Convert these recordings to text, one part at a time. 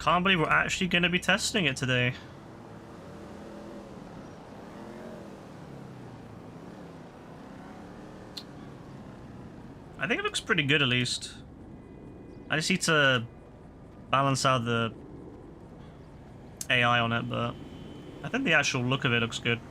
Can't believe we're actually going to be testing it today. I think it looks pretty good, at least. I just need to balance out the AI on it, but I think the actual look of it looks good.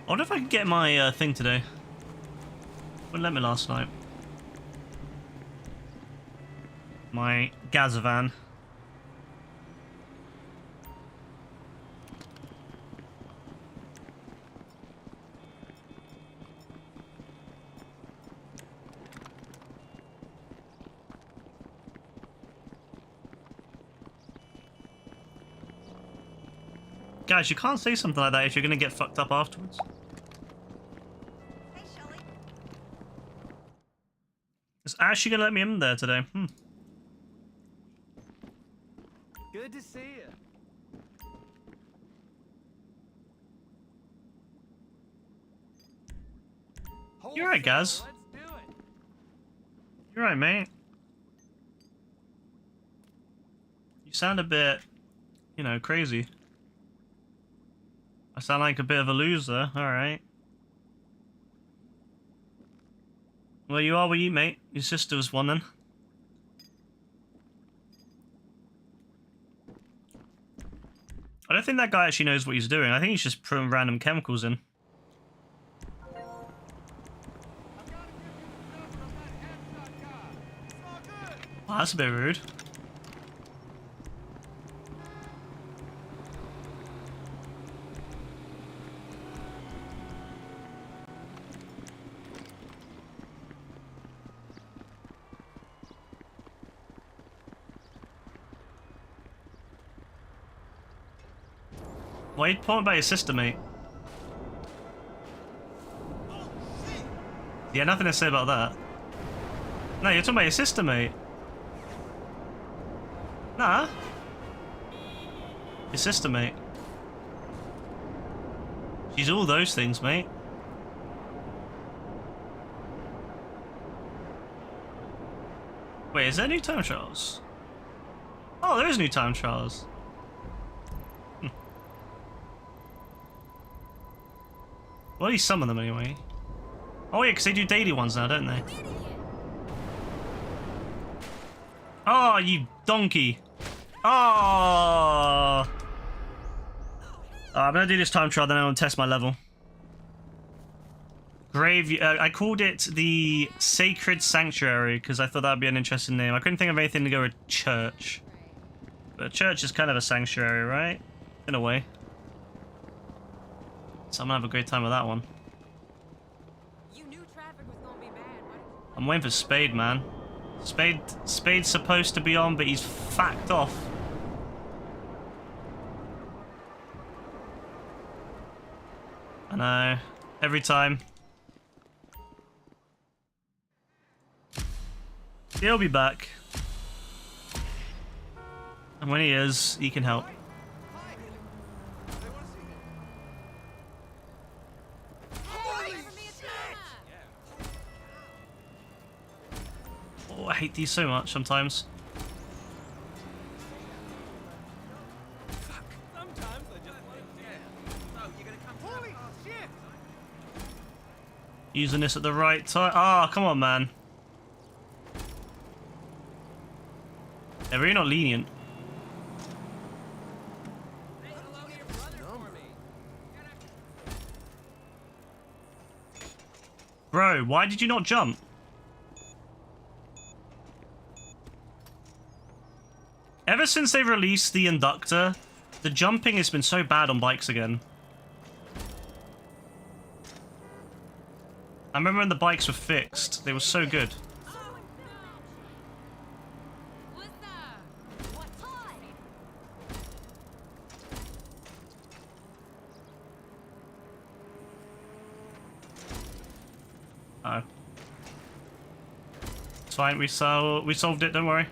I wonder if I can get my thing today. Wouldn't let me last night. My Gazavan. Guys, you can't say something like that if you're gonna get fucked up afterwards. Is Ashley gonna let me in there today? Good to see you. You're right, Gaz. Let's do it. You're right, mate. You sound a bit, you know, crazy. I sound like a bit of a loser. Alright. Well, you are where you, mate. Your sister was one then. I don't think that guy actually knows what he's doing. I think he's just putting random chemicals in. Oh, that's a bit rude. Why are you talking about your sister, mate? Yeah, nothing to say about that. No, you're talking about your sister, mate. Nah. Your sister, mate. She's all those things, mate. Wait, is there new time trials? Oh, there is new time trials. Well, at least some of them anyway. Oh yeah, because they do daily ones now, don't they? Oh, you donkey. Oh. I'm gonna do this time trial, then I'm gonna test my level. Grave. I called it the Sacred Sanctuary because I thought that'd be an interesting name. I couldn't think of anything to go with church. But a church is kind of a sanctuary, right? In a way. So I'm gonna have a great time with that one. You knew traffic was gonna be bad. I'm waiting for Spade, man. Spade's supposed to be on, but he's facked off. I know. Every time. He'll be back. And when he is, he can help. Oh, I hate these so much sometimes. Using this at the right time. Ah, oh, come on, man. They're really not lenient. Bro, why did you not jump? Ever since they released the inductor, the jumping has been so bad on bikes again. I remember when the bikes were fixed, they were so good. fine. We solved it. Don't worry.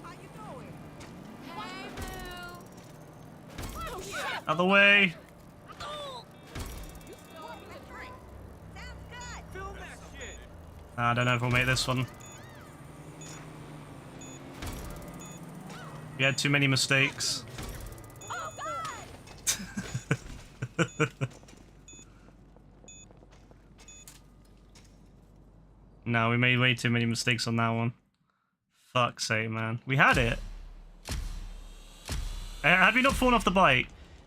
How you doing? Hey, Boo. Oh, shit. Out of the way. Oh. You still owe me a drink. Sounds good. Film that shit. I don't know if we'll make this one. We had too many mistakes. Oh, God. No, we made way too many mistakes on that one. Fuck's sake, man. We had it. Had we not fallen off the bike,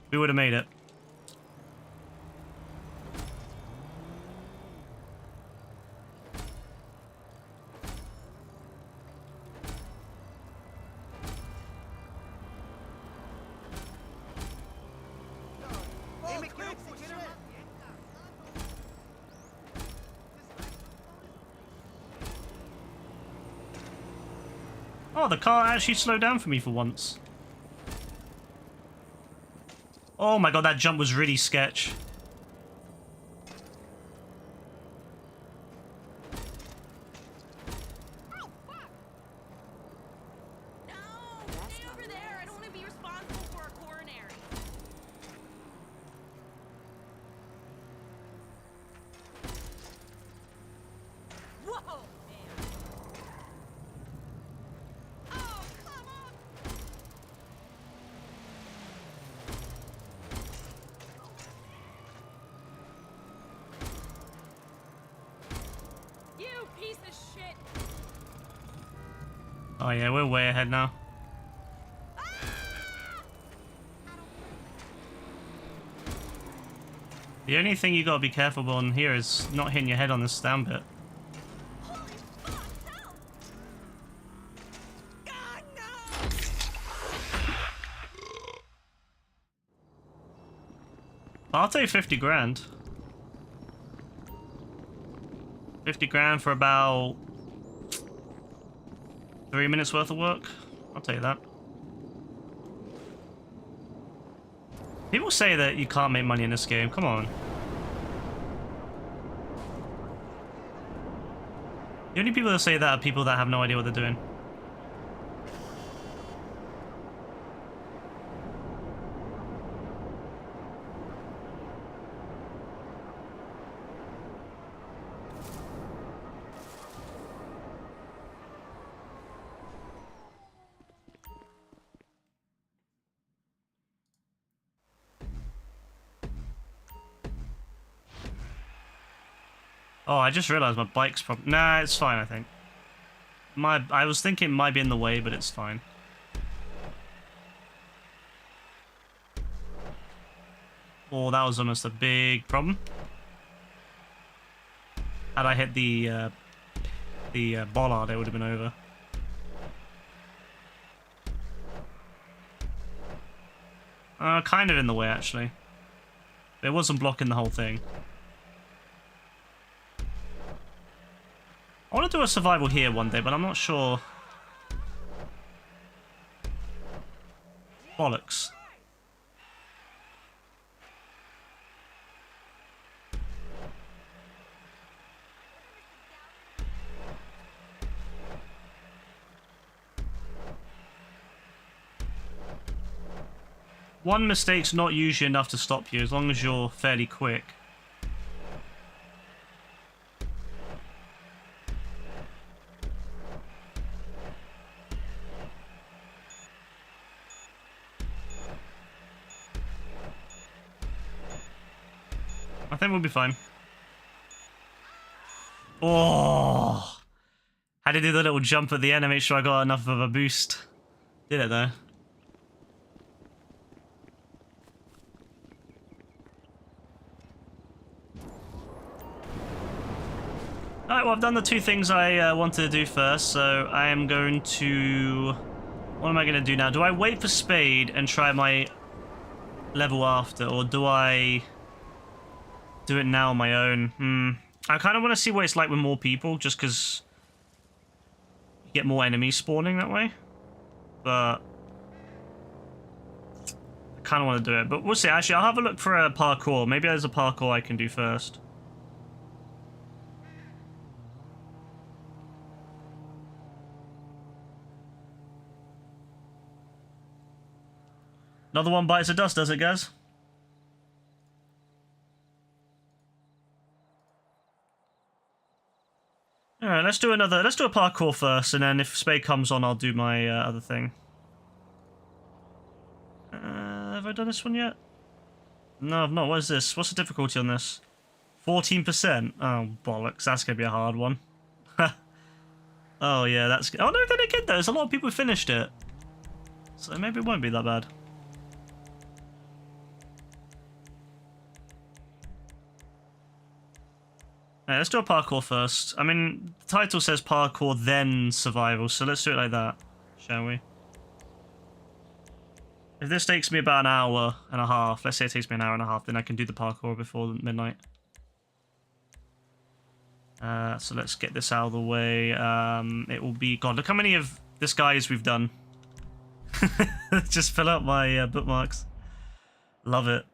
we would have made it. Hey, McHugh, get him. Oh, the car actually slowed down for me for once. Oh my god, that jump was really sketch. Oh, fuck. No. Stay over there. I don't want to be responsible for a coronary. Whoa, man. Oh, come on. You piece of shit. Oh yeah, we're way ahead now. The only thing you gotta be careful on here is not hitting your head on the stand bit. Holy fuck, help! God, no! I'll take 50 grand. 50 grand for about 3 minutes worth of work. I'll take that. People say that you can't make money in this game. Come on. The only people that say that are people that have no idea what they're doing. Oh, I just realized my bike's probably... Nah, it's fine, I think. I was thinking it might be in the way, but it's fine. Oh, that was almost a big problem. Had I hit the bollard, it would have been over. Kind of in the way, actually. It wasn't blocking the whole thing. I want to do a survival here one day, but I'm not sure. Bollocks. One mistake's not usually enough to stop you, as long as you're fairly quick. I think we'll be fine. Oh! Had to do the little jump at the end to make sure I got enough of a boost. Did it though. Alright, well I've done the two things I wanted to do first, so I am going to... What am I going to do now? Do I wait for Spade and try my level after, or do I do it now on my own? I kind of want to see what it's like with more people, just because you get more enemies spawning that way. But kind of want to do it, but we'll see. Actually, I'll have a look for a parkour. Maybe there's a parkour I can do first. Another one bites the dust, does it, guys? Alright, let's do a parkour first, and then if Spade comes on, I'll do my other thing. Have I done this one yet? No, I've not. What is this? What's the difficulty on this? 14%? Oh, bollocks. That's going to be a hard one. Oh, yeah, that's... Oh, no, then again, though, there's a lot of people who finished it. So maybe it won't be that bad. Alright, let's do a parkour first. I mean, the title says parkour, then survival, so let's do it like that, shall we? If this takes me about an hour and a half, let's say it takes me an hour and a half, then I can do the parkour before midnight. So let's get this out of the way. It will be... God, look how many of this guys we've done. Just fill up my bookmarks. Love it.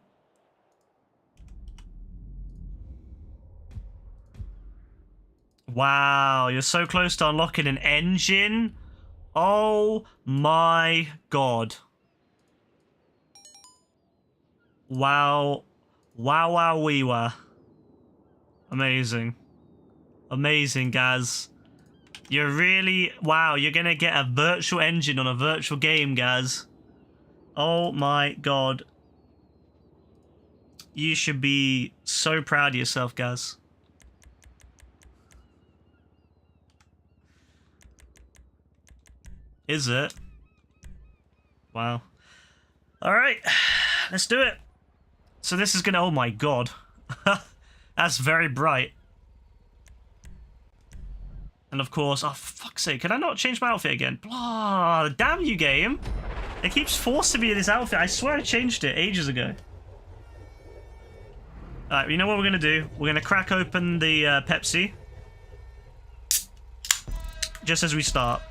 Wow, you're so close to unlocking an engine. Oh my god. Wow. Wow, wow, wee wah. Amazing. Amazing, Gaz. You're really... Wow, you're gonna get a virtual engine on a virtual game, Gaz. Oh my god. You should be so proud of yourself, Gaz. Is it? Wow. Alright, let's do it. So this is gonna... Oh my god. That's very bright. And of course... Oh, for fuck's sake, can I not change my outfit again? Blah, damn you, game. It keeps forcing me in this outfit. I swear I changed it ages ago. Alright, you know what we're gonna do? We're gonna crack open the Pepsi. Just as we start.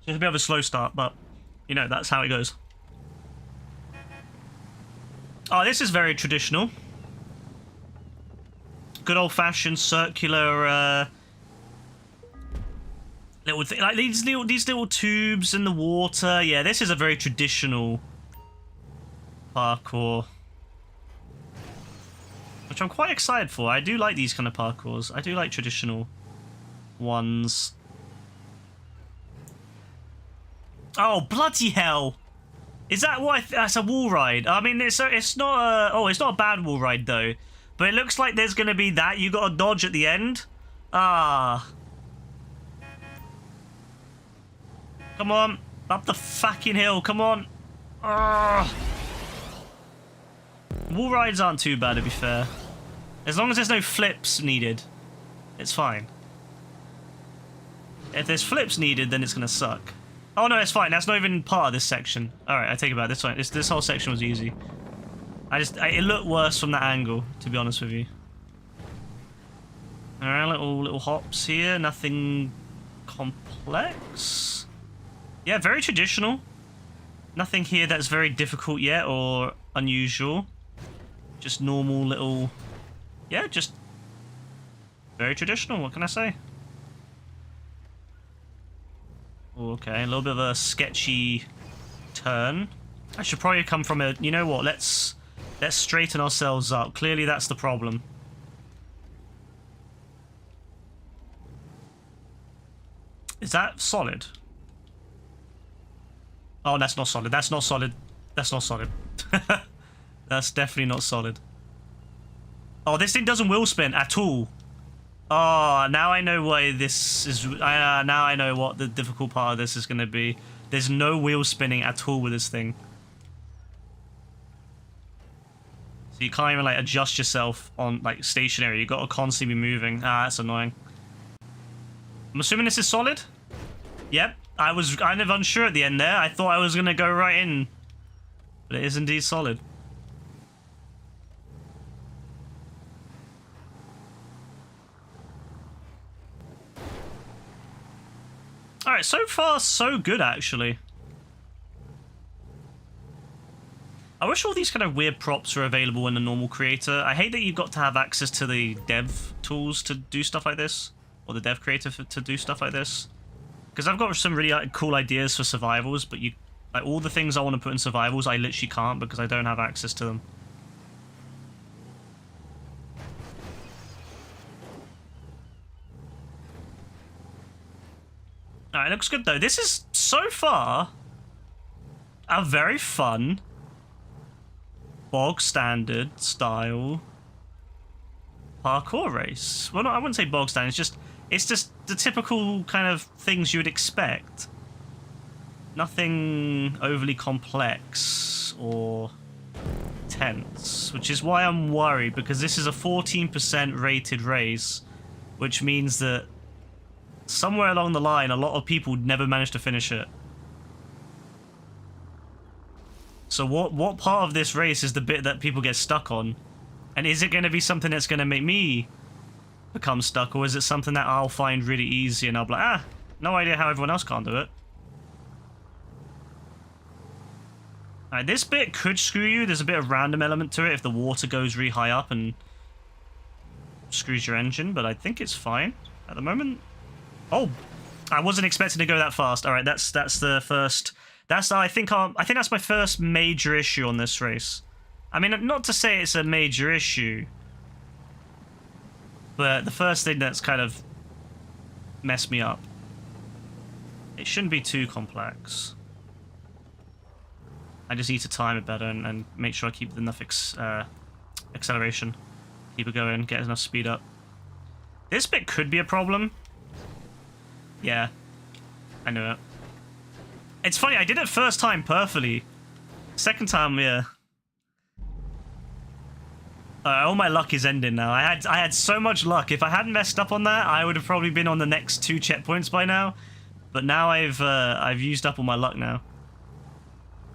It's a bit of a slow start, but, you know, that's how it goes. Oh, this is very traditional. Good old-fashioned circular, little thing, like these little tubes in the water. Yeah, this is a very traditional parkour, which I'm quite excited for. I do like these kind of parkours. I do like traditional ones. Oh, bloody hell! Is that what? That's a wall ride. I mean, it's not a... Oh, it's not a bad wall ride though. But it looks like there's gonna be that. You got to dodge at the end. Ah. Come on, up the fucking hill. Come on. Ah. Wall rides aren't too bad, to be fair. As long as there's no flips needed, it's fine. If there's flips needed, then it's gonna suck. Oh no, it's fine. That's not even part of this section. Alright, I take it back. This one. This whole section was easy. It looked worse from that angle, to be honest with you. Alright, little hops here. Nothing complex. Yeah, very traditional. Nothing here that's very difficult yet or unusual. Just normal little... Yeah, just very traditional. What can I say? Okay, a little bit of a sketchy turn. I should probably come from a... You know what? Let's straighten ourselves up. Clearly, that's the problem. Is that solid? Oh, that's not solid. That's not solid. That's not solid. That's definitely not solid. Oh, this thing doesn't wheel spin at all. Oh, now I know why this is... now I know what the difficult part of this is going to be. There's no wheel spinning at all with this thing. So you can't even, like, adjust yourself on, like, stationary. You've got to constantly be moving. Ah, that's annoying. I'm assuming this is solid? Yep. I was kind of unsure at the end there. I thought I was going to go right in. But it is indeed solid. Alright, so far so good actually. I wish all these kind of weird props were available in the normal creator. I hate that you've got to have access to the dev tools to do stuff like this. Or the dev creator to do stuff like this. Because I've got some really cool ideas for survivals, but you, like, all the things I want to put in survivals, I literally can't because I don't have access to them. Alright, looks good though. This is, so far, a very fun, bog standard style parkour race. Well, no, I wouldn't say bog standard, it's just the typical kind of things you would expect. Nothing overly complex or tense, which is why I'm worried, because this is a 14% rated race, which means that somewhere along the line, a lot of people never managed to finish it. So what part of this race is the bit that people get stuck on? And is it going to be something that's going to make me become stuck, or is it something that I'll find really easy and I'll be like, no idea how everyone else can't do it? Alright, this bit could screw you. There's a bit of random element to it if the water goes really high up and screws your engine, but I think it's fine at the moment. Oh, I wasn't expecting to go that fast. All right, that's the first. I think that's my first major issue on this race. I mean, not to say it's a major issue, but the first thing that's kind of messed me up. It shouldn't be too complex. I just need to time it better and make sure I keep enough acceleration, keep it going, get enough speed up. This bit could be a problem. Yeah, I know it. It's funny, I did it first time perfectly. Second time, yeah. All my luck is ending now. I had so much luck. If I hadn't messed up on that, I would have probably been on the next 2 checkpoints by now. But now I've used up all my luck now,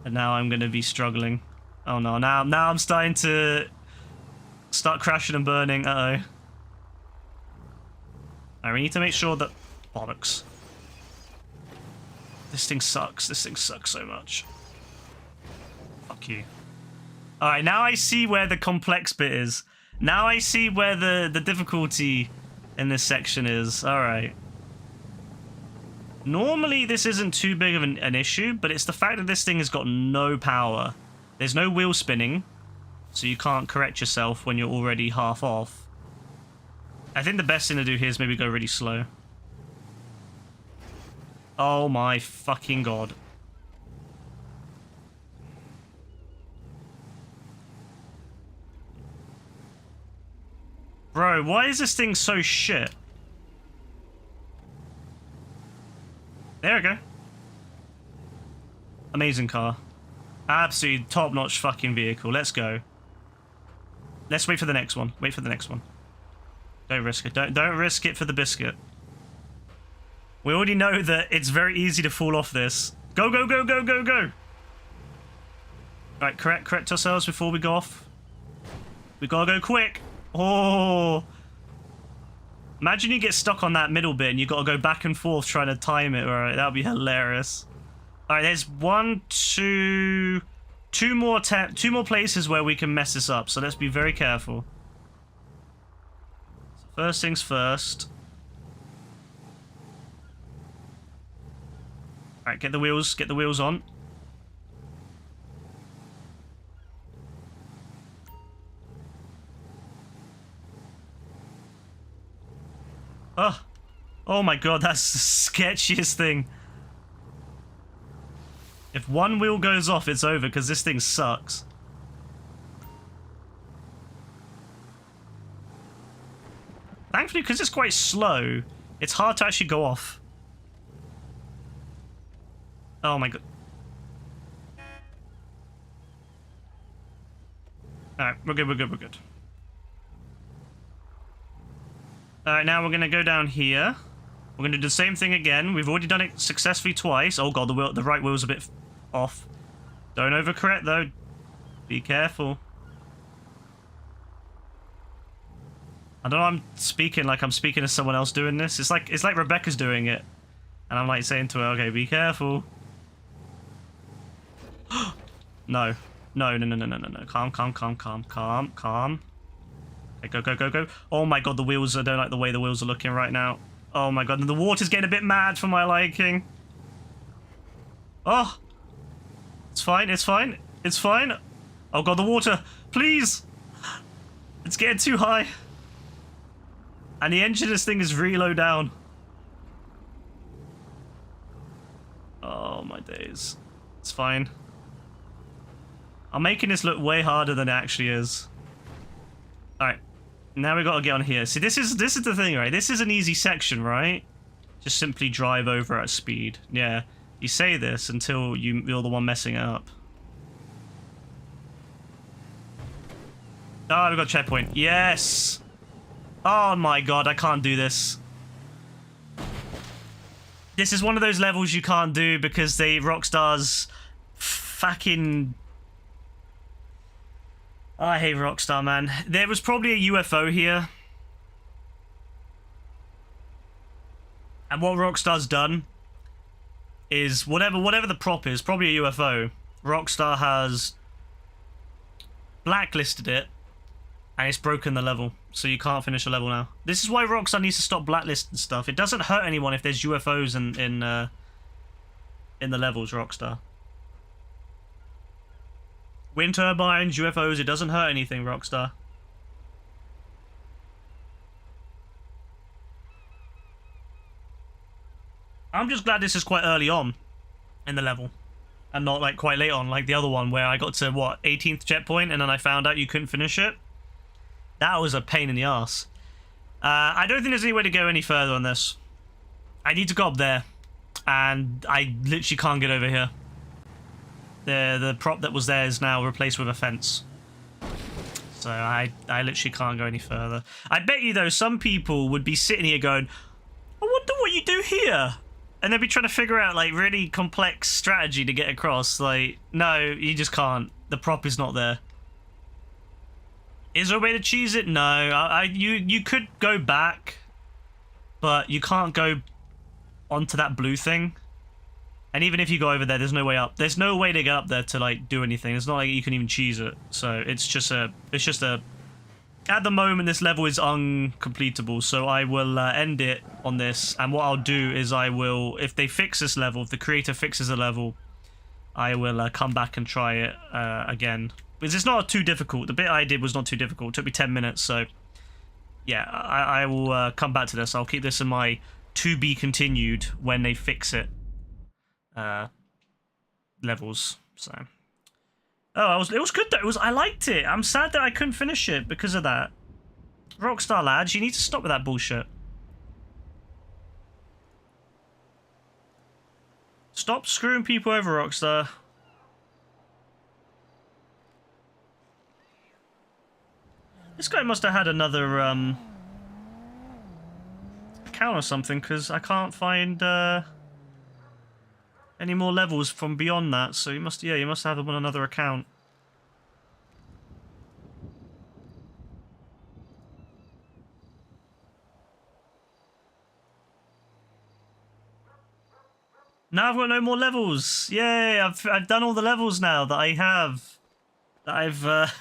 and now I'm gonna be struggling. Oh no! Now I'm starting to start crashing and burning. Uh oh. Alright, we need to make sure that. Bollocks. This thing sucks. This thing sucks so much. Fuck you. Alright, now I see where the complex bit is. Now I see where the difficulty in this section is. Alright. Normally this isn't too big of an issue, but it's the fact that this thing has got no power. There's no wheel spinning, so you can't correct yourself when you're already half off. I think the best thing to do here is maybe go really slow. Oh my fucking god. Bro, why is this thing so shit? There we go. Amazing car. Absolutely top-notch fucking vehicle. Let's go. Let's wait for the next one. Wait for the next one. Don't risk it. Don't risk it for the biscuit. We already know that it's very easy to fall off this. Go, go, go, go, go, go! Alright, correct ourselves before we go off. We gotta go quick. Oh! Imagine you get stuck on that middle bit and you gotta go back and forth trying to time it. Alright, that would be hilarious. Alright, there's two more places where we can mess this up, so let's be very careful. So first things first. Alright, get the wheels on. Oh my god, that's the sketchiest thing. If one wheel goes off, it's over, because this thing sucks. Thankfully, because it's quite slow, it's hard to actually go off. Oh my god. Alright, we're good, we're good, we're good. Alright, now we're going to go down here. We're going to do the same thing again. We've already done it successfully twice. Oh god, the right wheel's a bit off. Don't overcorrect though. Be careful. I don't know, I'm speaking like I'm speaking to someone else doing this. It's like Rebecca's doing it. And I'm like saying to her, okay, be careful. No. No, no, no, no, no, no, no. Calm, calm, calm, calm, calm, calm. Okay, go, go, go, go. Oh my god, the wheels, I don't like the way the wheels are looking right now. Oh my god, and the water's getting a bit mad for my liking. Oh. It's fine, it's fine, it's fine. Oh god, the water, please. It's getting too high. And the engine of this thing is really low down. Oh my days. It's fine. I'm making this look way harder than it actually is. Alright. Now we gotta get on here. See, this is the thing, right? This is an easy section, right? Just simply drive over at speed. Yeah. You say this until you're the one messing it up. Oh, we got a checkpoint. Yes! Oh my god, I can't do this. This is one of those levels you can't do because Rockstar's fucking... Oh, I hate Rockstar, man. There was probably a UFO here. And what Rockstar's done is whatever the prop is, probably a UFO. Rockstar has blacklisted it and it's broken the level. So you can't finish a level now. This is why Rockstar needs to stop blacklisting stuff. It doesn't hurt anyone if there's UFOs in the levels, Rockstar. Wind turbines, UFOs, it doesn't hurt anything, Rockstar. I'm just glad this is quite early on in the level. And not like quite late on, like the other one where I got to, what, 18th checkpoint and then I found out you couldn't finish it. That was a pain in the arse. I don't think there's any way to go any further on this. I need to go up there. And I literally can't get over here. The prop that was there is now replaced with a fence. So I literally can't go any further. I bet you though, some people would be sitting here going, I wonder what you do here. And they'd be trying to figure out like really complex strategy to get across. Like, no, you just can't. The prop is not there. Is there a way to cheese it? No. You could go back, but you can't go onto that blue thing. And even if you go over there, there's no way up. There's no way to get up there to like do anything. It's not like you can even cheese it. So it's just a. At the moment, this level is uncompletable. So I will end it on this. And what I'll do is I will, if they fix this level, if the creator fixes the level, I will come back and try it again. Because it's not too difficult. The bit I did was not too difficult. It took me 10 minutes. So yeah, I will come back to this. I'll keep this in my to be continued when they fix it. Levels. So oh, it was good though. I liked it. I'm sad that I couldn't finish it because of that. Rockstar lads, you need to stop with that bullshit. Stop screwing people over, Rockstar. This guy must have had another account or something, because I can't find any more levels from beyond that. So you must have them on another account. Now I've got no more levels. Yay! I've done all the levels now that I have. That I've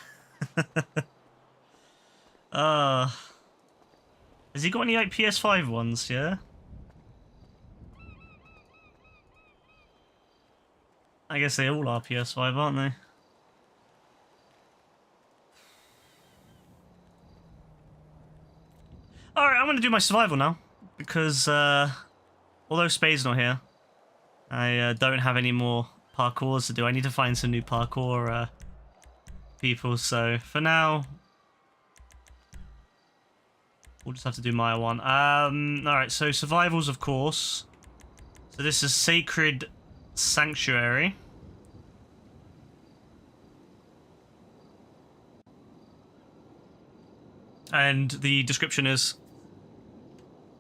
has he got any like PS5 ones? Yeah. I guess they all are PS5, aren't they? Alright, I'm going to do my survival now. Because, although Spade's not here, I don't have any more parkours to do. I need to find some new parkour people. So, for now, we'll just have to do my one. Alright, so survivals, of course. So this is Sacred Sanctuary. And the description is,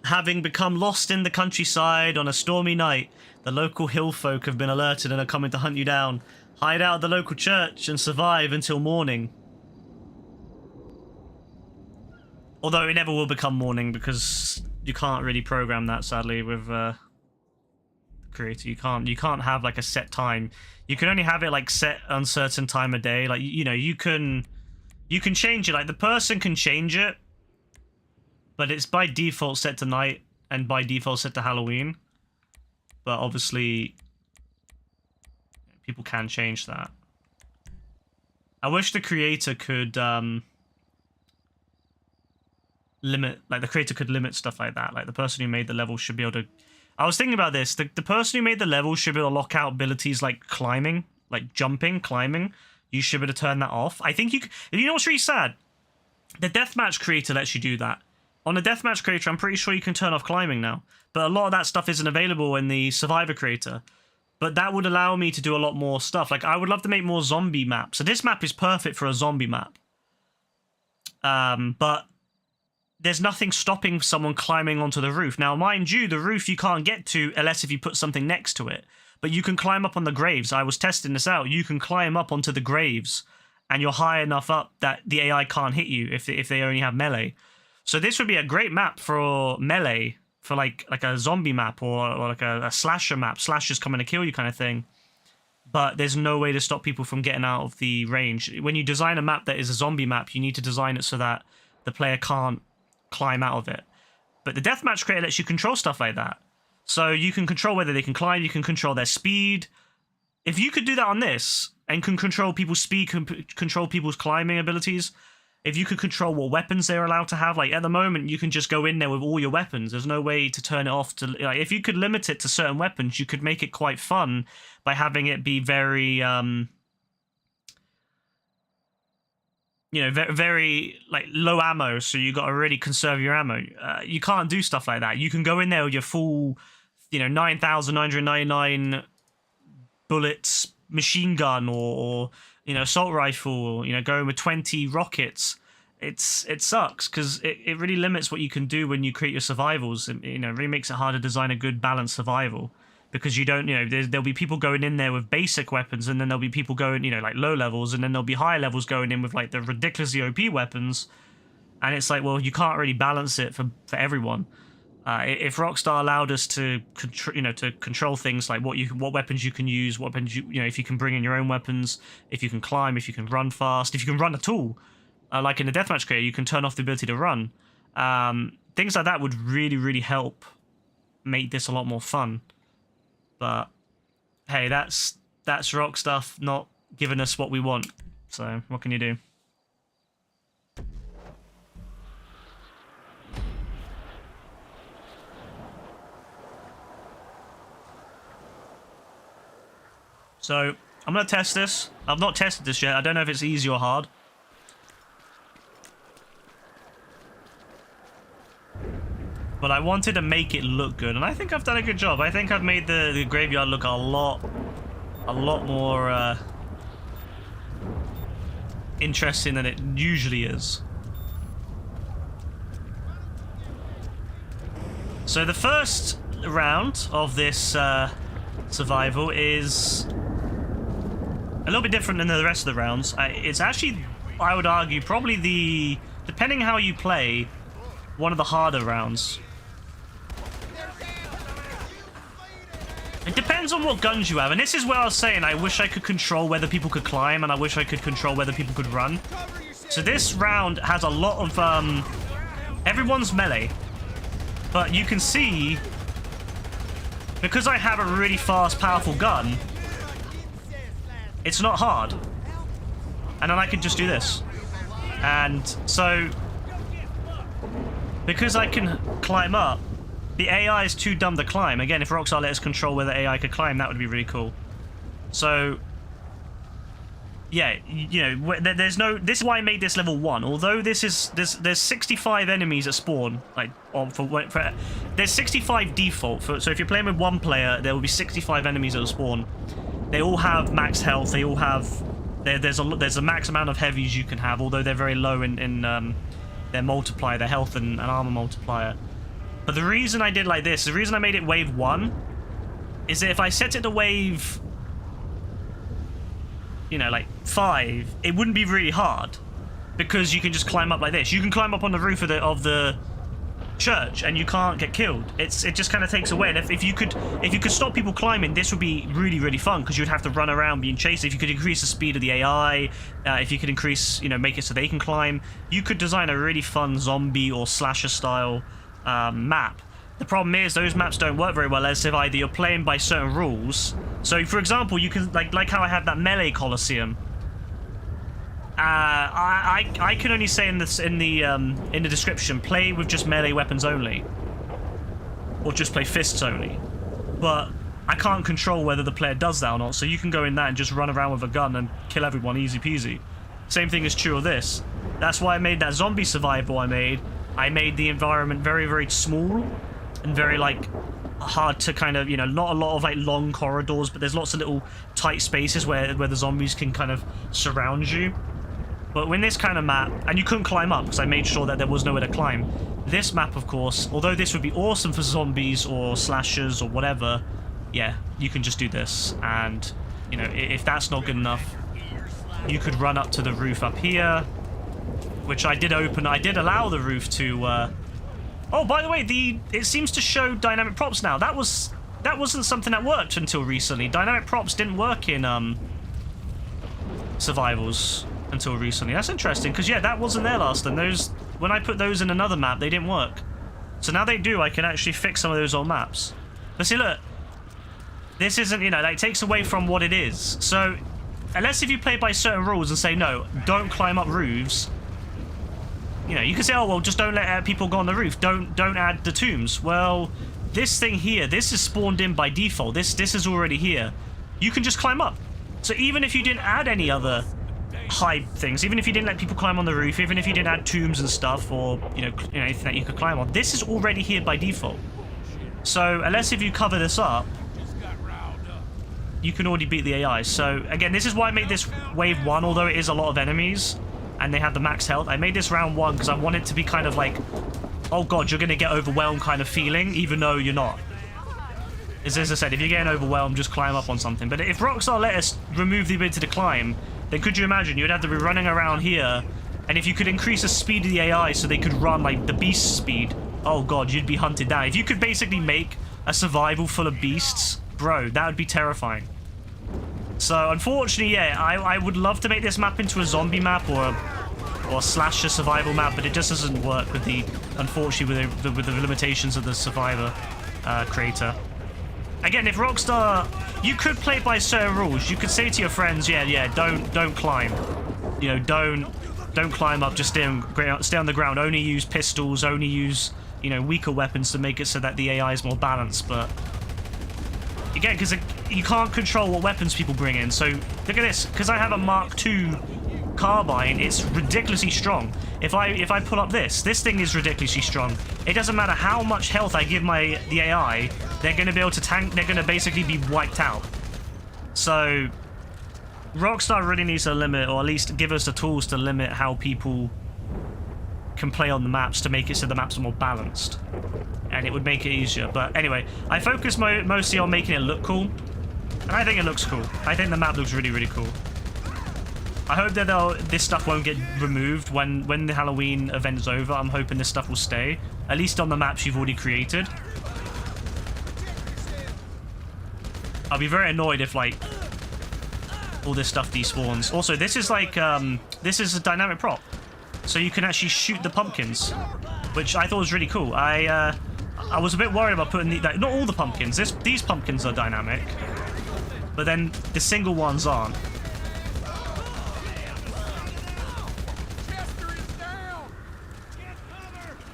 having become lost in the countryside on a stormy night, the local hill folk have been alerted and are coming to hunt you down. Hide out at the local church and survive until morning. Although it never will become morning because you can't really program that, sadly, with creator. You can't have like a set time. You can only have it like set uncertain time of day. Like you know, you can change it. Like the person can change it, but it's by default set to night and by default set to Halloween. But obviously, people can change that. I wish the creator could limit, like the creator could limit stuff like that. Like the person who made the level should be able to. I was thinking about this. The person who made the level should be able to lock out abilities like climbing, like jumping, climbing. You should be able to turn that off. I think you. You know what's really sad? The deathmatch creator lets you do that. On the deathmatch creator, I'm pretty sure you can turn off climbing now. But a lot of that stuff isn't available in the survivor creator. But that would allow me to do a lot more stuff. Like, I would love to make more zombie maps. So this map is perfect for a zombie map. But there's nothing stopping someone climbing onto the roof. Now, mind you, the roof you can't get to unless if you put something next to it. But you can climb up on the graves. I was testing this out. You can climb up onto the graves. And you're high enough up that the AI can't hit you if they only have melee. So this would be a great map for melee. For like a zombie map or like a slasher map. Slashers coming to kill you kind of thing. But there's no way to stop people from getting out of the range. When you design a map that is a zombie map, you need to design it so that the player can't climb out of it. But the deathmatch creator lets you control stuff like that. So you can control whether they can climb, you can control their speed. If you could do that on this, and can control people's speed, control people's climbing abilities, if you could control what weapons they're allowed to have, like at the moment, you can just go in there with all your weapons. There's no way to turn it off. To like, if you could limit it to certain weapons, you could make it quite fun by having it be very, very like low ammo. So you got to really conserve your ammo. You can't do stuff like that. You can go in there with your full, 9,999 bullets machine gun or assault rifle, going with 20 rockets. It sucks because it really limits what you can do when you create your survivals. It really makes it hard to design a good balanced survival because you don't, there'll be people going in there with basic weapons and then there'll be people going, like low levels, and then there'll be higher levels going in with like the ridiculously OP weapons. And it's like, well, you can't really balance it for everyone. If Rockstar allowed us to control things like what weapons you can use, what weapons if you can bring in your own weapons, if you can climb, if you can run fast, if you can run at all, like in the deathmatch creator, you can turn off the ability to run. Things like that would really, really help make this a lot more fun. But hey, that's Rockstar not giving us what we want. So what can you do? So, I'm going to test this. I've not tested this yet. I don't know if it's easy or hard. But I wanted to make it look good, and I think I've done a good job. I think I've made the graveyard look a lot more interesting than it usually is. So the first round of this survival is a little bit different than the rest of the rounds. It's actually, I would argue, probably depending how you play, one of the harder rounds. It depends on what guns you have, and this is where I was saying I wish I could control whether people could climb, and I wish I could control whether people could run. So this round has a lot of, everyone's melee. But you can see, because I have a really fast, powerful gun, it's not hard. And then I can just do this. And so, because I can climb up, the AI is too dumb to climb. Again, if Rockstar let us control whether AI could climb, that would be really cool. So, yeah, there's no. This is why I made this level 1. Although there's 65 enemies at spawn. Like, there's 65 default. So if you're playing with one player, there will be 65 enemies at spawn. They all have max health. They all have. There's a max amount of heavies you can have, although they're very low in their multiplier, their health and armor multiplier. But the reason I did like this, the reason I made it wave 1, is that if I set it to wave, like 5, it wouldn't be really hard, because you can just climb up like this. You can climb up on the roof of the church and you can't get killed. It just kind of takes away. And if you could stop people climbing, this would be really, really fun, because you'd have to run around being chased. If you could increase the speed of the AI, if you could increase, make it so they can climb, you could design a really fun zombie or slasher style map. The problem is those maps don't work very well as if either you're playing by certain rules. So for example, you can like how I have that melee coliseum. I can only say in the description, play with just melee weapons only, or just play fists only. But I can't control whether the player does that or not. So you can go in that and just run around with a gun and kill everyone easy peasy. Same thing is true of this. That's why I made that zombie survival. I made the environment very, very small and very hard to kind of, not a lot of long corridors, but there's lots of little tight spaces where the zombies can kind of surround you. But when this kind of map, and you couldn't climb up because I made sure that there was nowhere to climb. This map, of course, although this would be awesome for zombies or slashers or whatever, yeah, you can just do this. And, if that's not good enough, you could run up to the roof up here, which I did open. I did allow the roof to, oh, by the way, it seems to show dynamic props now. That wasn't something that worked until recently. Dynamic props didn't work in, survivals until recently. That's interesting, because yeah, that wasn't there last time. When I put those in another map, they didn't work. So now they do. I can actually fix some of those old maps. But see, look, this isn't, that takes away from what it is. So unless if you play by certain rules and say no, don't climb up roofs, you can say, oh well, just don't let people go on the roof, don't add the tombs. Well, this thing here, this is spawned in by default. This is already here. You can just climb up. So even if you didn't add any other high things, even if you didn't let people climb on the roof, even if you didn't add tombs and stuff, or anything that you could climb on, this is already here by default. So unless if you cover this up, you can already beat the AI. So again, this is why I made this wave 1, although it is a lot of enemies and they have the max health. I made this round 1 because I want it to be kind of like, oh god, you're gonna get overwhelmed kind of feeling, even though you're not. As I said, if you're getting overwhelmed, just climb up on something. But if Rockstar let us remove the ability to climb, then could you imagine you'd have to be running around here, and if you could increase the speed of the AI so they could run like the beast speed, oh god, you'd be hunted down. If you could basically make a survival full of beasts, bro, that would be terrifying. So unfortunately, yeah, I would love to make this map into a zombie map or a slasher survival map, but it just doesn't work with unfortunately with the limitations of the survivor creator. Again, if Rockstar, you could play by certain rules. You could say to your friends, yeah, don't climb. Don't climb up. Just stay on the ground. Only use pistols. Only use weaker weapons to make it so that the AI is more balanced. But again, because you can't control what weapons people bring in. So look at this. Because I have a Mark II carbine, it's ridiculously strong. If I pull up this thing is ridiculously strong. It doesn't matter how much health I give the AI, they're going to be able to tank. They're going to basically be wiped out. So Rockstar really needs to limit, or at least give us the tools to limit how people can play on the maps, to make it so the maps are more balanced, and it would make it easier. But anyway, I focus mostly on making it look cool, and I think it looks cool. I think the map looks really, really cool. I hope that this stuff won't get removed when the Halloween event is over. I'm hoping this stuff will stay, at least on the maps you've already created. I'll be very annoyed if all this stuff despawns. Also, this is this is a dynamic prop, so you can actually shoot the pumpkins, which I thought was really cool. I was a bit worried about putting not all the pumpkins. These pumpkins are dynamic, but then the single ones aren't.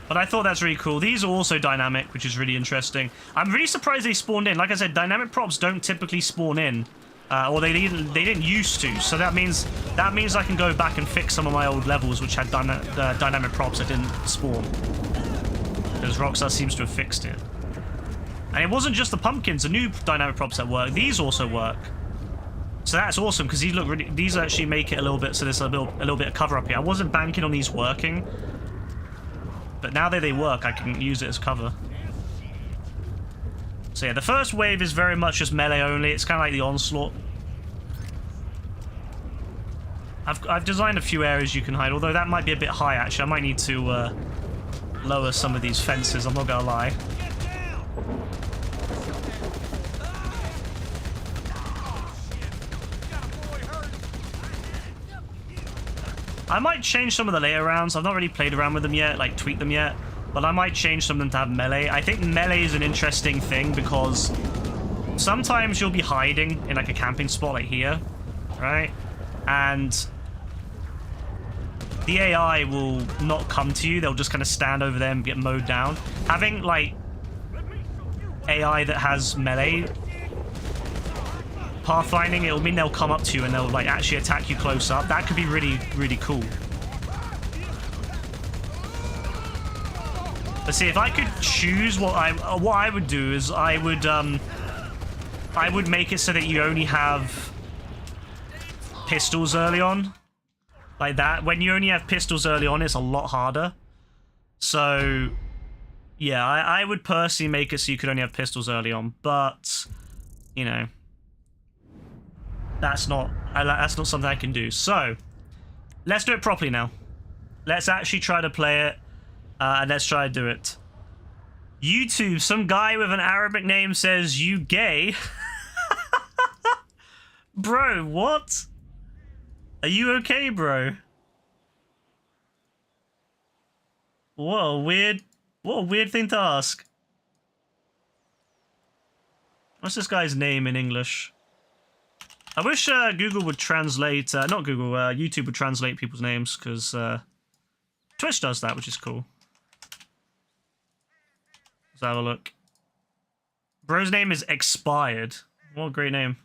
But I thought that's really cool. These are also dynamic, which is really interesting. I'm really surprised they spawned in. Like I said, dynamic props don't typically spawn in, or they didn't used to. So that means I can go back and fix some of my old levels which had dynamic props that didn't spawn, because Rockstar seems to have fixed it. And it wasn't just the pumpkins, the new dynamic props that work. These also work. So that's awesome, because these actually make it a little bit, so there's a little bit of cover up here. I wasn't banking on these working, but now that they work, I can use it as cover. So yeah, the first wave is very much just melee only. It's kind of like the onslaught. I've designed a few areas you can hide, although that might be a bit high actually. I might need to lower some of these fences, I'm not gonna lie. I might change some of the later rounds. I've not really played around with them yet, like tweak them yet, but I might change some of them to have melee. I think melee is an interesting thing because sometimes you'll be hiding in like a camping spot like here, right? And the AI will not come to you. They'll just kind of stand over there and get mowed down. Having like AI that has melee pathfinding, it'll mean they'll come up to you and they'll like actually attack you close up. That could be really, really cool. But see, if I could choose what I would do is I would make it so that you only have pistols early on. Like that. When you only have pistols early on, it's a lot harder. So yeah, I would personally make it so you could only have pistols early on, but you know, that's not something I can do. So let's do it properly now. Let's actually try to play it, and let's try to do it. YouTube, some guy with an Arabic name says, "You gay?" Bro, what? Are you okay, bro? What a weird thing to ask. What's this guy's name in English? I wish Google would translate, not Google, YouTube would translate people's names, because Twitch does that, which is cool. Let's have a look. Bro's name is Expired. What a great name.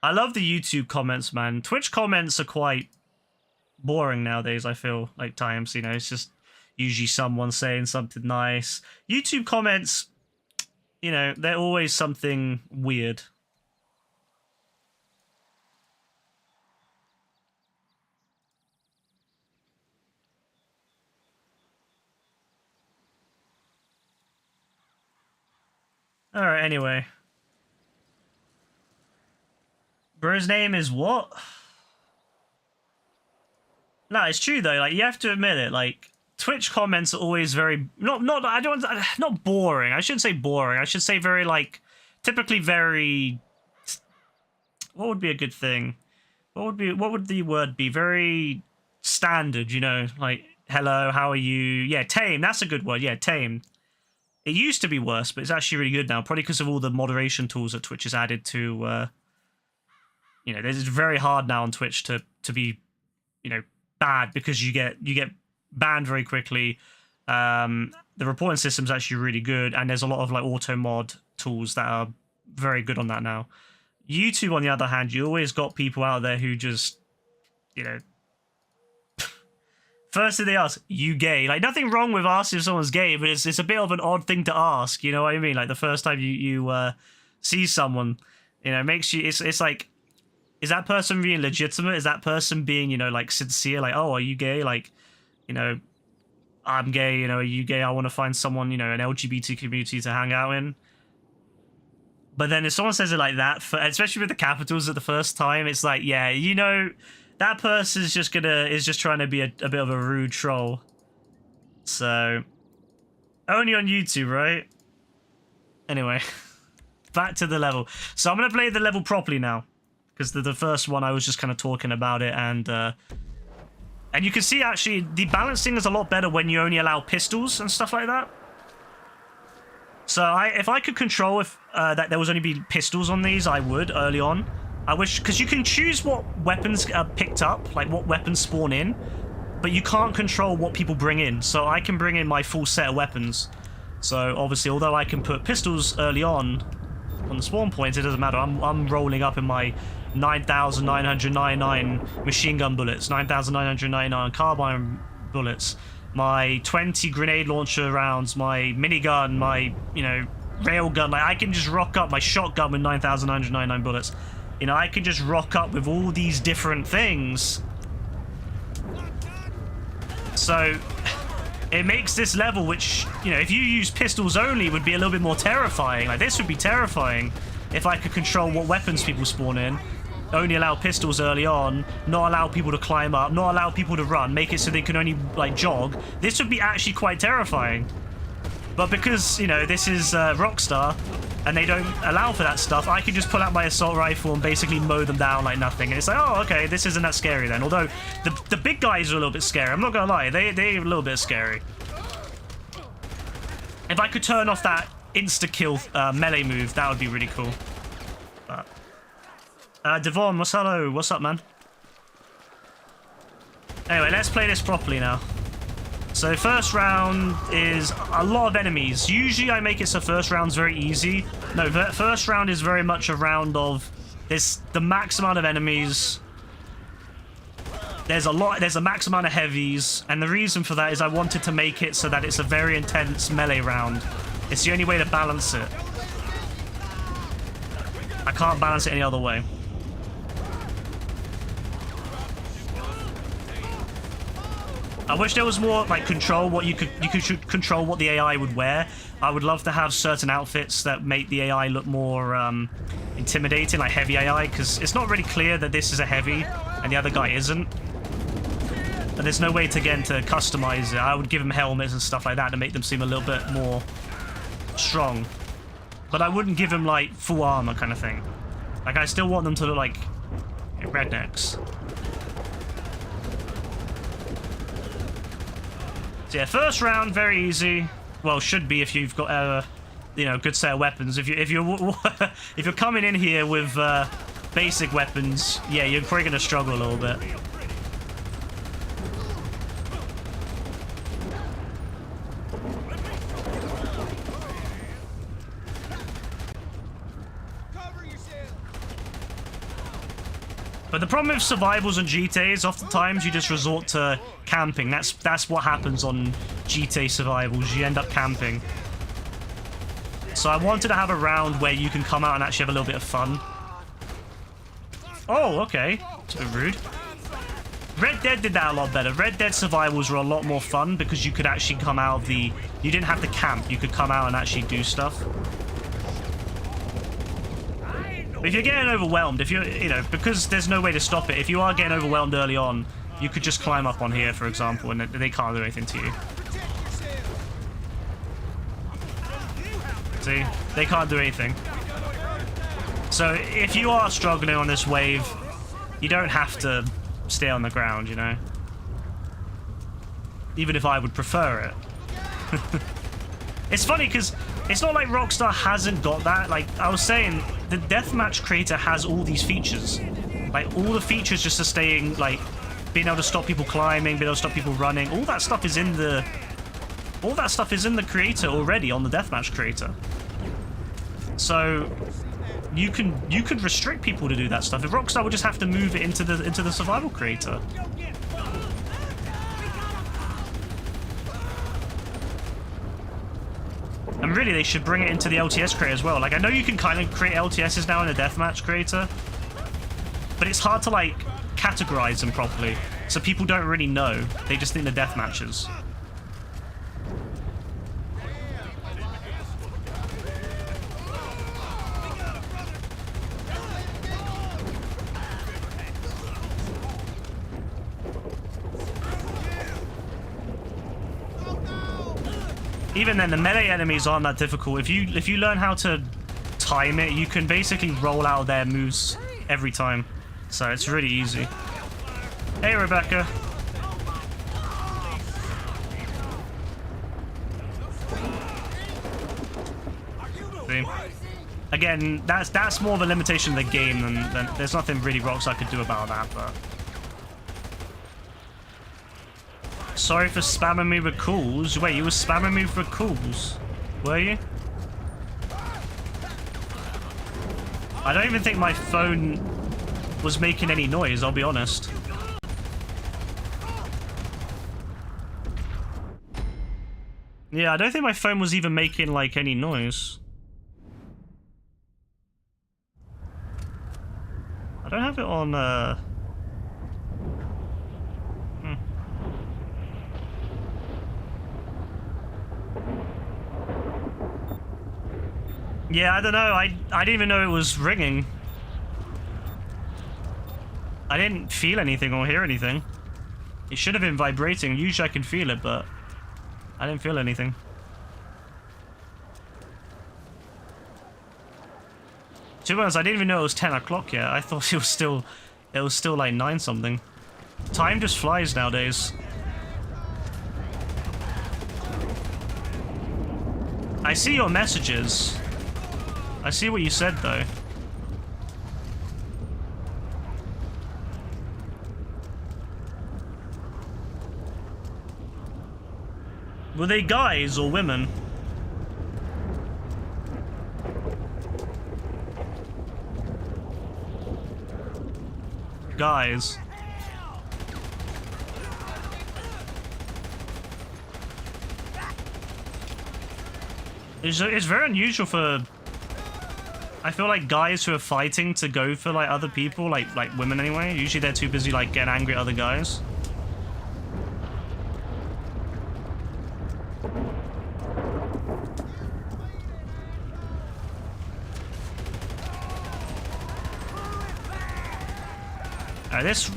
I love the YouTube comments, man. Twitch comments are quite boring nowadays, I feel, like times, you know, it's just usually someone saying something nice. YouTube comments, you know, they're always something weird. Alright, anyway. Bro's name is what? No, it's true though, like, you have to admit it, like, Twitch comments are always very not boring. I shouldn't say boring. I should say very like typically very. What would be a good thing? What would the word be? Very standard, you know, like hello, how are you? Yeah, tame. That's a good word. Yeah, tame. It used to be worse, but it's actually really good now. Probably because of all the moderation tools that Twitch has added to. You know, it's very hard now on Twitch to be, you know, bad because you get banned very quickly. The reporting system's actually really good, and there's a lot of like auto mod tools that are very good on that now. YouTube, on the other hand, you always got people out there who just, you know, first thing they ask, "You gay?" Like, nothing wrong with asking if someone's gay, but it's a bit of an odd thing to ask. You know what I mean? Like the first time you see someone, you know, it makes you. It's like, is that person being legitimate? Is that person being, you know, like sincere? Like, oh, are you gay? Like, you know, I'm gay, you know, are you gay? I want to find someone, you know, an LGBT community to hang out in. But then if someone says it like that, especially with the capitals at the first time, it's like, yeah, you know, that person's just trying to be a bit of a rude troll. So, only on YouTube, right? Anyway, back to the level. So I'm going to play the level properly now. Because the first one, I was just kind of talking about it, and you can see, actually, the balancing is a lot better when you only allow pistols and stuff like that. So if I could control that there was only be pistols on these, I would, early on. I wish, because you can choose what weapons are picked up, like what weapons spawn in, but you can't control what people bring in. So I can bring in my full set of weapons. So obviously, although I can put pistols early on the spawn points, it doesn't matter. I'm rolling up in my 9,999 machine gun bullets, 9,999 carbine bullets, my 20 grenade launcher rounds, my minigun, my, you know, rail gun. Like, I can just rock up my shotgun with 9,999 bullets. You know, I can just rock up with all these different things. So it makes this level, which, you know, if you use pistols only, would be a little bit more terrifying. Like, this would be terrifying if I could control what weapons people spawn in. only allow pistols early on, not allow people to climb up, not allow people to run, make it so they can only like jog, this would be actually quite terrifying. But because, you know, this is Rockstar and they don't allow for that stuff, I can just pull out my assault rifle and basically mow them down like nothing. And it's like, oh, okay, this isn't that scary then. Although the big guys are a little bit scary. I'm not gonna lie, they're a little bit scary. If I could turn off that insta-kill melee move, that would be really cool. But Devon, hello? What's up, man? Anyway, let's play this properly now. So first round is a lot of enemies. Usually I make it so first round's very easy. No, first round is very much a round of there's the max amount of enemies. There's a max amount of heavies, and the reason for that is I wanted to make it so that it's a very intense melee round. It's the only way to balance it. I can't balance it any other way. I wish there was more like control. What you could control what the AI would wear. I would love to have certain outfits that make the AI look more intimidating, like heavy AI, because it's not really clear that this is a heavy and the other guy isn't. And there's no way to get to customize it. I would give them helmets and stuff like that to make them seem a little bit more strong. But I wouldn't give them like full armor kind of thing. Like I still want them to look like rednecks. So yeah, first round very easy. Well, should be if you've got a you know, good set of weapons. If you're coming in here with basic weapons, yeah, you're probably gonna struggle a little bit. But the problem with survivals on GTA is oftentimes you just resort to camping. That's what happens on GTA survivals. You end up camping. So I wanted to have a round where you can come out and actually have a little bit of fun. Oh, okay. It's a bit rude. Red Dead did that a lot better. Red Dead survivals were a lot more fun because you could actually come out of the... You didn't have to camp. You could come out and actually do stuff. If you're getting overwhelmed, if you're, you know, because there's no way to stop it, if you are getting overwhelmed early on, you could just climb up on here, for example, and they can't do anything to you. See? They can't do anything. So if you are struggling on this wave, you don't have to stay on the ground, you know? Even if I would prefer it. It's funny because it's not like Rockstar hasn't got that. Like I was saying, the deathmatch creator has all these features. Like all the features just sustain, like being able to stop people climbing, being able to stop people running. All that stuff is in the creator already, on the deathmatch creator. So you could restrict people to do that stuff. If Rockstar would just have to move it into the survival creator. And really, they should bring it into the LTS creator as well. Like, I know you can kind of create LTSs now in the deathmatch creator, but it's hard to, like, categorize them properly. So people don't really know. They just think they're deathmatches. Even then, the melee enemies aren't that difficult. If you learn how to time it, you can basically roll out their moves every time. So it's really easy. Hey, Rebecca. See? Again, that's more of a limitation of the game than there's nothing really Rockstar could do about that, but... Sorry for spamming me with calls. Wait, you were spamming me with calls? Were you? I don't even think my phone was making any noise, I'll be honest. Yeah, I don't think my phone was even making, like, any noise. I don't have it on, Yeah, I don't know. I didn't even know it was ringing. I didn't feel anything or hear anything. It should have been vibrating. Usually I can feel it, but I didn't feel anything. To be honest, I didn't even know it was 10 o'clock yet. I thought it was still like 9 something. Time just flies nowadays. I see your messages. I see what you said though. Were they guys or women? Guys. It's very unusual for... I feel like guys who are fighting to go for like other people, like women anyway. Usually they're too busy like getting angry at other guys.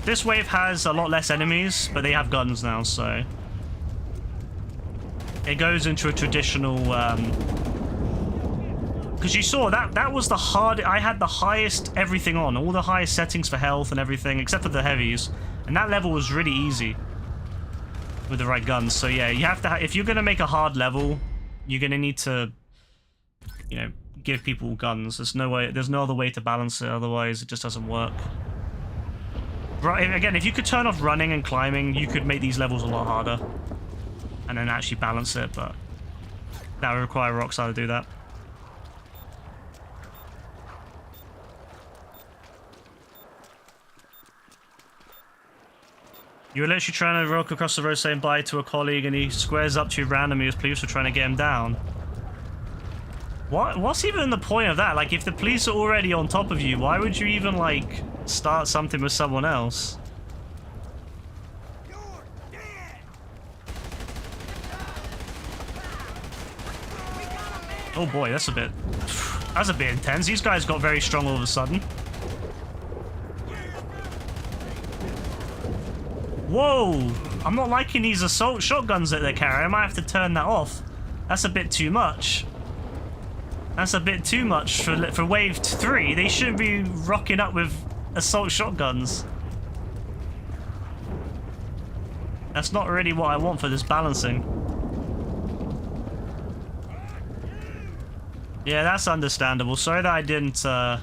This wave has a lot less enemies, but they have guns now, so it goes into a traditional. Because you saw that was the hard. I had the highest everything on, all the highest settings for health and everything, except for the heavies, and that level was really easy with the right guns. So yeah, you have to. If you're gonna make a hard level, you're gonna need to, you know, give people guns. There's no way. There's no other way to balance it. Otherwise, it just doesn't work. Right, again, if you could turn off running and climbing, you could make these levels a lot harder. And then actually balance it, but that would require Rockstar to do that. You were literally trying to walk across the road saying bye to a colleague and he squares up to you randomly as police were trying to get him down. What's even the point of that? Like, if the police are already on top of you, why would you even, like, start something with someone else? Oh boy, that's a bit intense. These guys got very strong all of a sudden. Whoa! I'm not liking these assault shotguns that they're carrying. I might have to turn that off. That's a bit too much. That's a bit too much for wave 3. They shouldn't be rocking up with assault shotguns. That's not really what I want for this balancing. Yeah, that's understandable. Sorry that I didn't know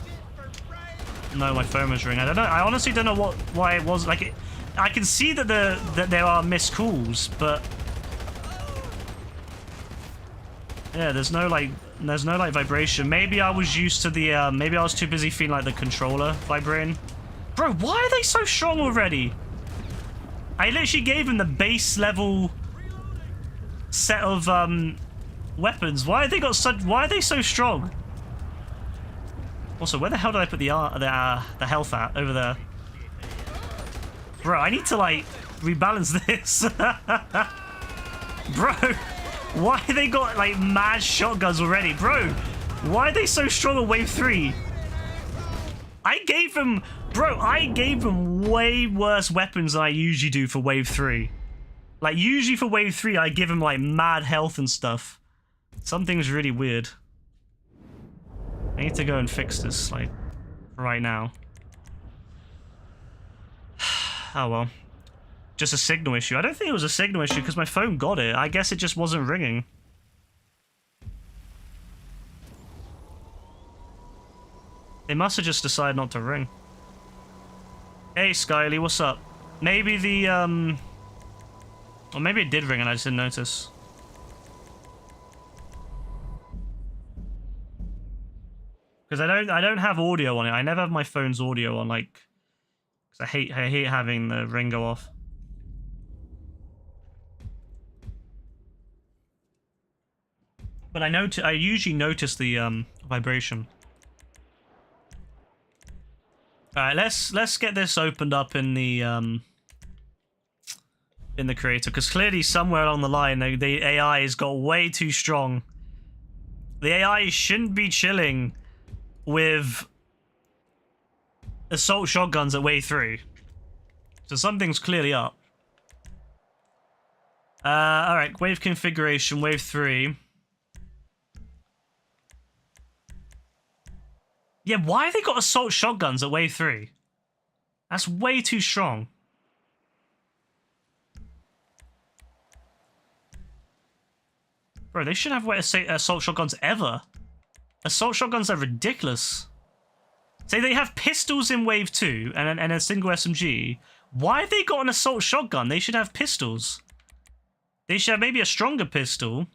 my phone was ringing. I don't know. I honestly don't know why it was like it. I can see that there are missed calls, but yeah, there's no like vibration. Maybe I was used to the maybe I was too busy feeling like the controller vibrating. Bro, why are they so strong already? I literally gave him the base level set of weapons. Why are they so strong? Also, where the hell did I put the health at over there? Bro, I need to like rebalance this. Bro, why they got like mad shotguns already? Bro, why are they so strong on wave 3? I gave them way worse weapons than I usually do for wave 3. Like usually for wave 3 I give them like mad health and stuff. Something's really weird. I need to go and fix this like right now. Oh well. Just a signal issue. I don't think it was a signal issue because my phone got it. I guess it just wasn't ringing. They must have just decided not to ring. Hey Skyly, what's up? Maybe the or maybe it did ring and I just didn't notice. Because I don't have audio on it. I never have my phone's audio on, like, because I hate having the ring go off. But I usually notice the vibration. All right, let's get this opened up in the creator, because clearly somewhere along the line the AI has got way too strong. The AI shouldn't be chilling with assault shotguns at wave 3. So something's clearly up. Alright, wave configuration, wave 3. Yeah, why have they got assault shotguns at wave 3? That's way too strong. Bro, they shouldn't have assault shotguns ever. Assault shotguns are ridiculous. Say they have pistols in wave 2 and a single SMG. Why have they got an assault shotgun? They should have pistols. They should have maybe a stronger pistol.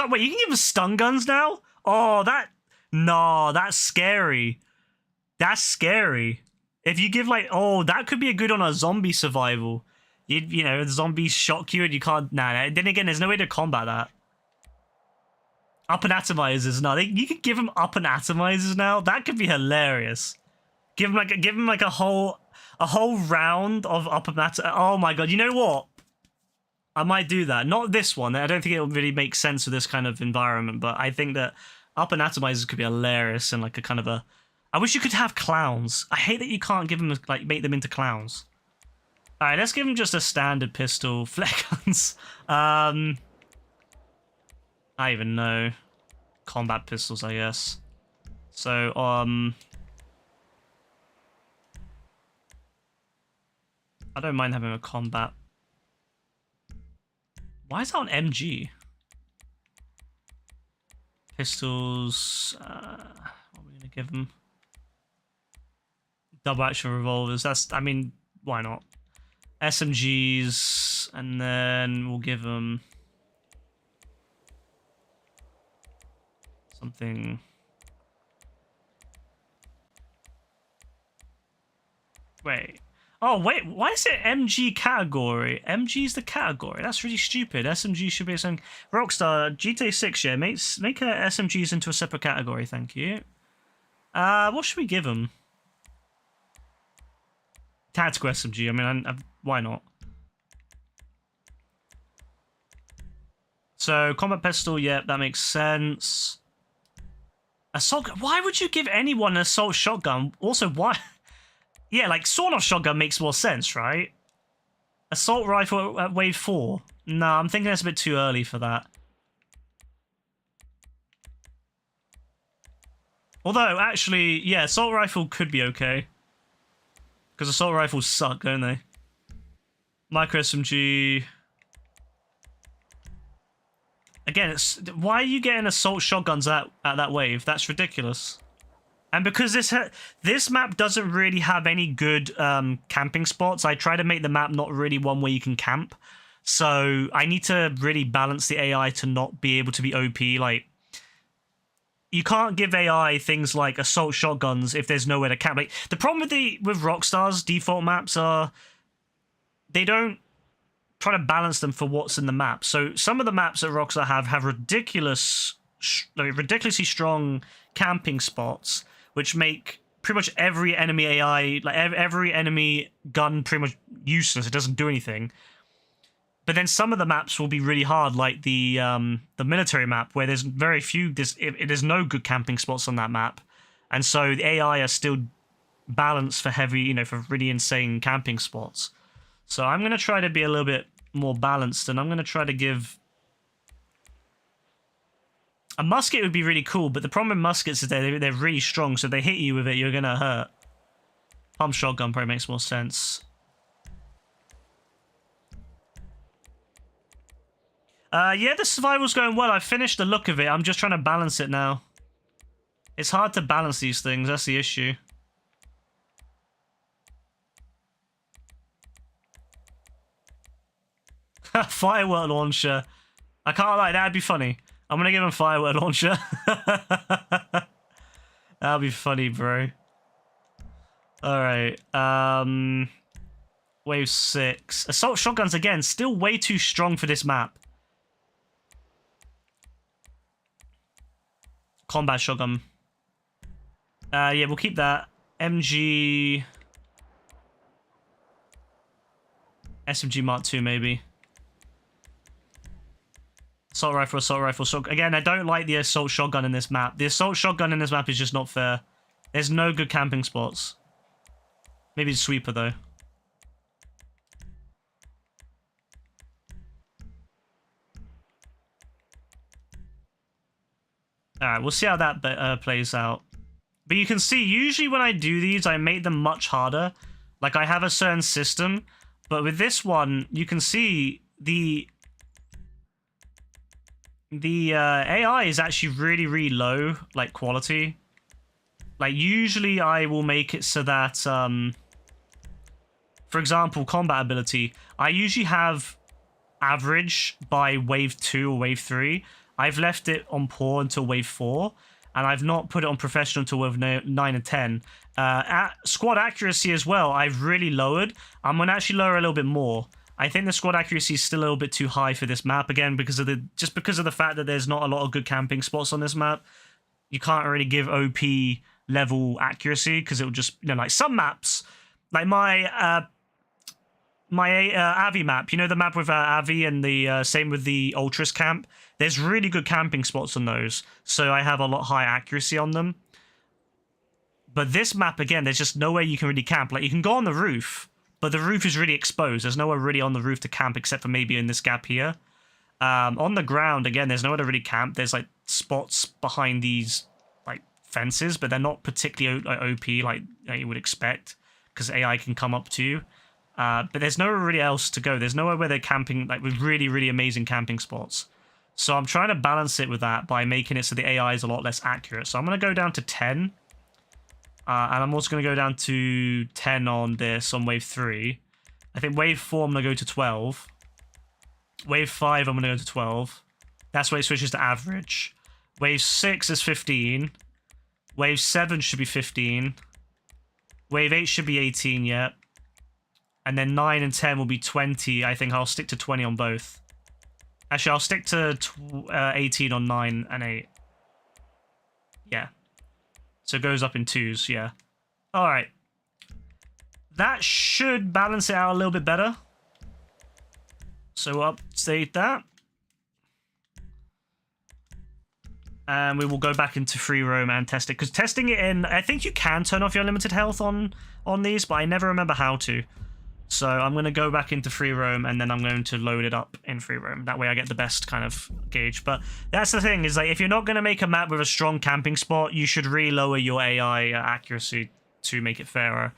Wait, you can give them stun guns now? Oh, no, that's scary. That's scary. If you give like, oh, that could be a good on a zombie survival. You know, the zombies shock you and you can't, nah. Then again, there's no way to combat that. Up and atomizers, no. You could give them up and atomizers now. That could be hilarious. Give them like a whole round of up and atomizers. Oh my god, you know what? I might do that. Not this one. I don't think it'll really make sense for this kind of environment, but I think that up and atomizers could be hilarious and like a kind of a... I wish you could have clowns. I hate that you can't give them, like, make them into clowns. Alright, let's give them just a standard pistol. Flare guns. I even know. Combat pistols, I guess. So, I don't mind having a combat. Why is that on MG? Pistols. What are we gonna give them? Double action revolvers. I mean, why not? SMGs, and then we'll give them something. Wait. Oh, wait. Why is it MG category? MG is the category. That's really stupid. SMG should be something. Rockstar, GTA 6, yeah. Make SMGs into a separate category, thank you. What should we give them? Tactical SMG. I mean, why not? So, combat pistol, yeah, that makes sense. Assault. Why would you give anyone an assault shotgun? Also, why? Yeah, like sawn-off shotgun makes more sense, right? Assault rifle at wave 4. Nah, I'm thinking that's a bit too early for that. Although, actually, yeah, assault rifle could be okay. Because assault rifles suck, don't they? Micro SMG. Again, why are you getting assault shotguns at that wave? That's ridiculous. And because this map doesn't really have any good camping spots, I try to make the map not really one where you can camp. So I need to really balance the AI to not be able to be OP. Like, you can't give AI things like assault shotguns if there's nowhere to camp. Like, the problem with Rockstar's default maps are they don't try to balance them for what's in the map. So some of the maps that Rockstar have ridiculously strong camping spots, which make pretty much every enemy AI, like every enemy gun, pretty much useless. It doesn't do anything. But then some of the maps will be really hard, like the military map, where there's very few. There's no good camping spots on that map, and so the AI are still balanced for heavy, for really insane camping spots. So I'm gonna try to be a little bit more balanced, and I'm gonna try to give. A musket would be really cool, but the problem with muskets is they're really strong, so if they hit you with it, you're gonna hurt. Pump shotgun probably makes more sense. Yeah, the survival's going well. I've finished the look of it. I'm just trying to balance it now. It's hard to balance these things. That's the issue. Firework launcher. I can't lie, that'd be funny. I'm gonna give him firework launcher. That'll be funny, bro. Alright. Wave 6. Assault shotguns, again, still way too strong for this map. Combat shotgun. Yeah, we'll keep that. MG... SMG Mark II, maybe. Assault rifle, assault rifle, assault... Again, I don't like the assault shotgun in this map. The assault shotgun in this map is just not fair. There's no good camping spots. Maybe sweeper though. Alright, we'll see how that plays out. But you can see, usually when I do these, I make them much harder. Like, I have a certain system. But with this one, you can see the AI is actually really, really low, like, quality. Like, usually I will make it so that, for example, combat ability, I usually have average by wave 2 or wave 3. I've left it on poor until wave 4, and I've not put it on professional until wave 9 and 10. Squad accuracy as well, I've really lowered. I'm going to actually lower a little bit more. I think the squad accuracy is still a little bit too high for this map, again, because of the fact that there's not a lot of good camping spots on this map. You can't really give OP level accuracy, because it will just, like some maps, like my Avi map, the map with Avi, and the same with the Ultras camp. There's really good camping spots on those, so I have a lot higher accuracy on them. But this map, again, there's just nowhere you can really camp. Like, you can go on the roof, but the roof is really exposed. There's nowhere really on the roof to camp except for maybe in this gap here. On the ground, again, there's nowhere to really camp. There's, like, spots behind these, like, fences, but they're not particularly OP like you would expect, because AI can come up to you. But there's nowhere really else to go. There's nowhere where they're camping, like, with really, really amazing camping spots. So I'm trying to balance it with that by making it so the AI is a lot less accurate. So I'm going to go down to 10. And I'm also going to go down to 10 on this, on wave 3. I think wave 4, I'm going to go to 12. Wave 5, I'm going to go to 12. That's where it switches to average. Wave 6 is 15. Wave 7 should be 15. Wave 8 should be 18 yet. And then 9 and 10 will be 20. I think I'll stick to 20 on both. Actually, I'll stick to 18 on 9 and 8. Yeah. So it goes up in 2s, yeah. Alright. That should balance it out a little bit better. So we'll update that. And we will go back into free roam and test it. Because testing it in... I think you can turn off your limited health on these, but I never remember how to. So I'm going to go back into free roam, and then I'm going to load it up in free roam. That way I get the best kind of gauge. But that's the thing, is like, if you're not going to make a map with a strong camping spot, you should really lower your AI accuracy to make it fairer.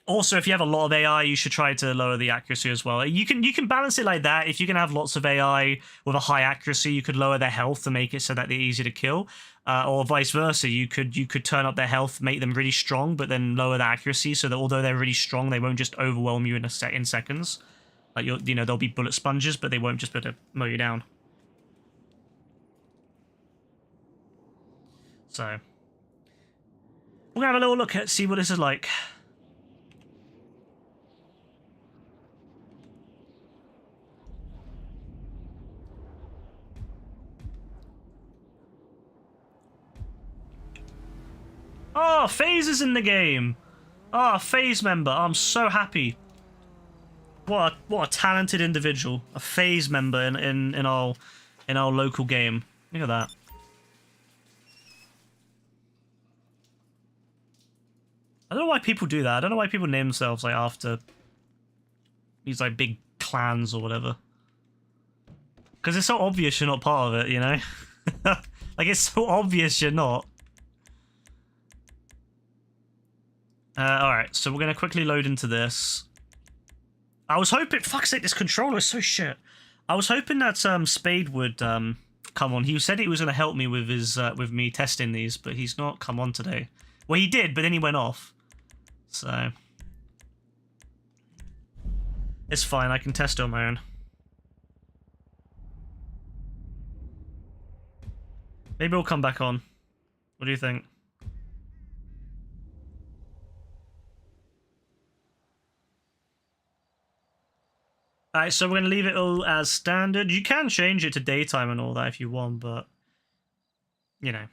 Also, if you have a lot of AI, you should try to lower the accuracy as well. You can balance it like that. If you can have lots of AI with a high accuracy, you could lower their health to make it so that they're easy to kill. Or vice versa, you could turn up their health, make them really strong, but then lower the accuracy so that although they're really strong, they won't just overwhelm you in seconds. Like, they'll be bullet sponges, but they won't just be able to mow you down. So we're gonna have a little look at see what this is like. Oh, FaZe is in the game. Oh, FaZe member. I'm so happy. What a talented individual. A FaZe member in our local game. Look at that. I don't know why people do that. I don't know why people name themselves like after these like big clans or whatever. Because it's so obvious you're not part of it, you know? Like, it's so obvious you're not. Alright, so we're going to quickly load into this. I was hoping... Fuck's sake, this controller is so shit. I was hoping that Spade would come on. He said he was going to help me with his with me testing these, but he's not come on today. Well, he did, but then he went off. So... it's fine, I can test it on my own. Maybe we'll come back on. What do you think? Alright, so we're going to leave it all as standard. You can change it to daytime and all that if you want, but... you know.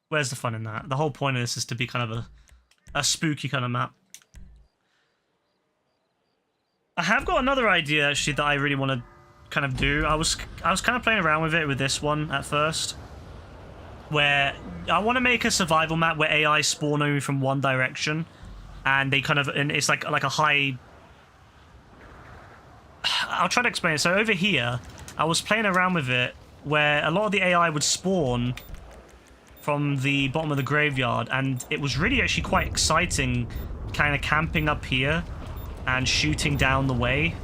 Where's the fun in that? The whole point of this is to be kind of a spooky kind of map. I have got another idea, actually, that I really want to kind of do. I was kind of playing around with it with this one at first. where I want to make a survival map where AI spawn only from one direction, and they kind of, and it's like a high. I'll try to explain it. So over here, I was playing around with it where a lot of the AI would spawn from the bottom of the graveyard, and it was really actually quite exciting, kind of camping up here and shooting down the way,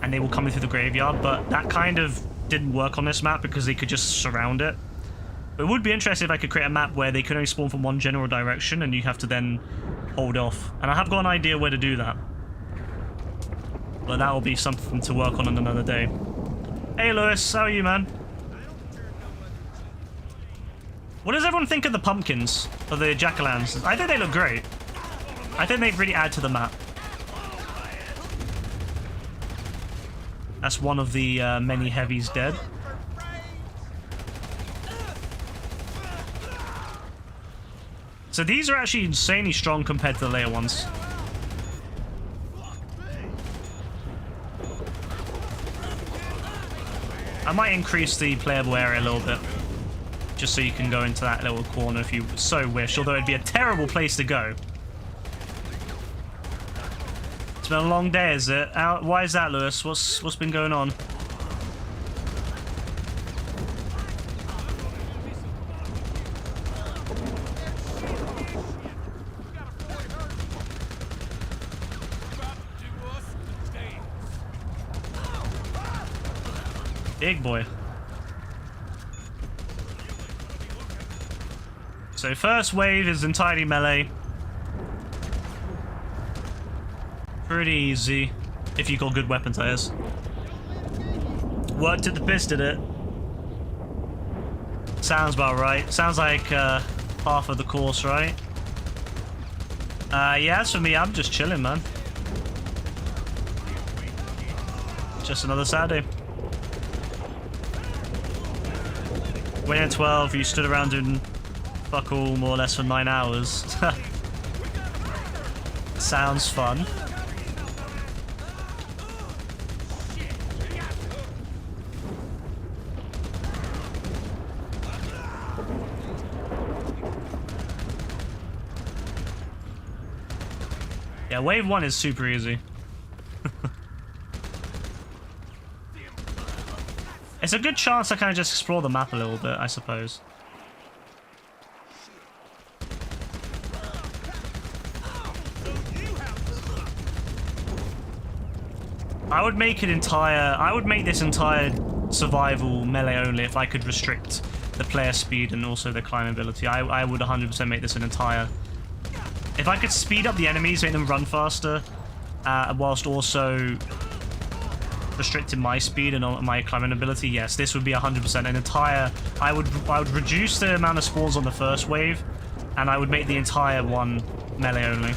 and they were coming through the graveyard. But that kind of didn't work on this map because they could just surround it. But it would be interesting if I could create a map where they could only spawn from one general direction and you have to then hold off. And I have got an idea where to do that. But that will be something to work on another day. Hey Lewis, how are you, man? What does everyone think of the pumpkins? Or the jack-o'-lanterns? I think they look great. I think they really add to the map. That's one of the many heavies dead. So these are actually insanely strong compared to the later ones. I might increase the playable area a little bit, just so you can go into that little corner if you so wish, although it'd be a terrible place to go. It's been a long day, is it? Why is that, Lewis? What's been going on? Big boy. So first wave is entirely melee. Pretty easy, if you got good weapons, that is. Worked at the piss, did it? Sounds about right. Sounds like half of the course, right? Yeah, as for me, I'm just chilling, man. Just another Saturday. When at 12, you stood around doing fuck all more or less for 9 hours. Sounds fun. Yeah, wave 1 is super easy. It's a good chance to kind of just explore the map a little bit, I suppose. I would make this entire survival melee only if I could restrict the player speed and also the climb ability. I would 100% make this an entire... If I could speed up the enemies, make them run faster, whilst also restricting my speed and my climbing ability, yes, this would be 100% an entire... I would reduce the amount of spawns on the first wave, and I would make the entire one melee only.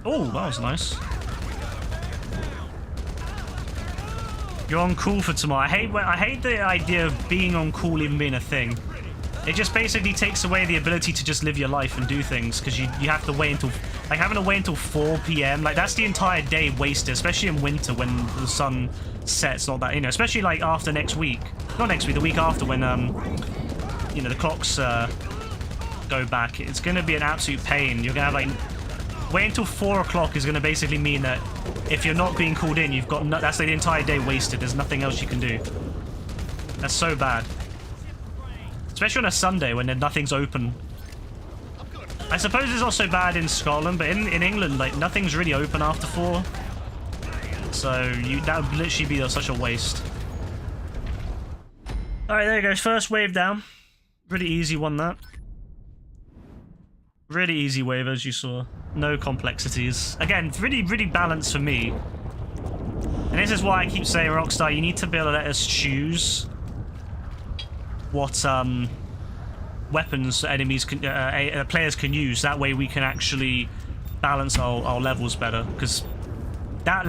Oh, that was nice. You're on call for tomorrow. I hate the idea of being on call even being a thing. It just basically takes away the ability to just live your life and do things, because you have to wait until... Like, having to wait until 4 PM, like, that's the entire day wasted, especially in winter when the sun sets, not that, you know, especially, like, after next week. Not next week, the week after when, you know, the clocks go back. It's going to be an absolute pain. You're going to have, like... Wait until 4 o'clock is going to basically mean that if you're not being called in, you've got... No, that's the entire day wasted. There's nothing else you can do. That's so bad. Especially on a Sunday when nothing's open. I suppose it's also bad in Scotland, but in England, like, nothing's really open after 4. So that would literally be such a waste. Alright, there you go. First wave down. Really easy one, that. Really easy wave, as you saw. No complexities. Again, really, really balanced for me. And this is why I keep saying, Rockstar, you need to be able to let us choose what weapons enemies can, players can use. That way we can actually balance our levels better, because that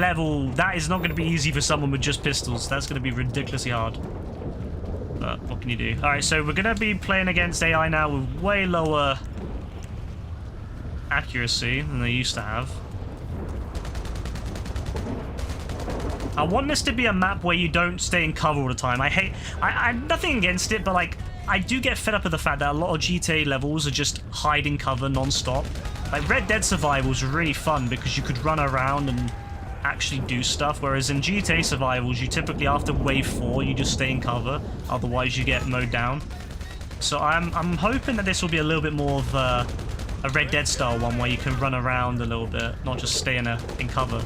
is not going to be easy for someone with just pistols. That's going to be ridiculously hard. But what can you do? Alright, so we're going to be playing against AI now with way lower accuracy than they used to have. I want this to be a map where you don't stay in cover all the time. I'm nothing against it, but like, I do get fed up with the fact that a lot of GTA levels are just hide in cover non-stop. Like, Red Dead Survivals are really fun because you could run around and actually do stuff, whereas in GTA Survivals, you typically, after wave 4, you just stay in cover, otherwise you get mowed down. So I'm hoping that this will be a little bit more of a Red Dead style one where you can run around a little bit, not just stay in cover.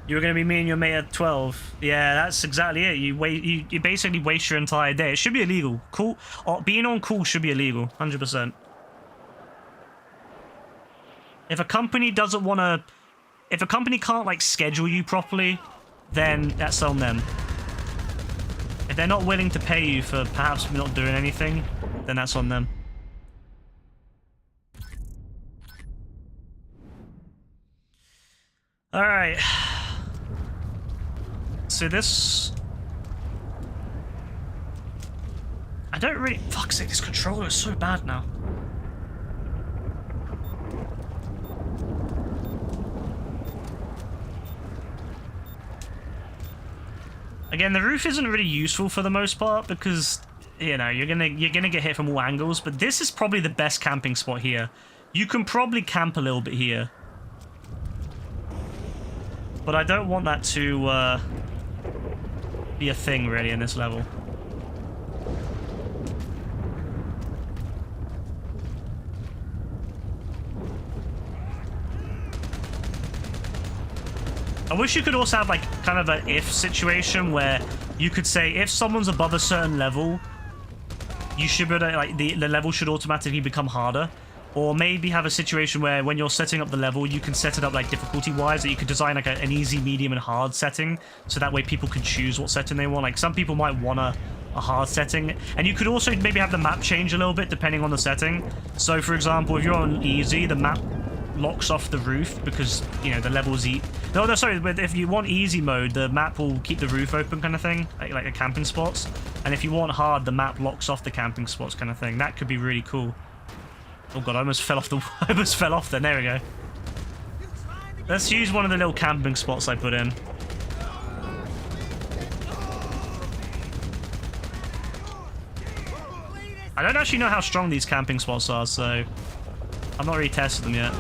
You were going to be me and your mate at 12. Yeah, that's exactly it. You basically waste your entire day. It should be illegal. Cool. Being on call should be illegal, 100%. If a company doesn't want to... If a company can't, like, schedule you properly, then that's on them. If they're not willing to pay you for perhaps not doing anything, then that's on them. Alright. So this... I don't really... Fuck's sake, this controller is so bad now. Again, the roof isn't really useful for the most part because, you know, you're gonna get hit from all angles, but this is probably the best camping spot here. You can probably camp a little bit here. But I don't want that to be a thing really in this level. I wish you could also have like kind of an if situation where you could say if someone's above a certain level, you should be able to, like the level should automatically become harder. Or maybe have a situation where when you're setting up the level, you can set it up like difficulty-wise, that you could design like an easy, medium, and hard setting, so that way people can choose what setting they want. Like some people might want a hard setting, and you could also maybe have the map change a little bit depending on the setting. So for example, if you're on easy, the map locks off the roof because, you know, the level's no, sorry, but if you want easy mode, the map will keep the roof open kind of thing, like the camping spots. And if you want hard, the map locks off the camping spots kind of thing. That could be really cool. Oh god, I almost fell off I almost fell off then. There we go. Let's use one of the little camping spots I put in. I don't actually know how strong these camping spots are, so I'm not really tested them yet.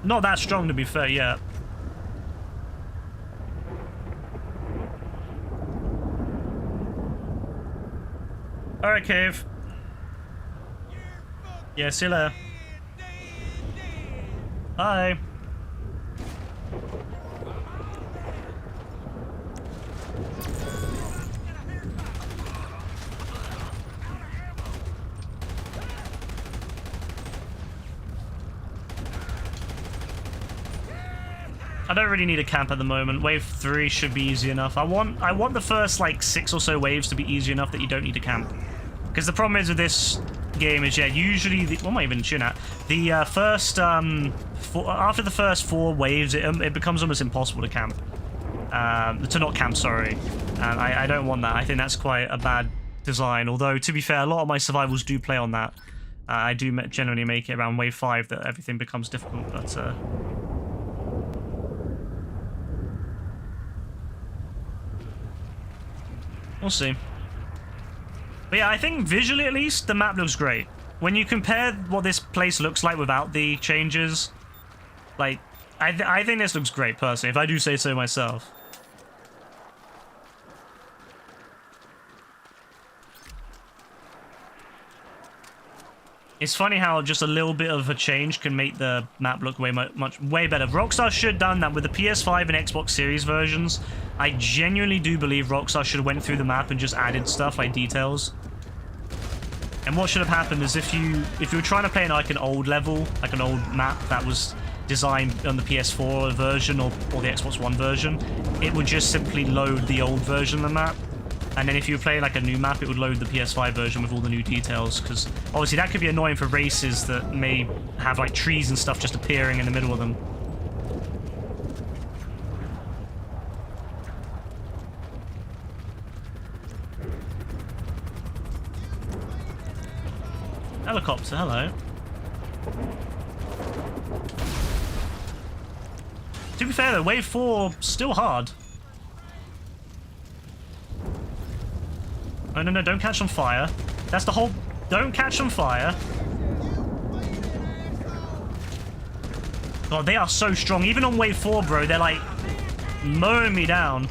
Not that strong, to be fair, yet. Alright, Cave. Yeah, see you later. Bye. I don't really need a camp at the moment. Wave 3 should be easy enough. I want the first like 6 or so waves to be easy enough that you don't need to camp. Because the problem is with this game is, yeah, usually what am I even shooting at? The first after the first 4 waves, it becomes almost impossible to camp. To not camp, sorry. And I don't want that. I think that's quite a bad design. Although to be fair, a lot of my survivals do play on that. I do generally make it around wave 5 that everything becomes difficult, but. We'll see. But yeah, I think visually at least, the map looks great. When you compare what this place looks like without the changes, like, I think this looks great, personally, if I do say so myself. It's funny how just a little bit of a change can make the map look way better. Rockstar should have done that with the PS5 and Xbox Series versions. I genuinely do believe Rockstar should have went through the map and just added stuff like details. And what should have happened is if you were trying to play in like an old level, like an old map that was designed on the PS4 version or the Xbox One version, it would just simply load the old version of the map. And then if you play like a new map, it would load the PS5 version with all the new details, because obviously that could be annoying for races that may have like trees and stuff just appearing in the middle of them. Helicopter, hello. To be fair though, wave 4 still hard. Oh no, don't catch on fire. That's the whole... Don't catch on fire. God, they are so strong. Even on wave 4, bro, they're like mowing me down.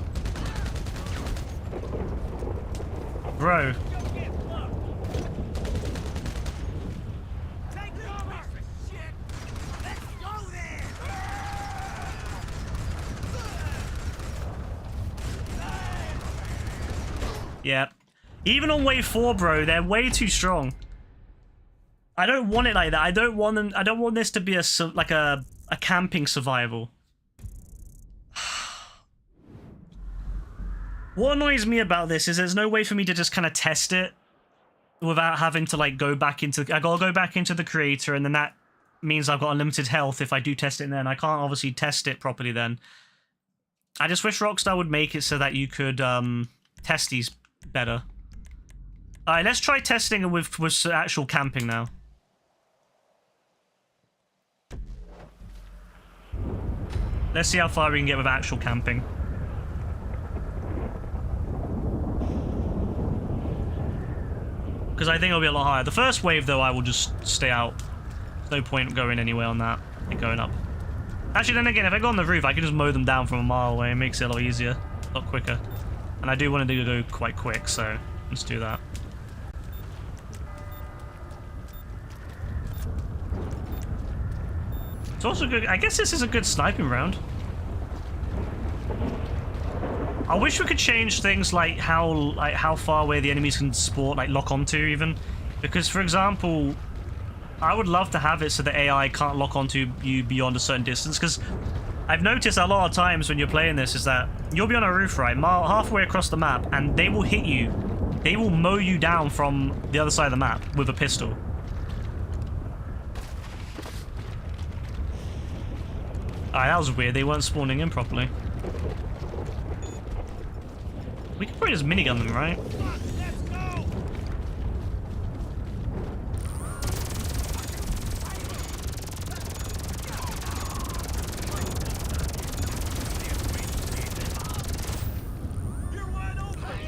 Bro. Yeah. Even on wave 4, bro, they're way too strong. I don't want it like that. I don't want them. I don't want this to be a camping survival. What annoys me about this is there's no way for me to just kind of test it without having to like go back into. I gotta go back into the creator, and then that means I've got unlimited health if I do test it. And then I can't obviously test it properly. Then I just wish Rockstar would make it so that you could test these better. All right, let's try testing it with actual camping now. Let's see how far we can get with actual camping. Because I think it'll be a lot higher. The first wave, though, I will just stay out. There's no point going anywhere on that and going up. Actually, then again, if I go on the roof, I can just mow them down from a mile away. It makes it a lot easier, a lot quicker. And I do want to go quite quick, so let's do that. It's also good. I guess this is a good sniping round. I wish we could change things like how far away the enemies can lock onto even, because for example, I would love to have it so the AI can't lock onto you beyond a certain distance. Because I've noticed a lot of times when you're playing this is that you'll be on a roof, right, halfway across the map, and they will hit you. They will mow you down from the other side of the map with a pistol. Alright, that was weird. They weren't spawning in properly. We could probably just minigun them, right?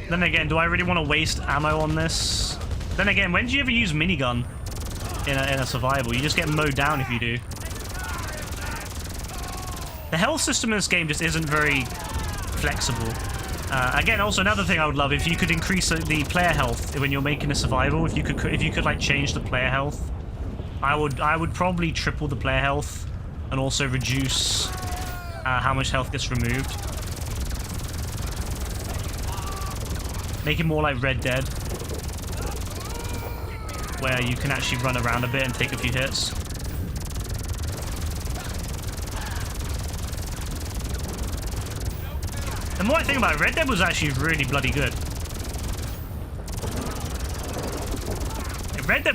Then again, do I really want to waste ammo on this? Then again, when do you ever use minigun in a survival? You just get mowed down if you do. The health system in this game just isn't very flexible. Again, also another thing I would love if you could increase the player health when you're making a survival. If you could like change the player health, I would probably triple the player health and also reduce how much health gets removed. Make it more like Red Dead, where you can actually run around a bit and take a few hits. The more I think about it, Red Dead was actually really bloody good. Red Dead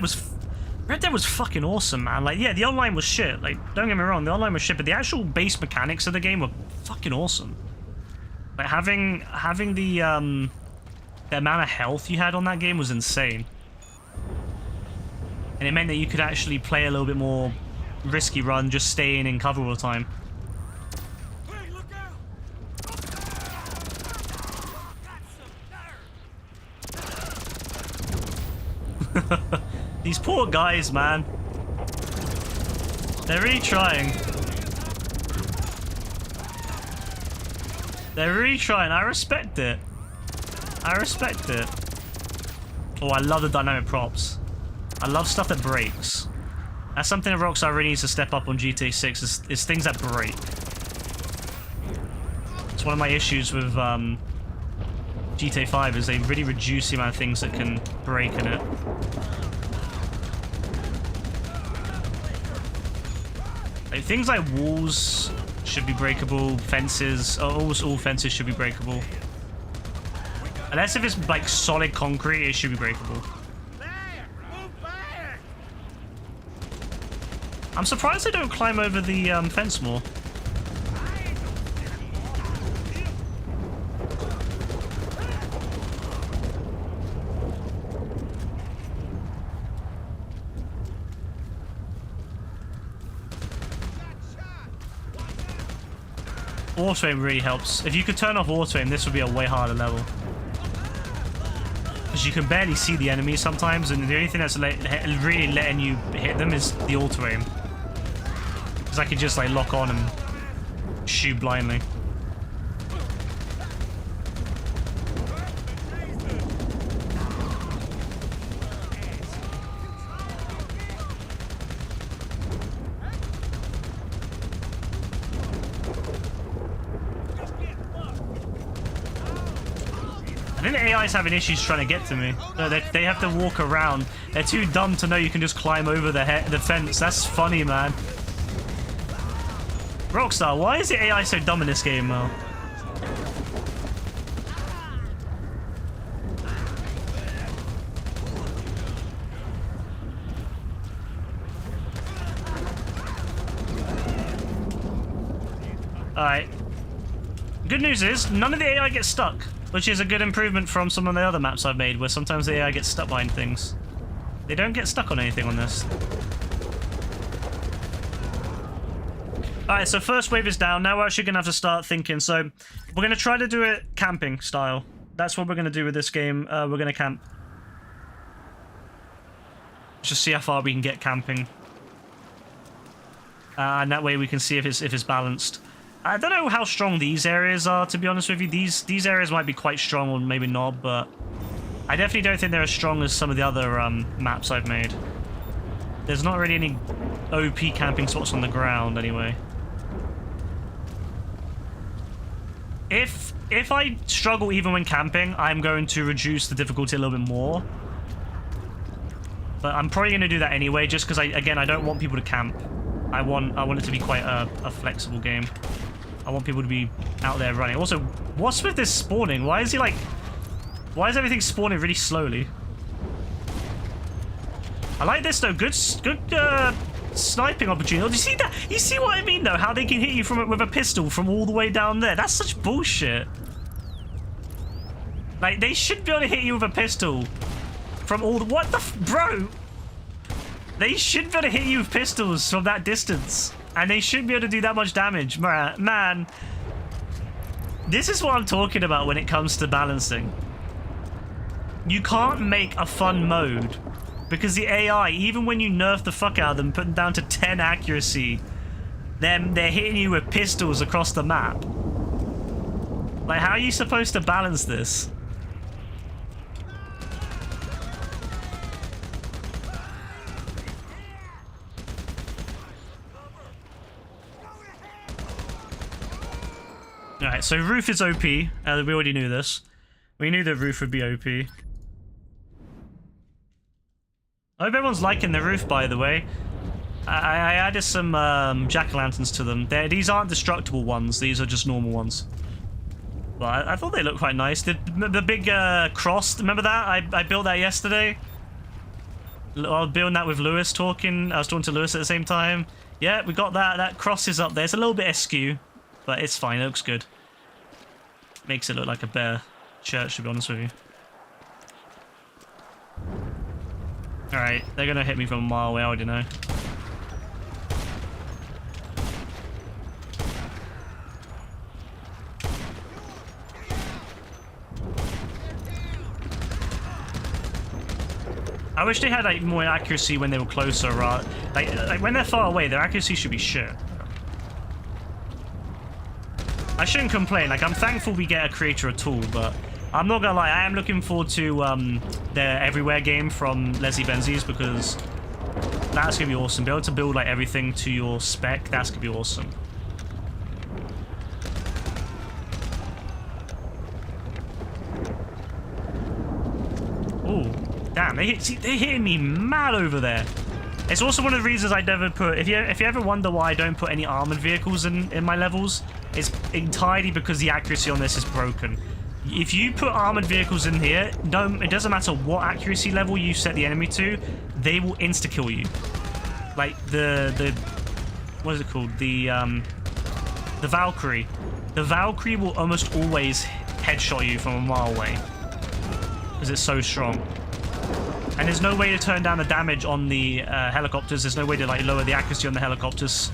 was fucking awesome, man. Like, yeah, the online was shit. Like, don't get me wrong, the online was shit, but the actual base mechanics of the game were fucking awesome. Like, having the amount of health you had on that game was insane. And it meant that you could actually play a little bit more risky run, just staying in cover all the time. These poor guys, man. They're really trying. They're really trying. I respect it. I respect it. Oh, I love the dynamic props. I love stuff that breaks. That's something that Rockstar really needs to step up on GTA 6 is things that break. It's one of my issues with GTA 5 is they really reduce the amount of things that can break in it. Like, things like walls should be breakable, fences, almost all fences should be breakable. Unless if it's like solid concrete, it should be breakable. I'm surprised they don't climb over the fence more. auto aim really helps. If you could turn off auto aim, this would be a way harder level. Because you can barely see the enemies sometimes, and the only thing that's really letting you hit them is the auto aim. Because I can just like lock on and shoot blindly. I think the AI's having issues trying to get to me. No, they have to walk around. They're too dumb to know you can just climb over the fence. That's funny, man. Rockstar, why is the AI so dumb in this game, Mel? Alright. Good news is, none of the AI gets stuck, which is a good improvement from some of the other maps I've made, where sometimes the AI gets stuck behind things. They don't get stuck on anything on this. Alright, so first wave is down. Now we're actually going to have to start thinking. So we're going to try to do it camping style. That's what we're going to do with this game. We're going to camp. Just see how far we can get camping. And that way we can see if it's balanced. I don't know how strong these areas are, to be honest with you. These areas might be quite strong or maybe not, but I definitely don't think they're as strong as some of the other maps I've made. There's not really any OP camping spots on the ground anyway. If I struggle even when camping, I'm going to reduce the difficulty a little bit more. But I'm probably going to do that anyway, just because I don't want people to camp. I want it to be quite a flexible game. I want people to be out there running. Also, what's with this spawning? Why is everything spawning really slowly? I like this though. Good sniping opportunity. Oh, do you see that? You see what I mean though? How they can hit you with a pistol from all the way down there. That's such bullshit. Like, they should be able to hit you with a pistol from all the... What the... Bro! They should be able to hit you with pistols from that distance. And they shouldn't be able to do that much damage. Man, this is what I'm talking about when it comes to balancing. You can't make a fun mode because the AI, even when you nerf the fuck out of them, put them down to 10 accuracy, they're hitting you with pistols across the map. Like, how are you supposed to balance this? Alright, so roof is OP. We already knew this. We knew the roof would be OP. I hope everyone's liking the roof, by the way. I added some jack-o'-lanterns to them. These aren't destructible ones. These are just normal ones. But I thought they looked quite nice. The big cross, remember that? I built that yesterday. I was building that with Lewis talking. I was talking to Lewis at the same time. Yeah, we got that. That cross is up there. It's a little bit askew, but it's fine. It looks good. Makes it look like a better church, to be honest with you. Alright, they're gonna hit me from a mile away, I already know. I wish they had like more accuracy when they were closer, right? Like when they're far away, their accuracy should be shit. I shouldn't complain. Like, I'm thankful we get a creator a tool, but I'm not gonna lie, I am looking forward to their Everywhere game from Leslie Benzies, because that's gonna be awesome. Be able to build like everything to your spec, that's gonna be awesome. Oh, damn! They're hitting me mad over there. It's also one of the reasons I never put. If you ever wonder why I don't put any armored vehicles in my levels, it's entirely because the accuracy on this is broken. If you put armored vehicles in here, it doesn't matter what accuracy level you set the enemy to, they will insta-kill you. Like the what is it called? The Valkyrie. The Valkyrie will almost always headshot you from a mile away because it's so strong. And there's no way to turn down the damage on the helicopters. There's no way to like lower the accuracy on the helicopters.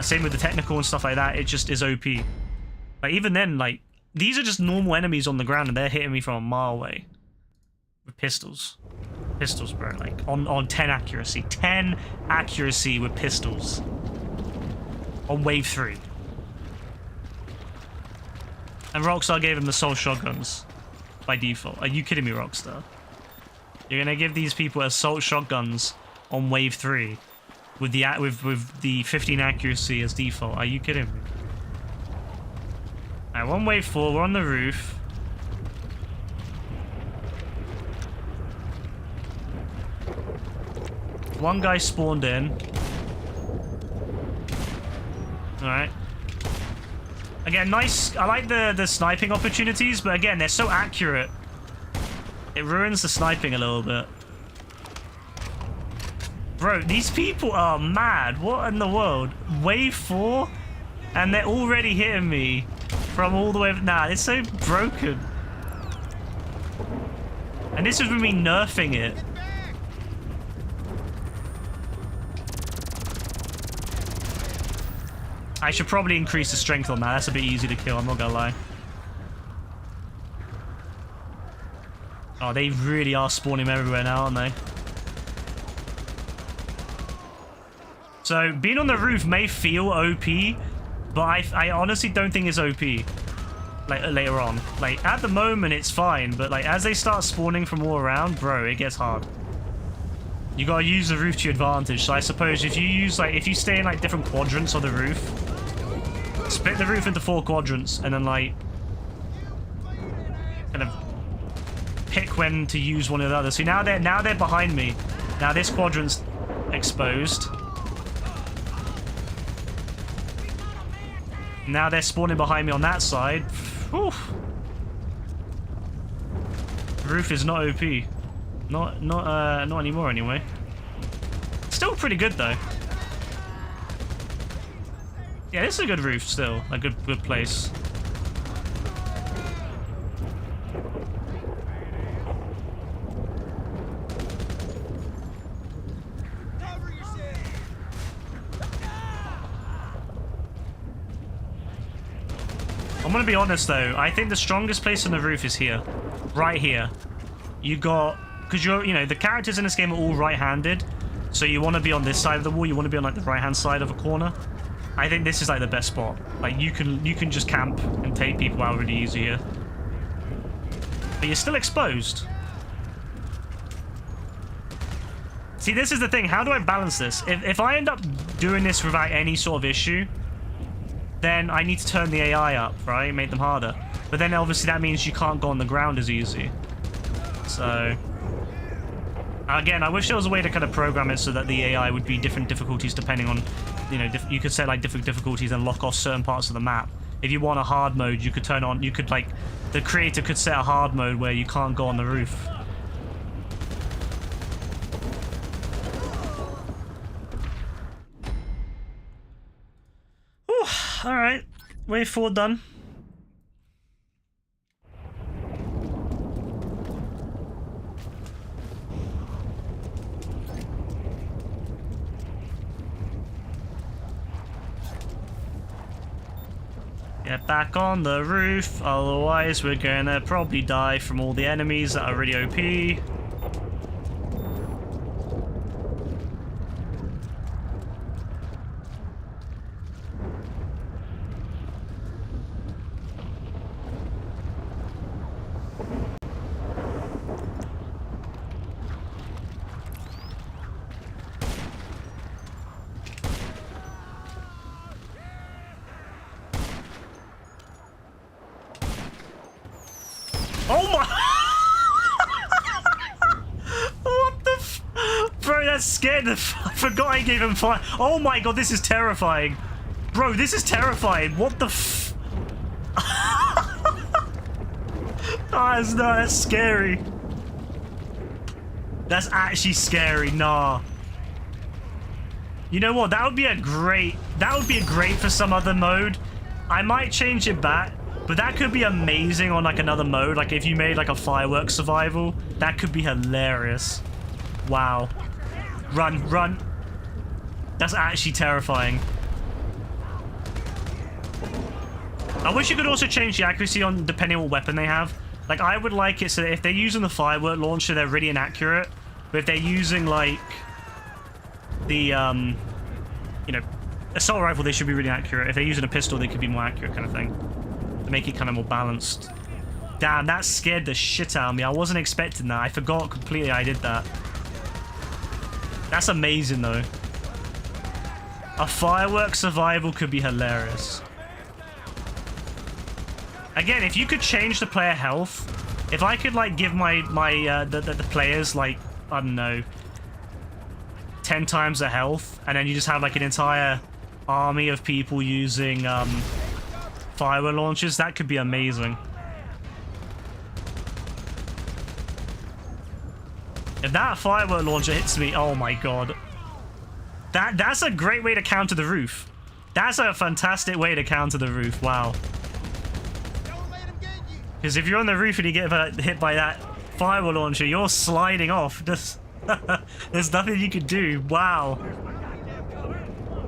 Same with the technical and stuff like that. It just is OP. Like, even then, like, these are just normal enemies on the ground and they're hitting me from a mile away. With pistols. Pistols, bro. Like, on 10 accuracy. 10 accuracy with pistols. On wave 3. And Rockstar gave him assault shotguns. By default. Are you kidding me, Rockstar? You're gonna give these people assault shotguns on wave 3. With the 15 accuracy as default. Are you kidding me? Alright, we're on wave 4. We're on the roof. One guy spawned in. Alright. Again, nice. I like the sniping opportunities, but again, they're so accurate. It ruins the sniping a little bit. Bro, these people are mad. What in the world? Wave 4? And they're already hitting me from all the way... Nah, it's so broken. And this is with me nerfing it. I should probably increase the strength on that. That's a bit easy to kill, I'm not gonna lie. Oh, they really are spawning everywhere now, aren't they? So, being on the roof may feel OP, but I honestly don't think it's OP. Like, later on. Like, at the moment, it's fine, but, like, as they start spawning from all around, bro, it gets hard. You gotta use the roof to your advantage. So I suppose if you use, like, if you stay in, like, different quadrants of the roof, split the roof into 4 quadrants, and then, like, kind of pick when to use one or the other. See, now they're behind me. Now this quadrant's exposed. Now they're spawning behind me on that side. Whew. The roof is not OP. Not anymore anyway. Still pretty good though. Yeah, this is a good roof still. A good place. I'm gonna be honest though, I think the strongest place on the roof is here. Right here. You got... Because you know, the characters in this game are all right-handed. So you want to be on this side of the wall, you want to be on like the right-hand side of a corner. I think this is like the best spot. Like you can just camp and take people out really easy here. But you're still exposed. See, this is the thing. How do I balance this? If I end up doing this without any sort of issue, then I need to turn the AI up, right? Make them harder. But then obviously that means you can't go on the ground as easy. So... Again, I wish there was a way to kind of program it so that the AI would be different difficulties depending on, you know, you could set like different difficulties and lock off certain parts of the map. If you want a hard mode, you could turn on, you could like, the creator could set a hard mode where you can't go on the roof. Whew, alright, wave 4 done. Get back on the roof, otherwise we're gonna probably die from all the enemies that are really OP. Oh my! What the f... Bro, that scared the f... I forgot I gave him fire. Oh my god, this is terrifying. Bro, this is terrifying. What the f... that's scary. That's actually scary. Nah. You know what? That would be a great for some other mode. I might change it back. But that could be amazing on like another mode. Like if you made like a fireworks survival, that could be hilarious. Wow. Run, run. That's actually terrifying. I wish you could also change the accuracy on depending on what weapon they have. Like, I would like it so that if they're using the firework launcher, they're really inaccurate. But if they're using, like, the, you know, assault rifle, they should be really accurate. If they're using a pistol, they could be more accurate kind of thing. To make it kind of more balanced. Damn, that scared the shit out of me. I wasn't expecting that. I forgot completely I did that. That's amazing, though. A firework survival could be hilarious. Again, if you could change the player health, if I could like give the players like, I don't know, 10 times the health, and then you just have like an entire army of people using firework launchers, that could be amazing. If that firework launcher hits me, oh my god. That's a great way to counter the roof. That's a fantastic way to counter the roof, wow. Because if you're on the roof and you get hit by that firework launcher, you're sliding off. There's nothing you can do. Wow.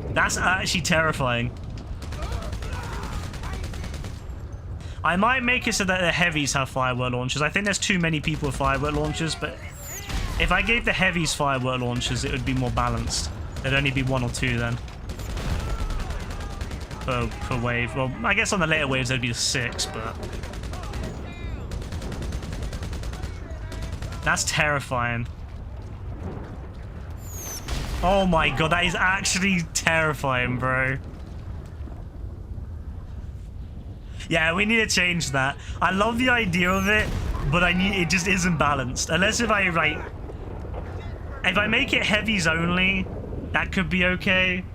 That's actually terrifying. I might make it so that the heavies have firework launchers. I think there's too many people with firework launchers, but if I gave the heavies firework launchers, it would be more balanced. There'd only be 1 or 2 then. Per wave. Well, I guess on the later waves there'd be 6, but... That's terrifying. Oh my god, that is actually terrifying, bro. Yeah, we need to change that. I love the idea of it, but it just isn't balanced. Unless if I make it heavies only, that could be okay.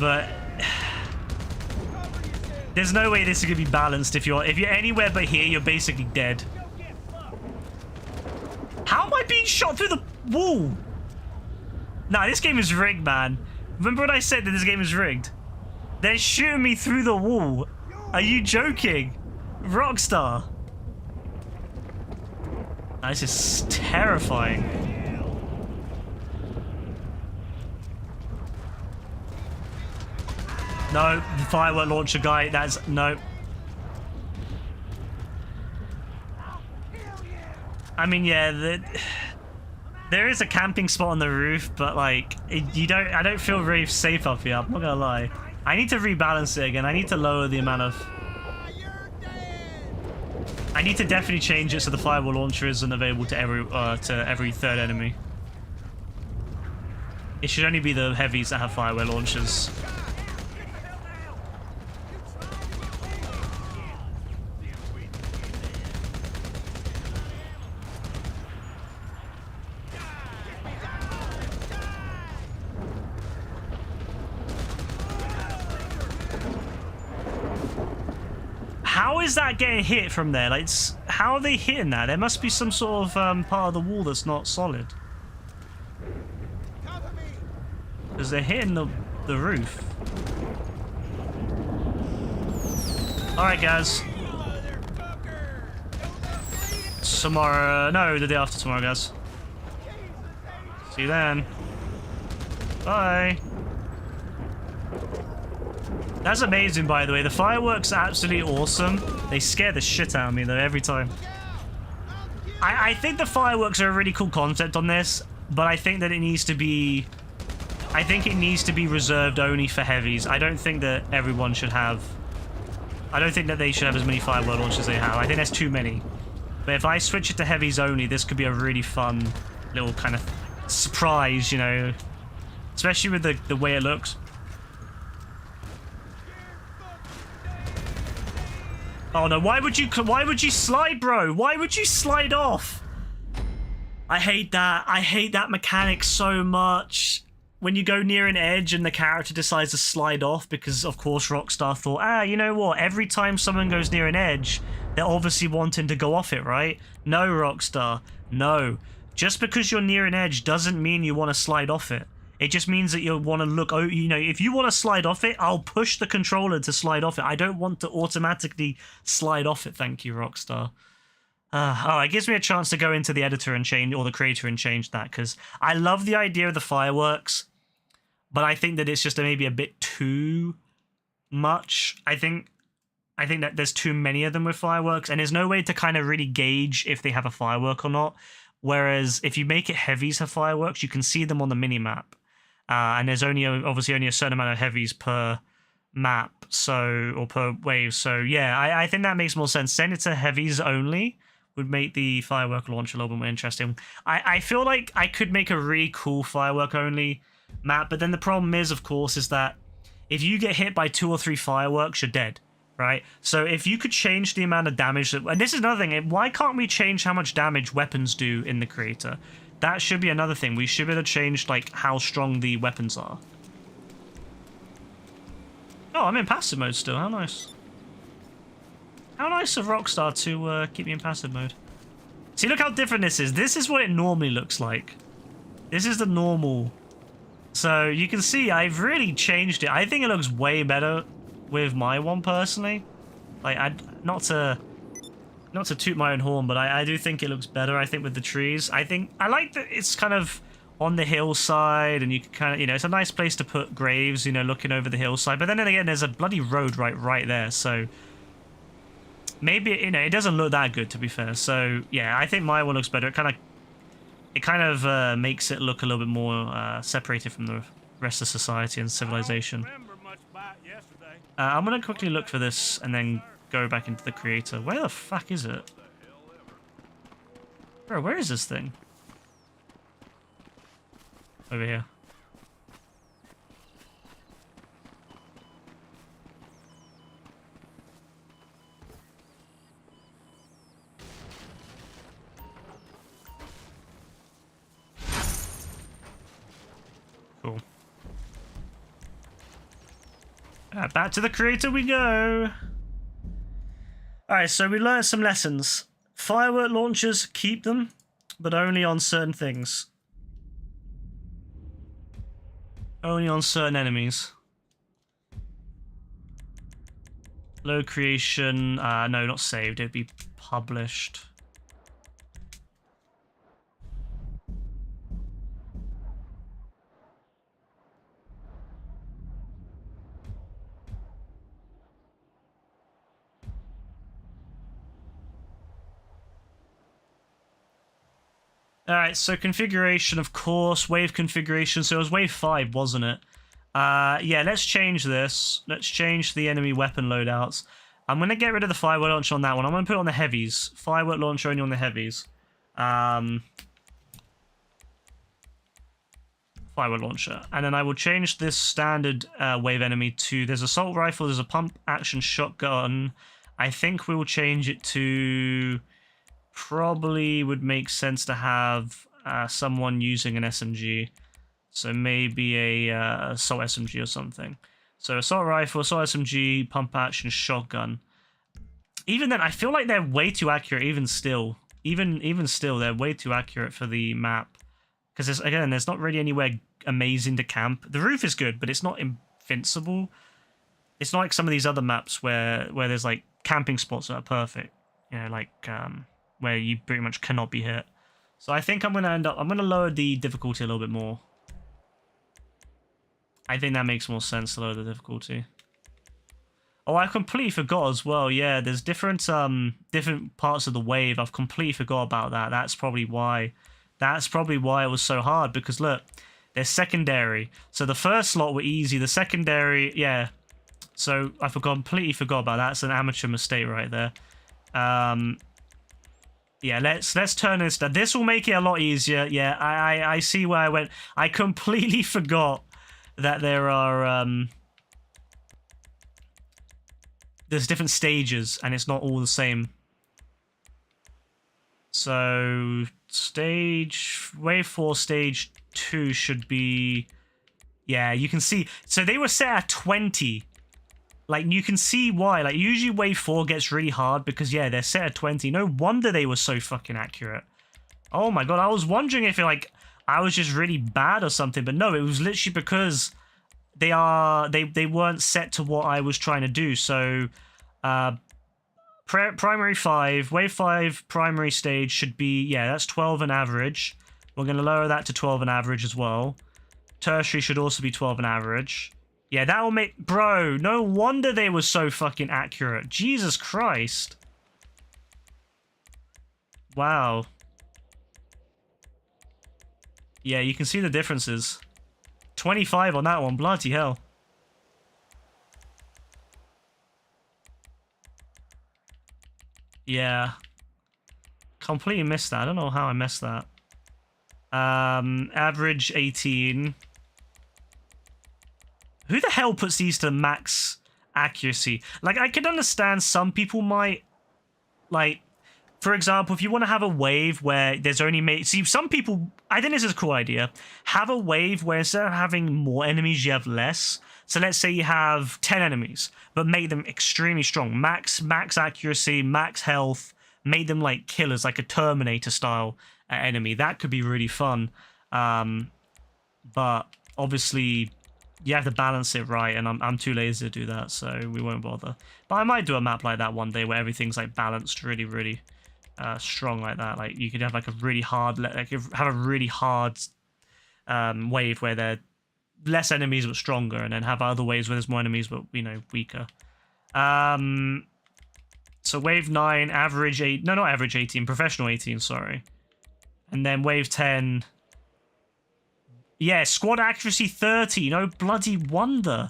But there's no way this is gonna be balanced if you're anywhere but here, you're basically dead. How am I being shot through the wall? Nah, this game is rigged, man. Remember when I said that this game is rigged? They're shooting me through the wall. Are you joking? Rockstar. This is terrifying. No, the firework launcher guy, that's... No. I mean, yeah, there is a camping spot on the roof, but like, I don't feel very safe up here, I'm not gonna lie. I need to rebalance it again. I need to lower the amount of... I need to definitely change it so the firework launcher isn't available to every third enemy. It should only be the heavies that have firework launchers. How is that getting hit from there? Like, how are they hitting that? There must be some sort of part of the wall that's not solid. Because they're hitting the roof. Alright, guys. Tomorrow... No, the day after tomorrow, guys. See you then. Bye. That's amazing, by the way. The fireworks are absolutely awesome. They scare the shit out of me, though, every time. I think the fireworks are a really cool concept on this, but I think that it needs to be... I think it needs to be reserved only for heavies. I don't think that everyone should have... I don't think that they should have as many firework launchers as they have. I think there's too many. But if I switch it to heavies only, this could be a really fun little kind of surprise, you know? Especially with the way it looks. Oh no, why would you slide, bro? Why would you slide off? I hate that. I hate that mechanic so much. When you go near an edge and the character decides to slide off because, of course, Rockstar thought, you know what? Every time someone goes near an edge, they're obviously wanting to go off it, right? No, Rockstar. No. Just because you're near an edge doesn't mean you want to slide off it. It just means that you want to look, you know, if you want to slide off it, I'll push the controller to slide off it. I don't want to automatically slide off it. Thank you, Rockstar. Oh, it gives me a chance to go into the editor and change, or the creator and change that, because I love the idea of the fireworks, but I think that it's just maybe a bit too much. I think that there's too many of them with fireworks, and there's no way to kind of really gauge if they have a firework or not. Whereas if you make it heavies have fireworks, you can see them on the minimap. And there's obviously only a certain amount of heavies per map, or per wave. So yeah, I think that makes more sense. Send it to heavies only would make the firework launch a little bit more interesting. I feel like I could make a really cool firework only map, but then the problem is, of course, is that if you get hit by 2 or 3 fireworks, you're dead, right? So if you could change the amount of damage that, and this is another thing, why can't we change how much damage weapons do in the creator? That should be another thing. We should be able to change like how strong the weapons are. Oh, I'm in passive mode still. How nice. How nice of Rockstar to keep me in passive mode. See, look how different this is. This is what it normally looks like. This is the normal. So you can see I've really changed it. I think it looks way better with my one personally. Like, not to toot my own horn, but I do think it looks better. I think with the trees. I like that it's kind of on the hillside, and you can kind of, it's a nice place to put graves, looking over the hillside. But then again, there's a bloody road right there, so maybe it doesn't look that good, to be fair. So yeah, I think my one looks better. It kind of makes it look a little bit more separated from the rest of society and civilization. I'm gonna quickly look for this and then go back into the creator. Where the fuck is it? Bro, where is this thing? Over here. Cool. Back to the creator we go. Alright, so we learned some lessons. Firework launchers, keep them, but only on certain things. Only on certain enemies. Low creation, no, not saved, it'd be published. Alright, so configuration, of course, wave configuration. So it was wave 5, wasn't it? Yeah, let's change this. Let's change the enemy weapon loadouts. I'm going to get rid of the firework launcher on that one. I'm going to put it on the heavies. Firework launcher only on the heavies. Firework launcher. And then I will change this standard wave enemy to... There's assault rifle, there's a pump action shotgun. I think we will change it to... Probably would make sense to have someone using an SMG. So maybe a assault SMG or something. So assault rifle, assault SMG, pump action, shotgun. Even then, I feel like they're way too accurate. Even still, they're way too accurate for the map. Because again, there's not really anywhere amazing to camp. The roof is good, but it's not invincible. It's not like some of these other maps where there's like camping spots that are perfect. Like where you pretty much cannot be hit. So I think I'm gonna lower the difficulty a little bit more. I think that makes more sense to lower the difficulty. Oh, I completely forgot as well. Yeah, there's different parts of the wave. I've completely forgot about that. That's probably why. That's probably why it was so hard, because look, they're secondary. So the first slot were easy. The secondary, yeah. So I completely forgot about that. That's an amateur mistake right there. Yeah, let's turn this. This will make it a lot easier. Yeah, I see where I went. I completely forgot that there are there's different stages and it's not all the same. So wave 4 stage 2 should be, yeah, you can see. So they were set at 20. Like, you can see why. Like, usually wave 4 gets really hard because, yeah, they're set at 20. No wonder they were so fucking accurate. Oh my god, I was wondering if I was just really bad or something, but no, it was literally because they weren't set to what I was trying to do. So primary 5, wave 5 primary stage should be, yeah, that's 12 an average. We're going to lower that to 12 an average as well. Tertiary should also be 12 an average. Yeah, that will make... Bro, no wonder they were so fucking accurate. Jesus Christ. Wow. Yeah, you can see the differences. 25 on that one. Bloody hell. Yeah. Completely missed that. I don't know how I missed that. Average 18. Who the hell puts these to max accuracy? Like, I could understand some people might, like, for example, if you want to have a wave where there's only see, some people, I think this is a cool idea. Have a wave where instead of having more enemies, you have less. So let's say you have 10 enemies, but make them extremely strong. Max accuracy, max health, made them like killers, like a Terminator style enemy. That could be really fun. But obviously you have to balance it right, and I'm too lazy to do that, so we won't bother. But I might do a map like that one day where everything's like balanced really strong like that. Like you could have like a really hard, like have a really hard wave where they're less enemies but stronger, and then have other waves where there's more enemies but, you know, weaker. So wave 9, average 8, no, not average 18, professional 18, sorry. And then wave 10, yeah, squad accuracy 30. No bloody wonder.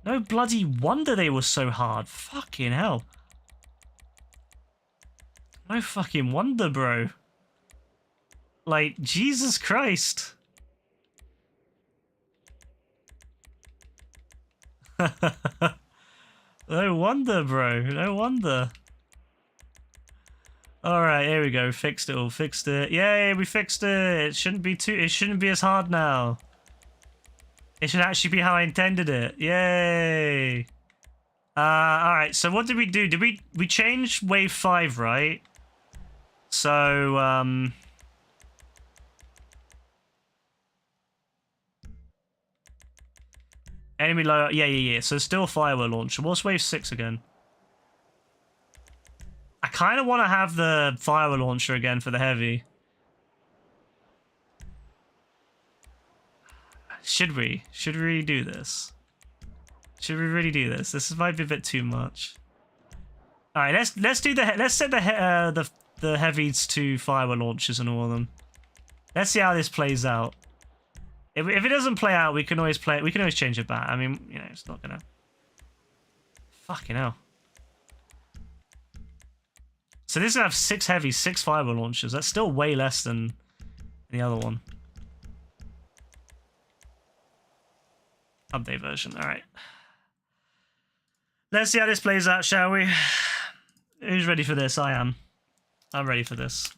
No bloody wonder they were so hard. Fucking hell. No fucking wonder, bro. Like, Jesus Christ. No wonder, bro. No wonder. Alright, here we go. Fixed it all. Fixed it. Yay, we fixed it. It shouldn't be as hard now. It should actually be how I intended it. Yay. Alright, so what did we do? We changed wave 5, right? So, enemy low. Yeah. So still firework launcher. What's wave 6 again? I kind of want to have the firework launcher again for the heavy. Should we? Should we really do this? Should we really do this? This might be a bit too much. All right, let's do let's set the heavies to firework launchers and all of them. Let's see how this plays out. If it doesn't play out, we can always change it back. I mean, you know, it's not gonna. Fucking hell. So this is gonna have 6 heavies, 6 firework launchers. That's still way less than the other one. Update version. All right. Let's see how this plays out, shall we? Who's ready for this? I am. I'm ready for this.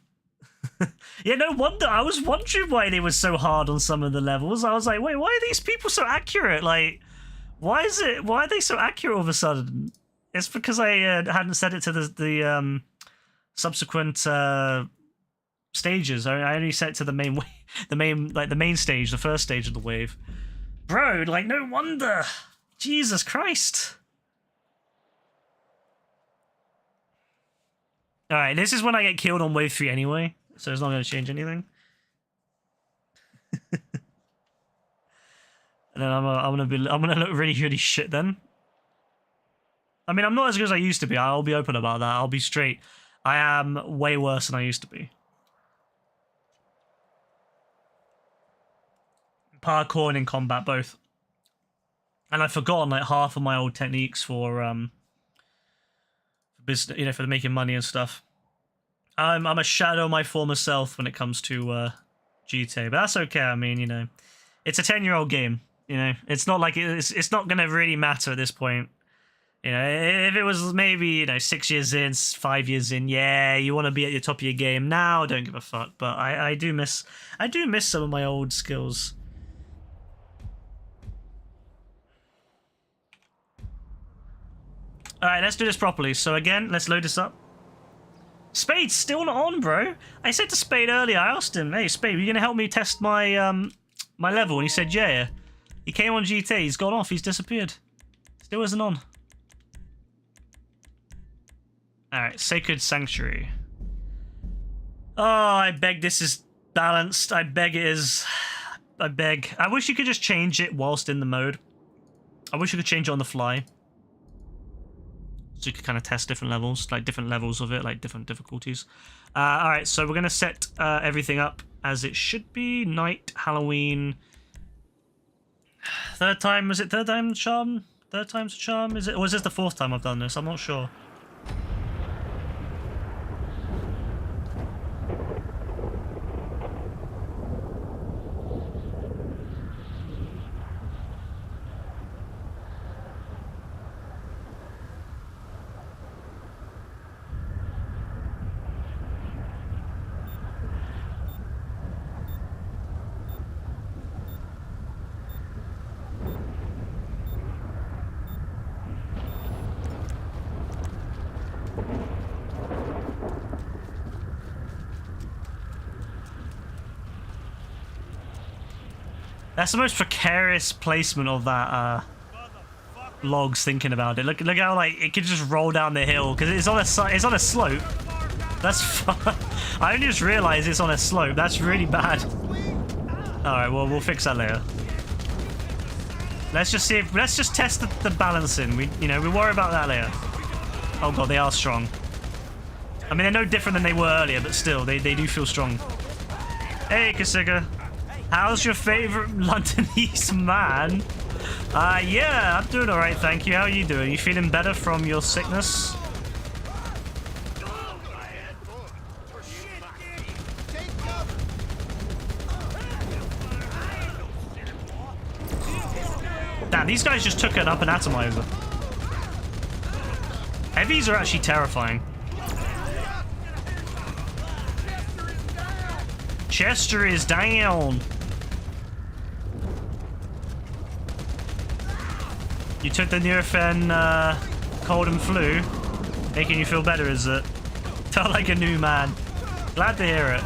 Yeah, no wonder. I was wondering why they were so hard on some of the levels. I was like, wait, why are these people so accurate? Like, why are they so accurate all of a sudden? It's because I hadn't set it to the subsequent stages. I only set it to the main the main stage, the first stage of the wave. Bro, like, no wonder. Jesus Christ. All right, this is when I get killed on wave 3 anyway, so it's not going to change anything. And then I'm gonna look really shit then. I mean, I'm not as good as I used to be. I'll be open about that. I'll be straight. I am way worse than I used to be. Parkour and in combat both. And I've forgotten like half of my old techniques for business, you know, for making money and stuff. I'm a shadow of my former self when it comes to GTA, but that's okay. I mean, you know, it's a 10-year-old game. You know, it's not like it's not gonna really matter at this point. You know, if it was maybe, you know, 6 years in, 5 years in, yeah, you want to be at the top of your game. Now, I don't give a fuck. But I do miss some of my old skills. Alright, let's do this properly. So again, let's load this up. Spade's still not on, bro. I said to Spade earlier, I asked him, hey, Spade, are you going to help me test my my level? And he said, yeah. He came on GTA, he's gone off, he's disappeared. Still isn't on. Alright, Sacred Sanctuary. Oh, I beg this is balanced. I beg it is. I beg. I wish you could just change it whilst in the mode. I wish you could change it on the fly. So you could kind of test different levels, like different levels of it, like different difficulties. Alright, so we're going to set everything up as it should be. Night, Halloween. Third time, was it third time charm? Third time's a charm? Is it? Or is this the fourth time I've done this? I'm not sure. That's the most precarious placement of that logs. Thinking about it, look how like it could just roll down the hill because it's on a slope. That's fun. I only just realized it's on a slope. That's really bad. All right, well we'll fix that later. Let's just see if let's just test the balancing. We'll worry about that later. Oh god, they are strong. I mean, they're no different than they were earlier, but still, they do feel strong. Hey, Kasiga. How's your favorite Londonese man? Yeah, I'm doing alright, thank you. How are you doing? You feeling better from your sickness? Damn, these guys just took an up and atomizer. Heavies are actually terrifying. Chester is down. You took the Nurofen cold and flu, making you feel better, is it? Felt like a new man. Glad to hear it.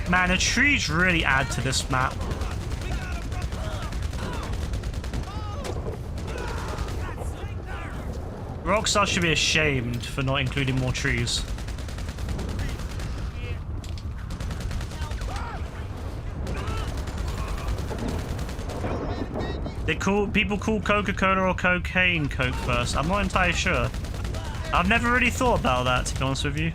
Man, the trees really add to this map. Rockstar should be ashamed for not including more trees. People call Coca-Cola or cocaine Coke first. I'm not entirely sure. I've never really thought about that, to be honest with you.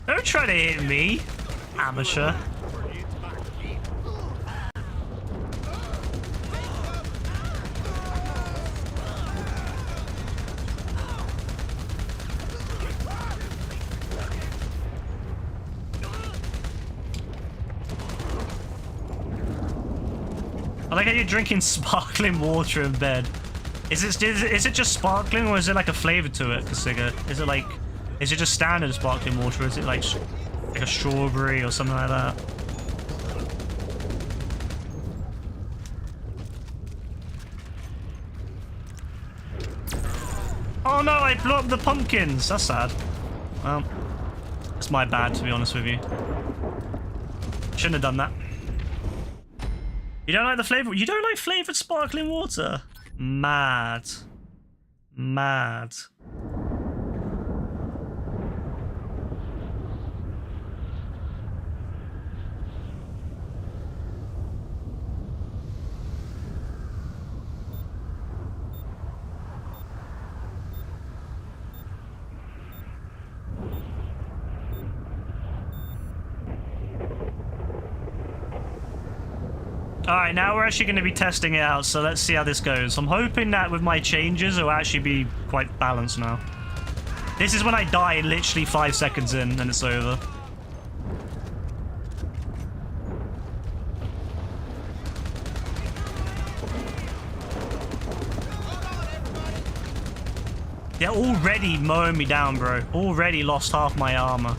Don't try to hit me, amateur. I like how you're drinking sparkling water in bed. Is it just sparkling, or is it like a flavor to it, Kasiga? Is it just standard sparkling water, or is it like a strawberry or something like that? Oh no, I blew up the pumpkins. That's sad. Well, it's my bad, to be honest with you. Shouldn't have done that. You don't like the flavor? You don't like flavored sparkling water? Mad. Mad. Alright, now we're actually going to be testing it out, so let's see how this goes. I'm hoping that with my changes, it'll actually be quite balanced now. This is when I die literally 5 seconds in, and it's over. They're already mowing me down, bro. Already lost half my armor.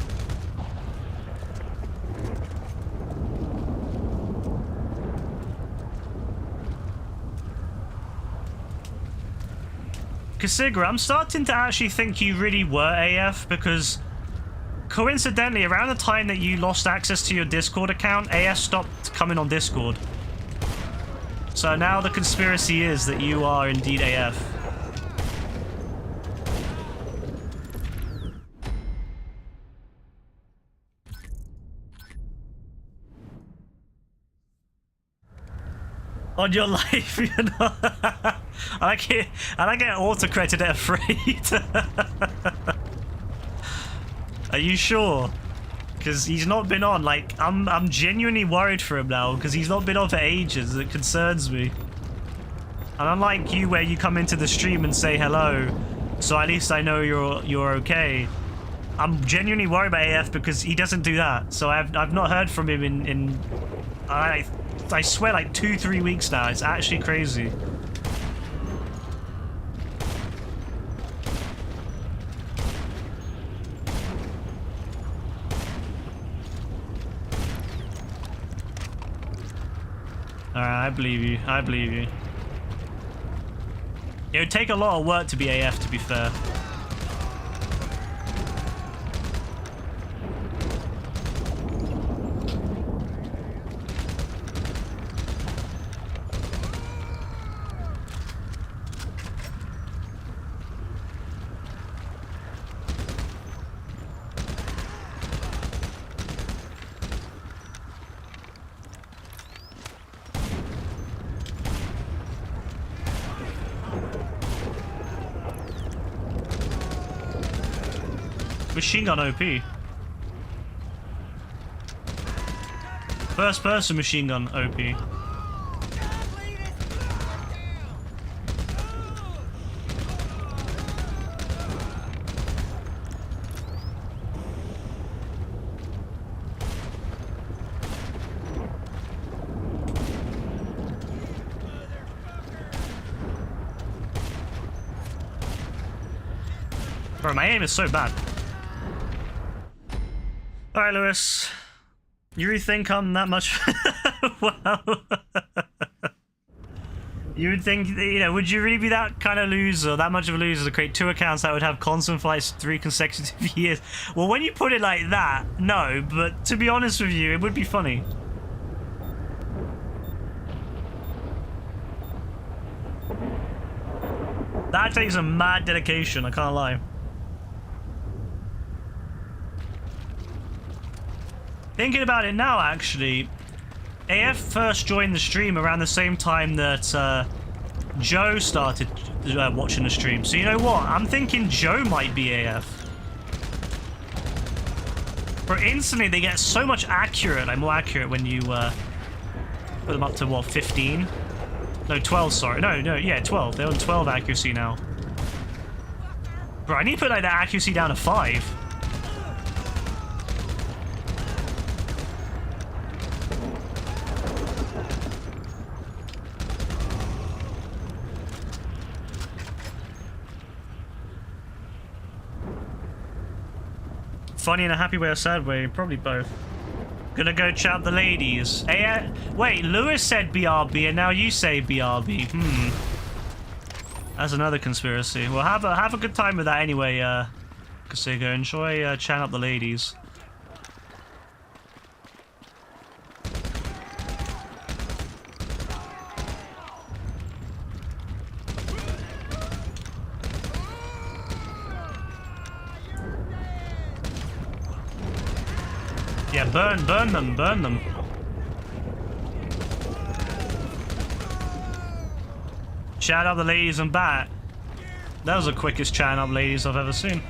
Kasigra, I'm starting to actually think you really were AF because coincidentally, around the time that you lost access to your Discord account, AF stopped coming on Discord. So now the conspiracy is that you are indeed AF. On your life, you know. I like it auto-credited at afraid. Are you sure? Because he's not been on. Like, I'm genuinely worried for him now because he's not been on for ages. It concerns me. And unlike you, where you come into the stream and say hello, so at least I know you're okay. I'm genuinely worried about AF because he doesn't do that. So I've not heard from him in I swear like 2-3 weeks now. It's actually crazy. Alright, I believe you. I believe you. It would take a lot of work to be AF, to be fair. Machine gun OP. First person machine gun OP. Bro, my aim is so bad. Alright, Lewis. You really think I'm that much... Wow. You would think, you know, would you really be that kind of loser, that much of a loser to create 2 accounts that would have constant fights 3 consecutive years? Well, when you put it like that, no, but to be honest with you, it would be funny. That takes a mad dedication, I can't lie. Thinking about it now, actually, AF first joined the stream around the same time that Joe started watching the stream. So you know what? I'm thinking Joe might be AF. But instantly they get so much accurate, like more accurate when you put them up to what, 15? No, 12, sorry. No, yeah, 12. They're on 12 accuracy now. Bro, I need to put like that accuracy down to 5. Funny in a happy way or sad way? Probably both. Gonna go chat the ladies. Hey, wait, Lewis said BRB and now you say BRB. That's another conspiracy. Well, have a good time with that anyway, Kasiga. Enjoy chatting up the ladies. Yeah, burn them, burn them. Shout out the ladies and back. That was the quickest chat up ladies I've ever seen.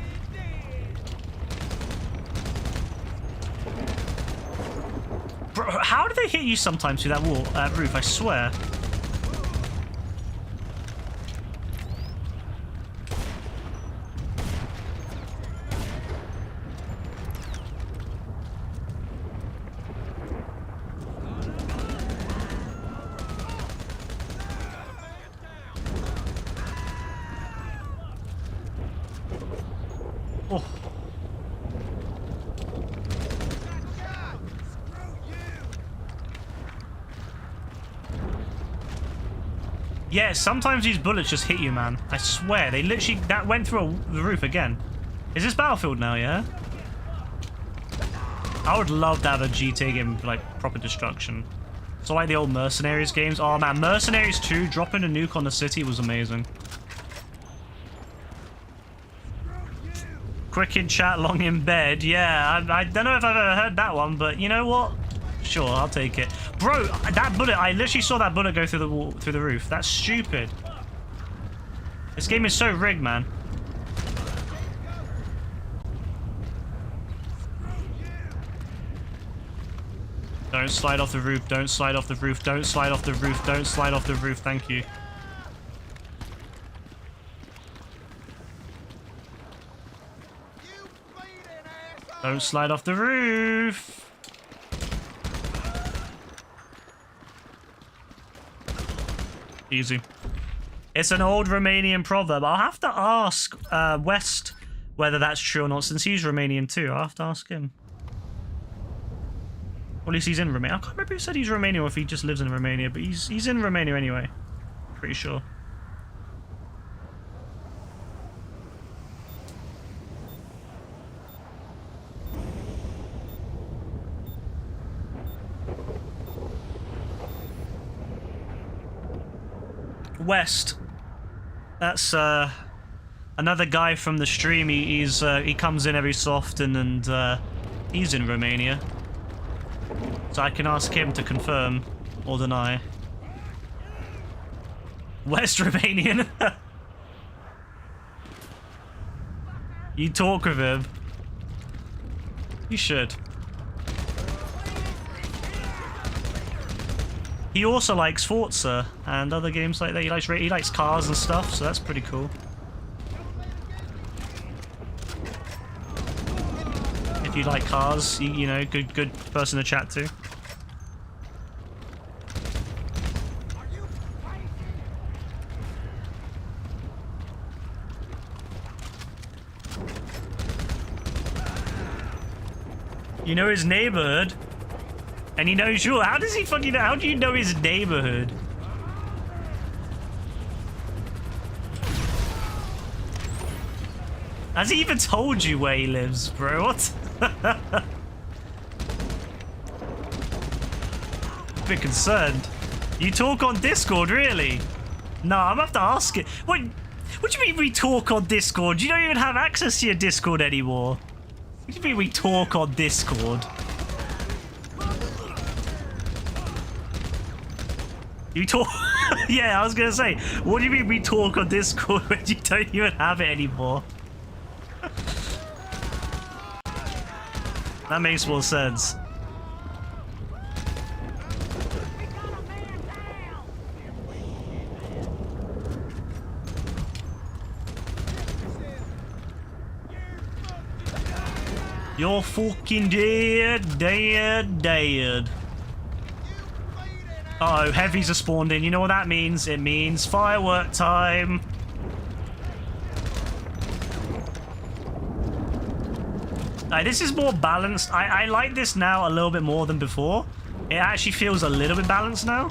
Bro, how do they hit you sometimes through that wall, roof? I swear. Oh. Yeah, sometimes these bullets just hit you, man. I swear, they literally... That went through the roof again. Is this Battlefield now, yeah? I would love to have a GTA game with, like, proper destruction. So like the old Mercenaries games. Oh, man, Mercenaries 2, dropping a nuke on the city was amazing. Quick in chat, long in bed. Yeah, I don't know if I've ever heard that one, but you know what? Sure, I'll take it. Bro, that bullet, I literally saw that bullet go through the wall, through the roof. That's stupid. This game is so rigged, man. Don't slide off the roof, don't slide off the roof, don't slide off the roof, don't slide off the roof, thank you. Don't slide off the roof. Easy. It's an old Romanian proverb. I'll have to ask West whether that's true or not, since he's Romanian too. I'll have to ask him. Or at least he's in Romania. I can't remember if he said he's Romanian or if he just lives in Romania, but he's in Romania anyway. Pretty sure. West. That's another guy from the stream. He comes in every so often, and he's in Romania. So I can ask him to confirm or deny. West Romanian. You talk with him. You should. He also likes Forza and other games like that. He likes cars and stuff, so that's pretty cool. If you like cars, you know, good person to chat to. You know his neighborhood. And he knows you. How does he fucking know? How do you know his neighborhood? Has he even told you where he lives, bro? What? A bit concerned. You talk on Discord, really? No, I'm gonna have to ask it. What do you mean we talk on Discord? You don't even have access to your Discord anymore. What do you mean we talk on Discord? You talk... Yeah, I was gonna say, what do you mean we talk on Discord when you don't even have it anymore? That makes more sense. You're fucking dead, dead. Uh oh, heavies are spawned in. You know what that means? It means firework time. This is more balanced. I like this now a little bit more than before. It actually feels a little bit balanced now.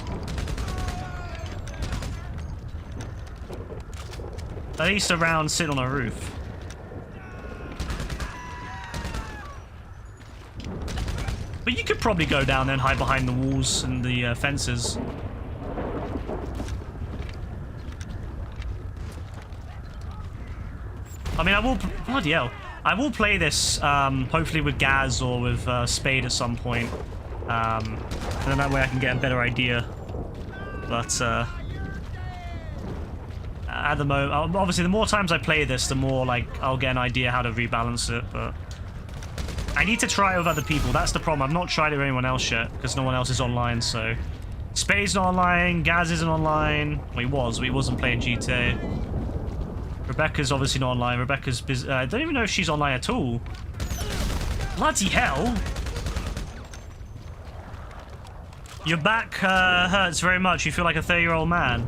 At least around sitting on a roof. But you could probably go down there and hide behind the walls and the fences. I mean, I will... Bloody hell. I will play this, hopefully with Gaz or with Spade at some point. And then that way I can get a better idea. But, at the moment... Obviously, the more times I play this, the more, like, I'll get an idea how to rebalance it, but... I need to try it with other people. That's the problem. I've not tried it with anyone else yet because no one else is online, so... Spade's not online. Gaz isn't online. Well, he was, but he wasn't playing GTA. Rebecca's obviously not online. Rebecca's busy. I don't even know if she's online at all. Bloody hell! Your back hurts very much. You feel like a 30-year-old man.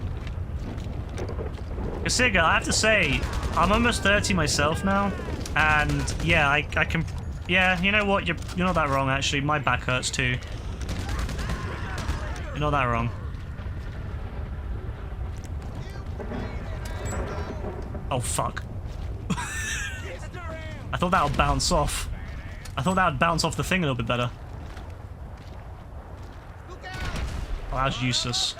Kasiga, I have to say, I'm almost 30 myself now. And, yeah, I can... Yeah, you know what? You're not that wrong, actually. My back hurts, too. You're not that wrong. Oh, fuck. I thought that would bounce off. I thought that would bounce off the thing a little bit better. Oh, that was useless.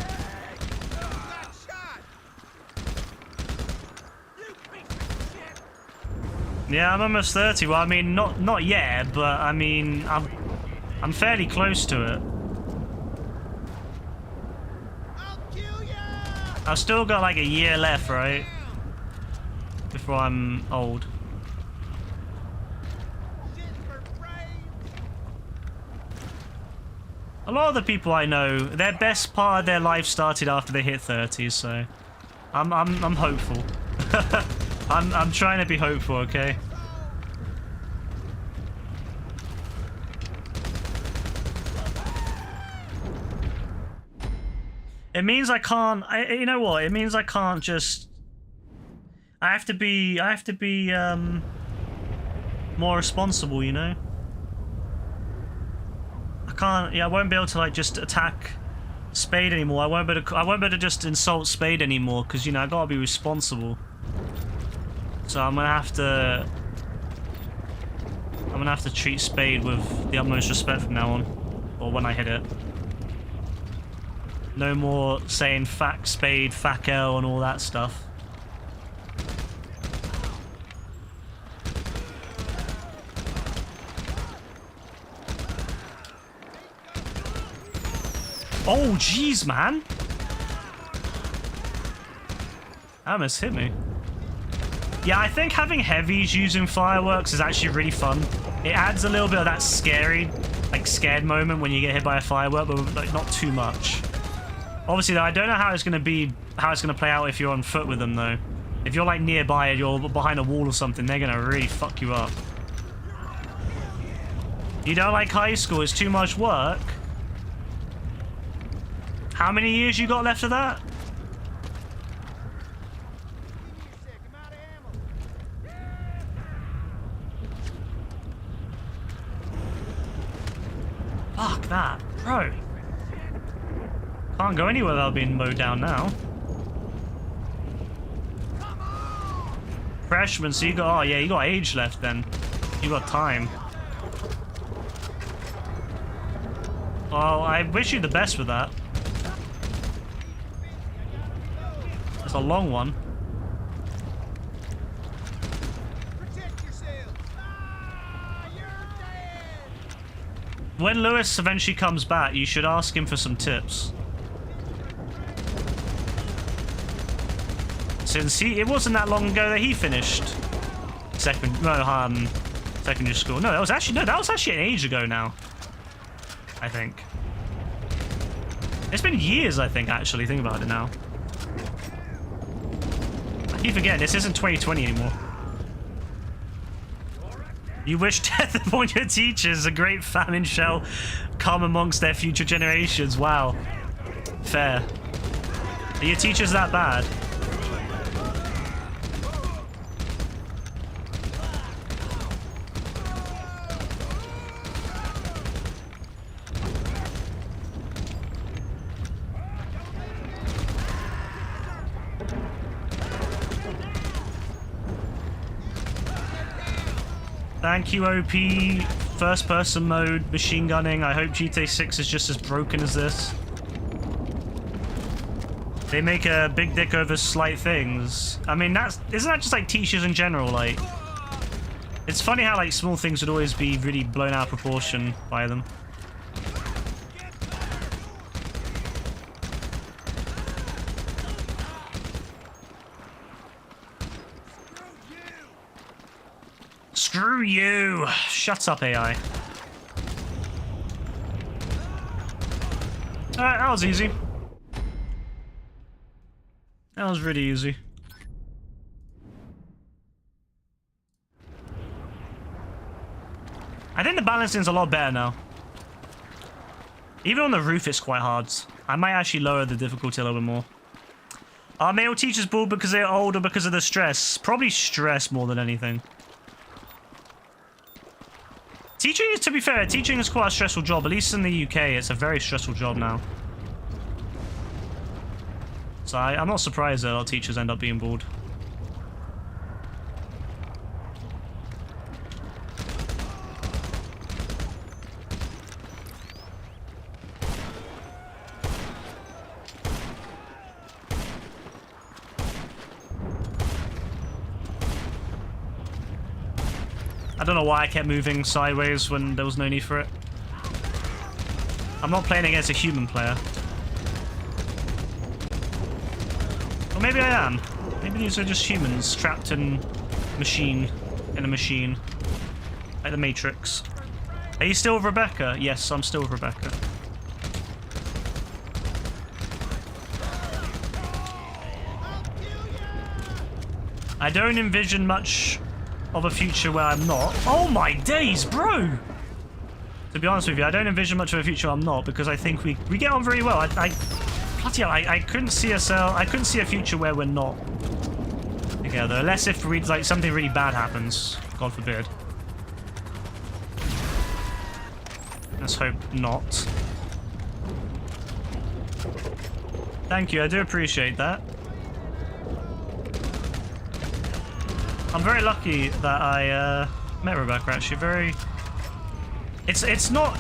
Yeah, I'm almost 30. Well, I mean, not yet, but I mean, I'm fairly close to it. I've still got like a year left, right? Before I'm old. A lot of the people I know, their best part of their life started after they hit 30, so I'm hopeful. I'm trying to be hopeful, okay? It means I can't. You know what? It means I can't just. I have to be more responsible. You know. I can't. Yeah, I won't be able to like just attack Spade anymore. I won't be able to just insult Spade anymore because you know I gotta be responsible. So I'm gonna have to treat Spade with the utmost respect from now on, or when I hit it. No more saying fuck Spade, fuck L, and all that stuff. Oh, jeez, man! That almost hit me. Yeah, I think having heavies using fireworks is actually really fun. It adds a little bit of that scary, like scared moment when you get hit by a firework, but like not too much. Obviously, though, I don't know how it's going to play out if you're on foot with them, though. If you're like nearby and you're behind a wall or something, they're going to really fuck you up. You don't like high school? It's too much work. How many years you got left of that? Fuck that, bro. Can't go anywhere without being mowed down now. Freshman, so you got, oh yeah, you got age left then. You got time. Well, I wish you the best with that. It's a long one. When Lewis eventually comes back, you should ask him for some tips. Since it wasn't that long ago that he finished secondary school. No, that was actually an age ago now. I think. It's been years, I think, actually, think about it now. I keep forgetting, this isn't 2020 anymore. You wish death upon your teachers, a great famine shall come amongst their future generations. Wow. Fair. Are your teachers that bad? Thank you, OP. First person mode, machine gunning. I hope GTA 6 is just as broken as this. They make a big dick over slight things. I mean, isn't that just like teachers in general? Like, it's funny how like small things would always be really blown out of proportion by them. Screw you! Shut up, AI. Alright, that was easy. That was really easy. I think the balancing's a lot better now. Even on the roof, it's quite hard. I might actually lower the difficulty a little bit more. Are male teachers bored because they're old or because of the stress? Probably stress more than anything. Teaching, to be fair, teaching is quite a stressful job. At least in the UK, it's a very stressful job now. So I'm not surprised that a lot of teachers end up being bored. I don't know why I kept moving sideways when there was no need for it. I'm not playing against a human player. Or maybe I am. Maybe these are just humans trapped in a machine. Like the Matrix. Are you still with Rebecca? Yes, I'm still with Rebecca. I don't envision much of a future where I'm not. Oh my days, bro! To be honest with you, I don't envision much of a future where I'm not, because I think we get on very well. Bloody hell, I couldn't see I couldn't see a future where we're not together, unless if like something really bad happens, God forbid. Let's hope not. Thank you, I do appreciate that. I'm very lucky that I met Rebecca. Actually, it's not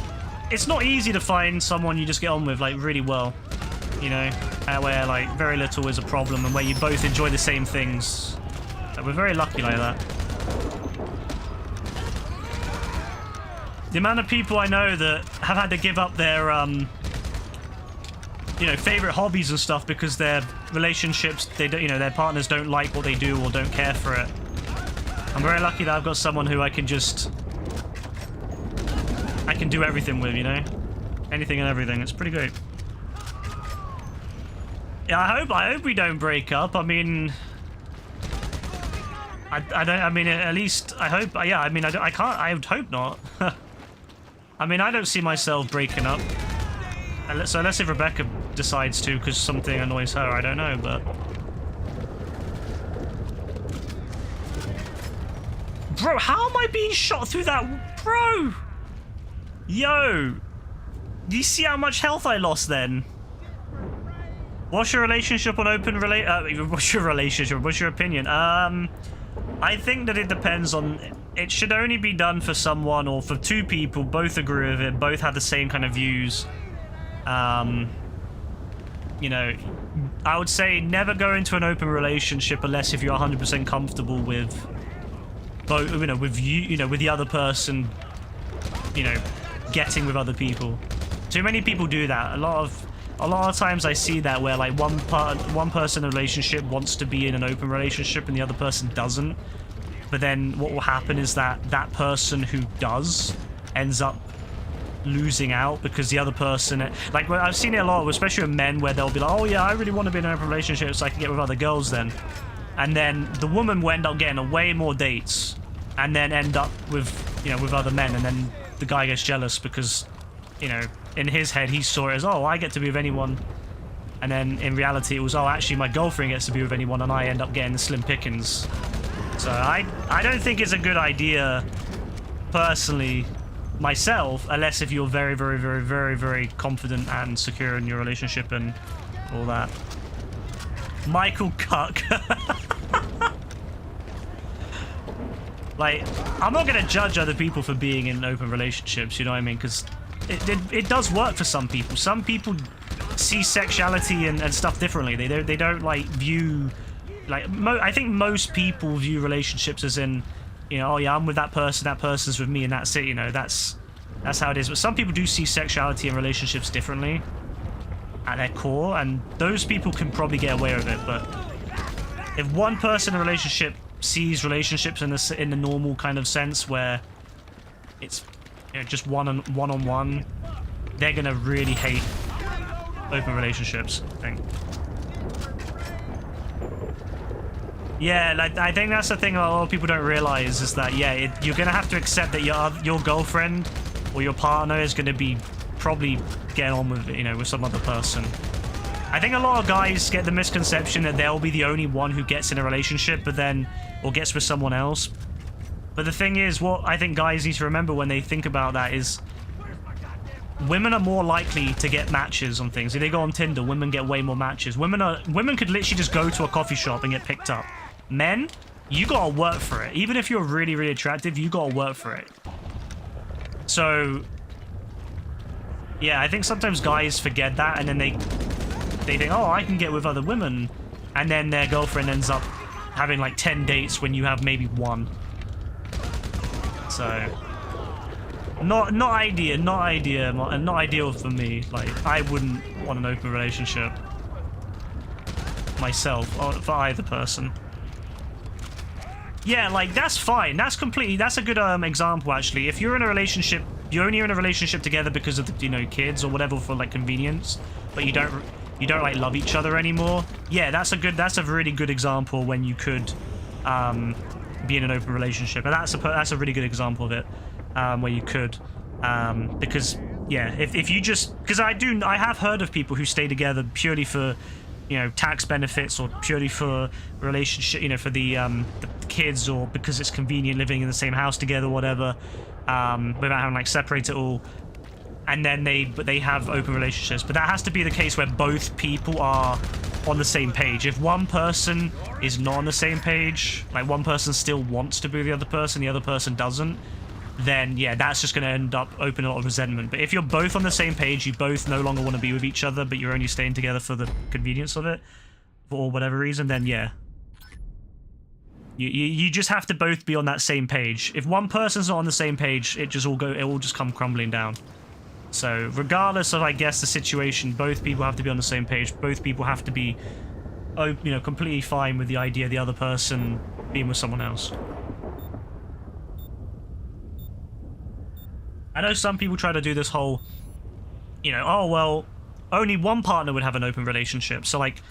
easy to find someone you just get on with like really well, you know, where like very little is a problem and where you both enjoy the same things. We're very lucky like that. The amount of people I know that have had to give up their you know, favorite hobbies and stuff because their relationships, they don't, you know, their partners don't like what they do or don't care for it. I'm very lucky that I've got someone who I can do everything with, you know? Anything and everything. It's pretty great. Yeah, I hope we don't break up. I mean, I mean, at least I hope, yeah, I mean, I would hope not. I mean, I don't see myself breaking up. So unless if Rebecca decides to because something annoys her, I don't know, but... Bro, how am I being shot through that? Bro! Yo! Do you see how much health I lost then? What's your relationship on open what's your relationship? What's your opinion? I think that it depends on... It should only be done for someone or for two people, both agree with it, both have the same kind of views. You know, I would say never go into an open relationship unless if you're 100% comfortable with... both, you know, with you know, with the other person, you know, getting with other people. Too many people do that. A lot of times I see that where like one person in a relationship wants to be in an open relationship and the other person doesn't. But then what will happen is that that person who does ends up losing out because the other person, like I've seen it a lot, especially with men, where they'll be like, oh yeah, I really want to be in an open relationship so I can get with other girls then. And then the woman will end up getting way more dates and then end up with, you know, with other men, and then the guy gets jealous because, you know, in his head he saw it as, oh, I get to be with anyone, and then in reality it was, oh, actually my girlfriend gets to be with anyone and I end up getting the slim pickings. So I don't think it's a good idea personally myself, unless if you're very, very, very, very, very confident and secure in your relationship and all that. Michael Cuck. Like, I'm not going to judge other people for being in open relationships, you know what I mean? Because it does work for some people. Some people see sexuality and stuff differently. They don't like view... Like, I think most people view relationships as in, you know, oh yeah, I'm with that person's with me, and that's it, you know, that's how it is. But some people do see sexuality and relationships differently at their core, and those people can probably get away with it. But if one person in a relationship sees relationships in the normal kind of sense where it's just one-on-one, they're gonna really hate open relationships, I think. Yeah, like I think that's the thing a lot of people don't realize is that you're gonna have to accept that your girlfriend or your partner is gonna be probably getting on with with some other person. I think a lot of guys get the misconception that they'll be the only one who gets in a relationship, or gets with someone else. But the thing is, what I think guys need to remember when they think about that is women are more likely to get matches on things. If they go on Tinder, women get way more matches. Women could literally just go to a coffee shop and get picked up. Men, you gotta work for it. Even if you're really, really attractive, you gotta work for it. So, yeah, I think sometimes guys forget that, and then they think, oh, I can get with other women, and then their girlfriend ends up having like 10 dates when you have maybe one. So, not ideal for me. Like, I wouldn't want an open relationship myself, or for either person. Yeah, like, that's fine. That's a good example, actually. If you're in a relationship, you're only in a relationship together because of the, kids or whatever for, like, convenience, but you don't like love each other anymore. Yeah, that's a really good example when you could be in an open relationship, and that's a really good example of it, where you could, because yeah, if you just, because I have heard of people who stay together purely for tax benefits, or purely for relationship, for the kids, or because it's convenient living in the same house together, whatever, without having like separate it all. And then they have open relationships, but that has to be the case where both people are on the same page. If one person is not on the same page, like one person still wants to be the other person doesn't, then yeah, that's just going to end up opening a lot of resentment. But if you're both on the same page, you both no longer want to be with each other, but you're only staying together for the convenience of it, for whatever reason, then yeah. You just have to both be on that same page. If one person's not on the same page, it will just come crumbling down. So regardless of, I guess, the situation, both people have to be on the same page. Both people have to be, completely fine with the idea of the other person being with someone else. I know some people try to do this whole, oh, well, only one partner would have an open relationship. So, like,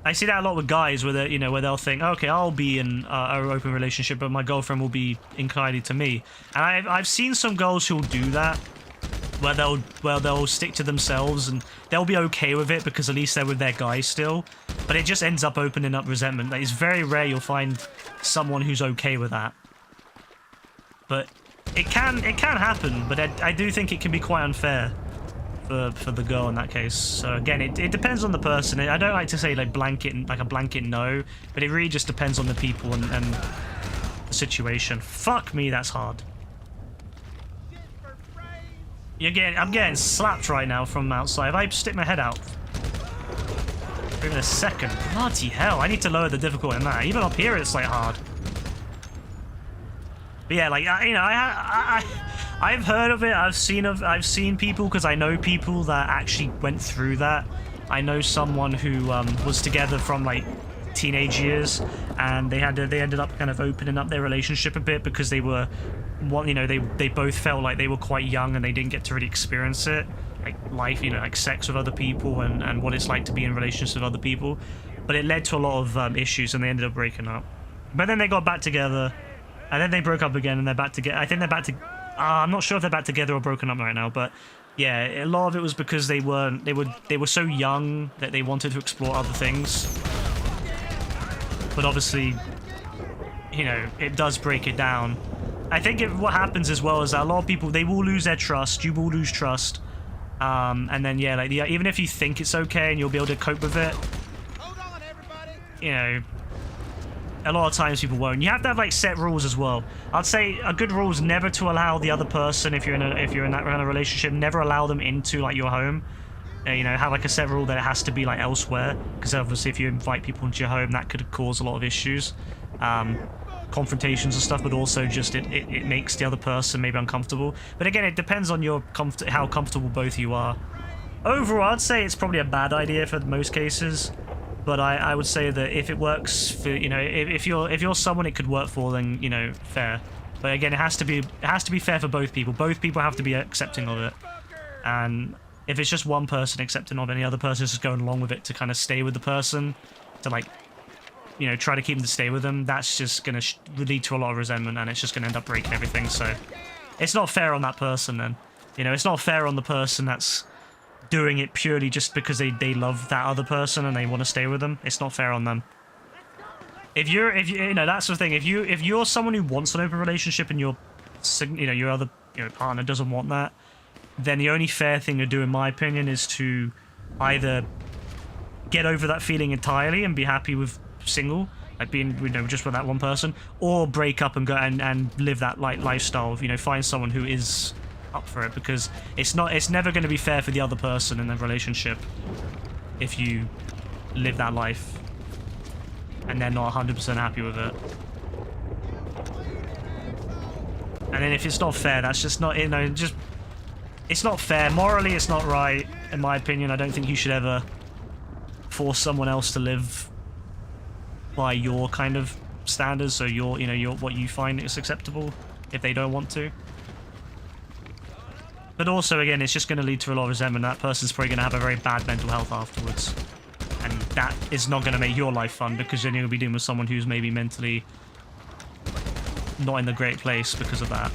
I see that a lot with guys where where they'll think, okay, I'll be in an open relationship, but my girlfriend will be inclined to me. And I've seen some girls who'll do that, where they'll stick to themselves and they'll be okay with it because at least they're with their guy still. But it just ends up opening up resentment. Like, it's very rare you'll find someone who's okay with that. But it can happen, but I do think it can be quite unfair for the girl in that case. So again, it depends on the person. I don't like to say like a blanket no, but it really just depends on the people and the situation. Fuck me, that's hard. I'm getting slapped right now from outside. If I stick my head out for even a second, bloody hell, I need to lower the difficulty in that. Even up here, it's like hard. But yeah, like I've heard of it. I've seen people, because I know people that actually went through that. I know someone who was together from like teenage years, and they ended up kind of opening up their relationship a bit because they were, they both felt like they were quite young and they didn't get to really experience it, like life, like sex with other people and what it's like to be in relationships with other people. But it led to a lot of issues, and they ended up breaking up. But then they got back together, and then they broke up again, and they're back together. I think they're back to. I'm not sure if they're back together or broken up right now, but yeah, a lot of it was because they were so young that they wanted to explore other things. But obviously, it does break it down. I think what happens as well is that a lot of people, they will lose their trust. You will lose trust, and then yeah, like even if you think it's okay and you'll be able to cope with it, Hold on, everybody. A lot of times people won't. You have to have like set rules as well. I'd say a good rule is never to allow the other person, if you're in that kind of relationship, never allow them into like your home. Have like a set rule that it has to be like elsewhere, because obviously if you invite people into your home, that could cause a lot of issues, confrontations and stuff, but also just it makes the other person maybe uncomfortable. But again, it depends on how comfortable both of you are. Overall, I'd say it's probably a bad idea for most cases. But I would say that if it works for, you know, if you're someone it could work for, then, you know, fair. But again, it has to be fair for both people. Both people have to be accepting of it. And if it's just one person accepting of it and the other person is just going along with it to kind of stay with the person, to like, you know, try to keep them to stay with them, that's just going to lead to a lot of resentment, and it's just going to end up breaking everything. So it's not fair on that person then. You know, it's not fair on the person that's doing it purely just because they love that other person and they want to stay with them. It's not fair on them. If you know, that's the thing. If you're someone who wants an open relationship and your other partner doesn't want that, then the only fair thing to do, in my opinion, is to either get over that feeling entirely and be happy with single, like being, you know, just with that one person, or break up and go and live that like lifestyle of, you know, find someone who is up for it, because it's never going to be fair for the other person in the relationship if you live that life and they're not 100% happy with it. And then if it's not fair, that's just not, you know, just, it's not fair. Morally, it's not right, in my opinion. I don't think you should ever force someone else to live by your kind of standards, so your what you find is acceptable, if they don't want to. But also, again, it's just going to lead to a lot of resentment. That person's probably going to have a very bad mental health afterwards. And that is not going to make your life fun, because then you'll be dealing with someone who's maybe mentally not in the great place because of that.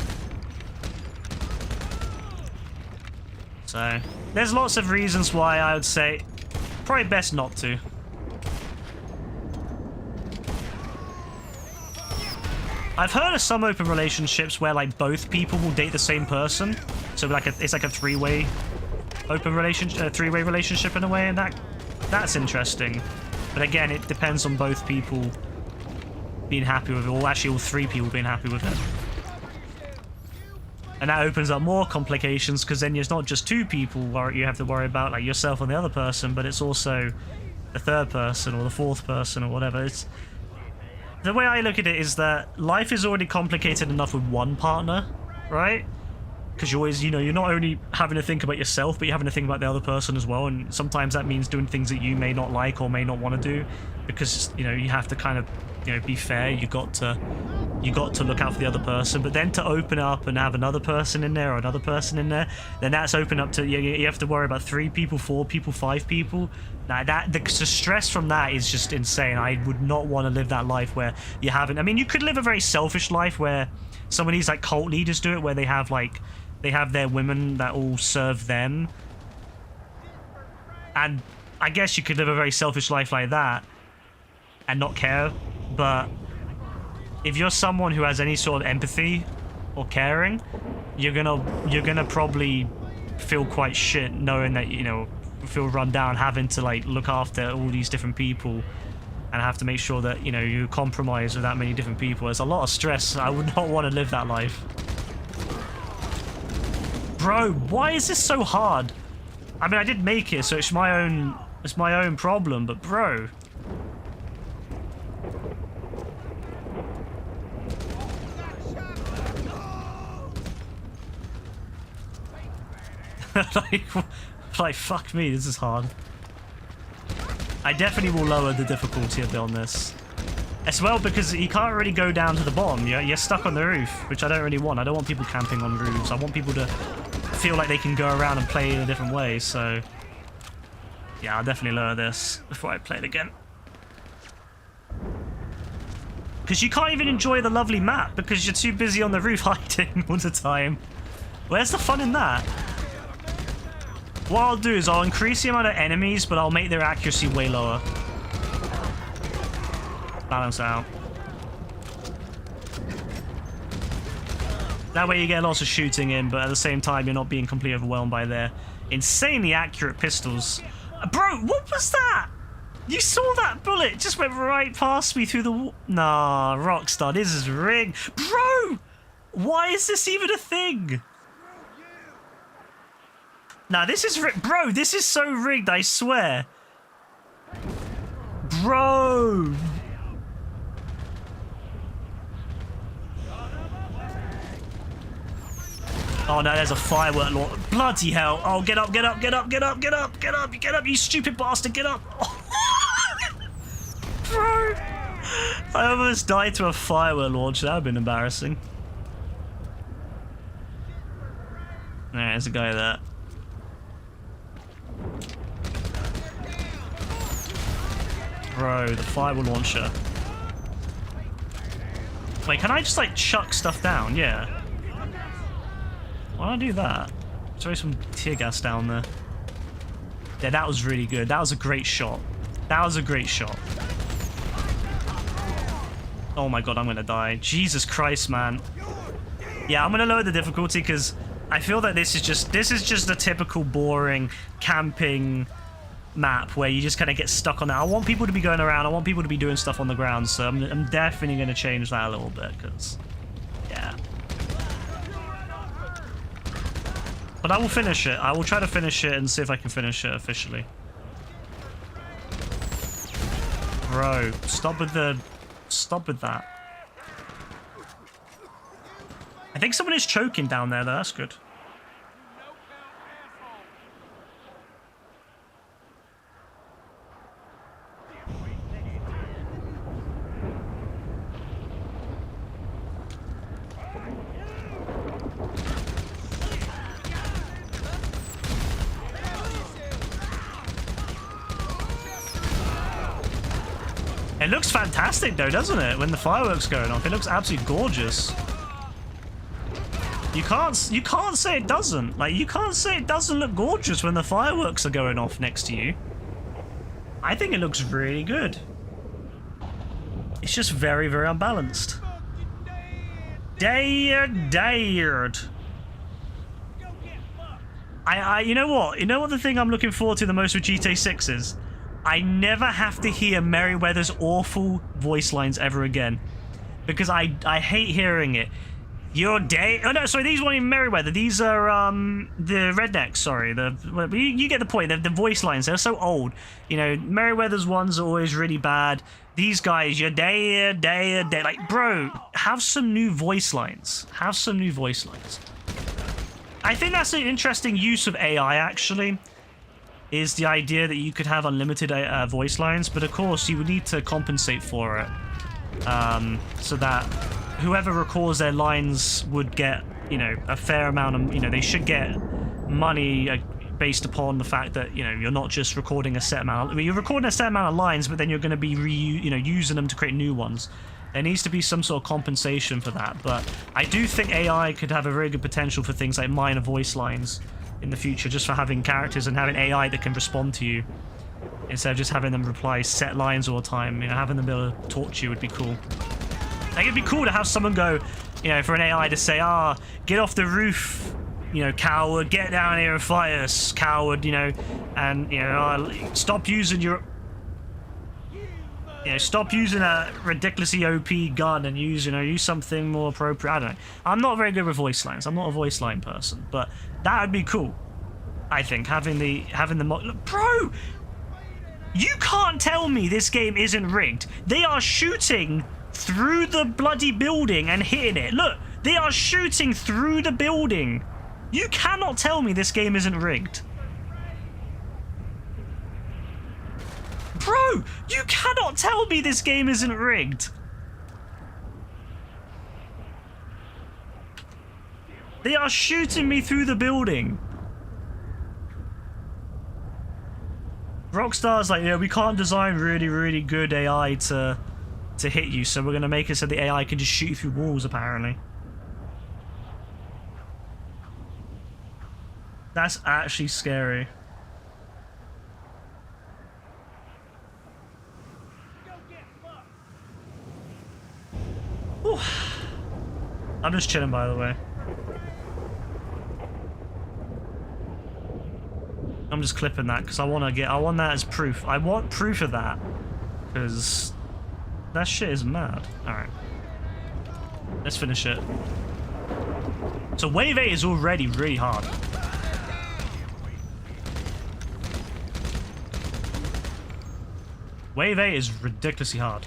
So, there's lots of reasons why I would say probably best not to. I've heard of some open relationships where like both people will date the same person, so like it's like a three-way open relationship, three-way relationship in a way, and that's interesting. But again, it depends on both people being happy with it, or actually all three people being happy with it. And that opens up more complications, because then it's not just two people you have to worry about, like yourself and the other person, but it's also the third person or the fourth person or whatever. The way I look at it is that life is already complicated enough with one partner, right? Because you always, you know, you're not only having to think about yourself, but you're having to think about the other person as well. And sometimes that means doing things that you may not like or may not want to do, because, you know, you have to kind of, you know, be fair. You got to look out for the other person. But then to open up and have another person in there or another person in there, then that's open up to, you have to worry about 3 people, 4 people, 5 people. Now the stress from that is just insane. I would not want to live that life where you haven't. I mean, you could live a very selfish life where some of these like cult leaders do it, where they have their women that all serve them. And I guess you could live a very selfish life like that and not care. But if you're someone who has any sort of empathy or caring, you're gonna probably feel quite shit knowing that, you know, feel run down having to like look after all these different people and have to make sure that, you know, you compromise with that many different people. It's a lot of stress. I would not want to live that life. Bro, why is this so hard? I mean, I did make it, so it's my own problem, but bro. like fuck me, this is hard. I definitely will lower the difficulty a bit on this. As well, because you can't really go down to the bottom. You're stuck on the roof, which I don't really want. I don't want people camping on roofs. I want people to feel like they can go around and play in a different way, so yeah, I'll definitely lower this before I play it again. Because you can't even enjoy the lovely map because you're too busy on the roof hiding all the time. Where's the fun in that? What I'll do is I'll increase the amount of enemies, but I'll make their accuracy way lower. Balance out. That way you get lots of shooting in, but at the same time you're not being completely overwhelmed by their insanely accurate pistols. Bro, what was that? You saw that bullet? It just went right past me through the wall. Nah, Rockstar, this is rigged. Bro! Why is this even a thing? Nah, this is rigged. Bro, this is so rigged, I swear. Bro! Oh no, there's a firework launch. Bloody hell. Oh, get up, get up, get up, get up, get up, get up, get up, you stupid bastard, get up. Oh. I almost died to a firework launch. That would have been embarrassing. Alright, there's a guy there. Bro, the firework launcher. Wait, can I just like chuck stuff down? Yeah. Why don't I do that? Throw some tear gas down there. Yeah, that was really good. That was a great shot. That was a great shot. Oh my god, I'm gonna die. Jesus Christ, man. Yeah, I'm gonna lower the difficulty because I feel that this is just a typical boring camping map where you just kind of get stuck on that. I want people to be going around. I want people to be doing stuff on the ground. So I'm definitely going to change that a little bit because, yeah. But I will finish it. I will try to finish it and see if I can finish it officially. Bro, stop with that. I think someone is choking down there though. That's good. It looks fantastic though, doesn't it? When the fireworks going off, it looks absolutely gorgeous. You can't say it doesn't. Like, you can't say it doesn't look gorgeous when the fireworks are going off next to you. I think it looks really good. It's just very, very unbalanced. Dared. You know what? You know what the thing I'm looking forward to the most with GTA 6 is? I never have to hear Merryweather's awful voice lines ever again. Because I hate hearing it. Your day... Oh, no, sorry, these weren't even Merryweather. These are, the rednecks, sorry. You get the point. The voice lines, they're so old. You know, Merryweather's ones are always really bad. These guys, your day. Like, bro, have some new voice lines. Have some new voice lines. I think that's an interesting use of AI, actually. Is the idea that you could have unlimited voice lines, but of course you would need to compensate for it, so that whoever records their lines would get, you know, a fair amount of, you know, they should get money based upon the fact that, you know, you're not just recording a set amount. I mean, you're recording a set amount of lines, but then you're going to be using them to create new ones. There needs to be some sort of compensation for that, but I do think AI could have a very good potential for things like minor voice lines in the future, just for having characters and having AI that can respond to you instead of just having them reply set lines all the time. You know, having them be able to talk to you would be cool. Like, it'd be cool to have someone go, you know, for an AI to say, get off the roof, you know, coward, get down here and fight us, coward, you know, and, you know, stop using your... You know, stop using a ridiculously OP gun and use something more appropriate. I don't know. I'm not very good with voice lines. I'm not a voice line person, but that would be cool. I think having the look, bro, you can't tell me this game isn't rigged. They are shooting through the bloody building and hitting it. Look, they are shooting through the building. You cannot tell me this game isn't rigged. Bro, you cannot tell me this game isn't rigged. They are shooting me through the building. Rockstar's like, yeah, we can't design really, really good AI to hit you, so we're going to make it so the AI can just shoot you through walls, apparently. That's actually scary. Whew. I'm just chilling, by the way. I'm just clipping that because I want that as proof. I want proof of that because that shit is mad. All right, let's finish it. So wave 8 is already really hard. Wave 8 is ridiculously hard.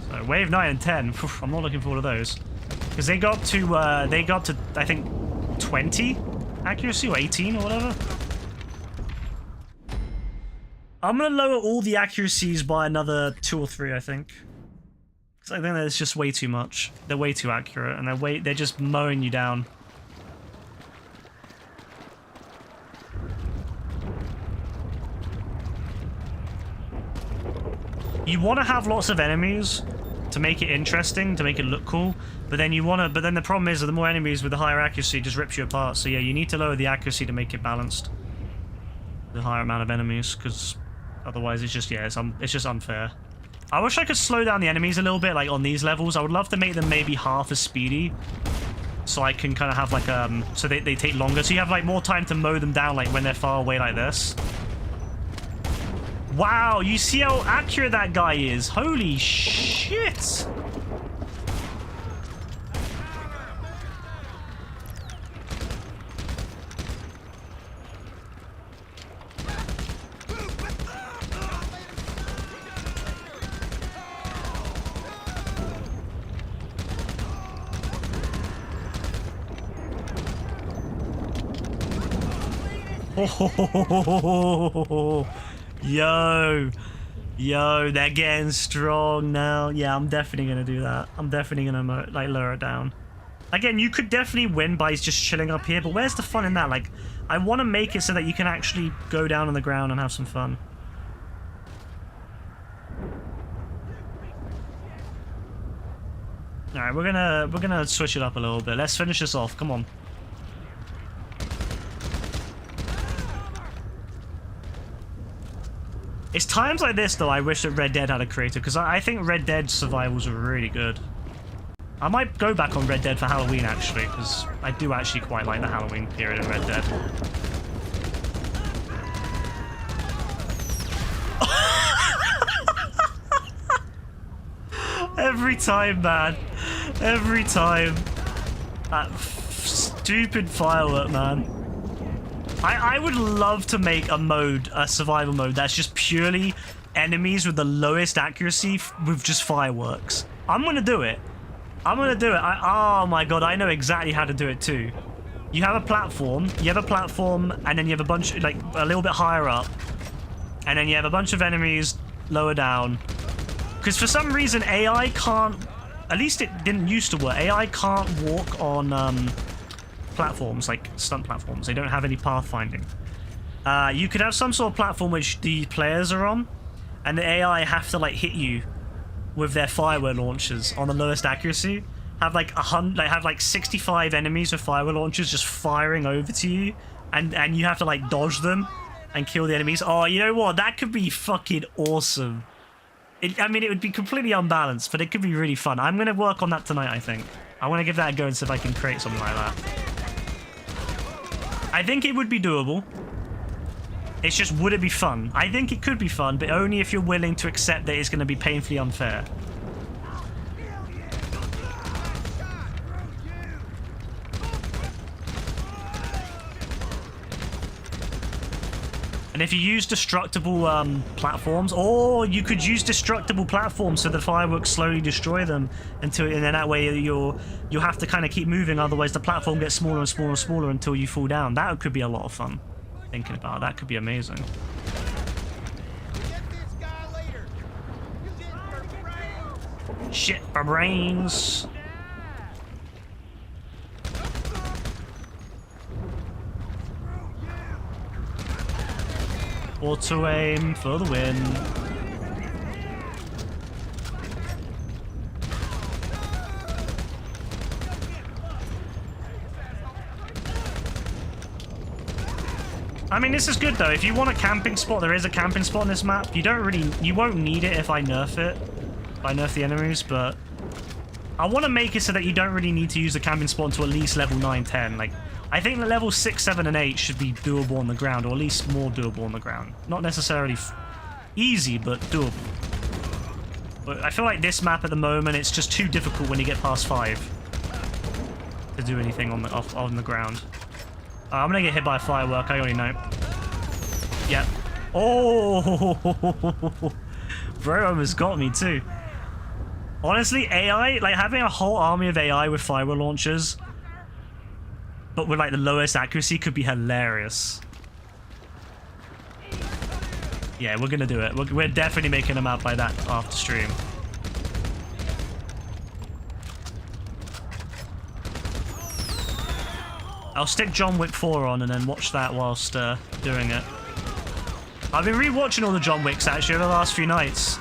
So wave 9 and 10, I'm not looking forward to those. Because they got to I think 20 accuracy or 18 or whatever. I'm gonna lower all the accuracies by another 2 or 3, I think. Because I think that's just way too much. They're way too accurate, and they're just mowing you down. You want to have lots of enemies to make it interesting, to make it look cool, but then the problem is that the more enemies with the higher accuracy just rips you apart. So yeah, you need to lower the accuracy to make it balanced. The higher amount of enemies, because otherwise it's just, yeah, it's just unfair. I wish I could slow down the enemies a little bit, like on these levels. I would love to make them maybe half as speedy, so I can kind of have like so they take longer, so you have like more time to mow them down, like when they're far away like this. Wow, you see how accurate that guy is? Holy shit! Oh, yo, they're getting strong now. Yeah, I'm definitely gonna do that. I'm definitely gonna like lower it down. Again, you could definitely win by just chilling up here, but where's the fun in that? Like, I want to make it so that you can actually go down on the ground and have some fun. All right, we're gonna switch it up a little bit. Let's finish this off. Come on. It's times like this, though, I wish that Red Dead had a creator, because I think Red Dead survivals are really good. I might go back on Red Dead for Halloween, actually, because I do actually quite like the Halloween period in Red Dead. Every time, man. Every time. That stupid firework, man. I would love to make a survival mode that's just purely enemies with the lowest accuracy with just fireworks. I'm gonna do it. I'm gonna do it. Oh my god, I know exactly how to do it too. You have a platform, and then you have a bunch, like, a little bit higher up, and then you have a bunch of enemies lower down. Because for some reason, AI can't, at least it didn't used to work, AI can't walk on, platforms, like stunt platforms. They don't have any pathfinding. You could have some sort of platform which the players are on, and the AI have to like hit you with their firework launchers on the lowest accuracy. Have like 65 enemies with firework launchers just firing over to you, and you have to like dodge them and kill the enemies. Oh, you know what? That could be fucking awesome. I mean, it would be completely unbalanced, but it could be really fun. I'm gonna work on that tonight, I think. I want to give that a go and see if I can create something like that. I think it would be doable. It's just, would it be fun? I think it could be fun, but only if you're willing to accept that it's going to be painfully unfair. And if you use destructible platforms, or you could use destructible platforms so the fireworks slowly destroy them and then that way you'll have to kind of keep moving, otherwise the platform gets smaller and smaller and smaller until you fall down. That could be a lot of fun. Thinking about it, that could be amazing. Shit for brains. Auto aim for the win. I mean, this is good though. If you want a camping spot, there is a camping spot on this map. You won't need it if I nerf it. If I nerf the enemies, but I want to make it so that you don't really need to use the camping spot until at least level 9, 10. Like, I think the level 6, 7, and 8 should be doable on the ground, or at least more doable on the ground. Not necessarily easy, but doable. But I feel like this map at the moment, it's just too difficult when you get past 5 to do anything on the ground. I'm gonna get hit by a firework, I already know. Yep. Oh! Bro almost got me too. Honestly, AI, like having a whole army of AI with firework launchers, but with like the lowest accuracy, could be hilarious. Yeah, we're gonna do it. We're definitely making a map by that after stream. I'll stick John Wick 4 on and then watch that whilst doing it. I've been rewatching all the John Wicks actually over the last few nights.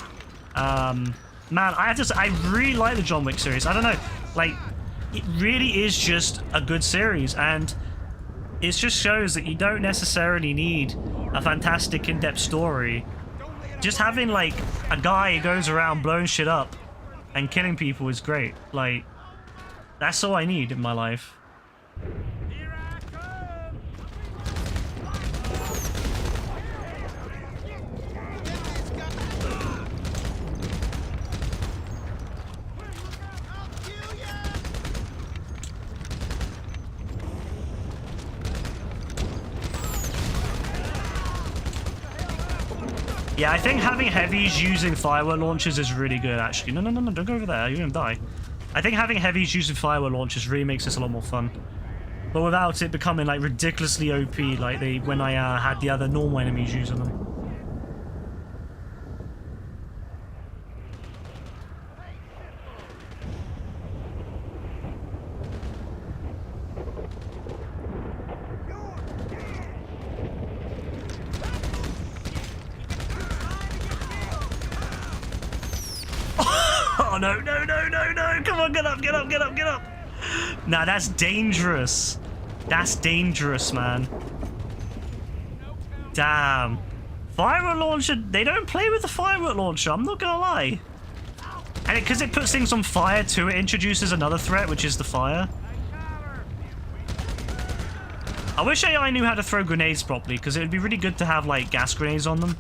Man, I have to say, I really like the John Wick series. I don't know, like, it really is just a good series, and it just shows that you don't necessarily need a fantastic in-depth story. Just having, like, a guy who goes around blowing shit up and killing people is great. Like, that's all I need in my life. Here I come. I'll kill ya. Yeah, I think having heavies using firework launchers is really good, actually. No, don't go over there. You're gonna die. I think having heavies using firework launchers really makes this a lot more fun. But without it becoming, like, ridiculously OP, like when I had the other normal enemies using them. Oh, no. Come on, get up. Nah, that's dangerous. That's dangerous, man. Damn. Firework launcher, they don't play with the firework launcher, I'm not gonna lie. And because it puts things on fire too, it introduces another threat, which is the fire. I wish AI knew how to throw grenades properly, because it would be really good to have, like, gas grenades on them.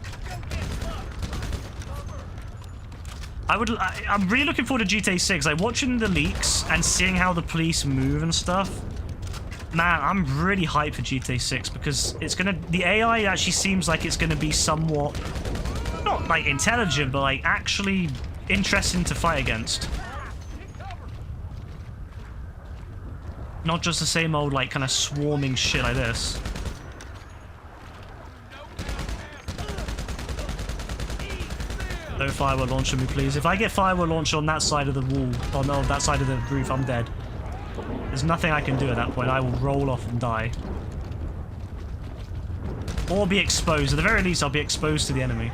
I'm really looking forward to GTA 6. Like, watching the leaks and seeing how the police move and stuff. Man, I'm really hyped for GTA 6 because it's gonna... The AI actually seems like it's gonna be somewhat... Not, like, intelligent, but, like, actually interesting to fight against. Not just the same old, like, kind of swarming shit like this. Don't firework launch on me, please. If I get firework launch on that side of the wall, or no, that side of the roof, I'm dead. There's nothing I can do at that point. I will roll off and die. Or be exposed. At the very least, I'll be exposed to the enemy.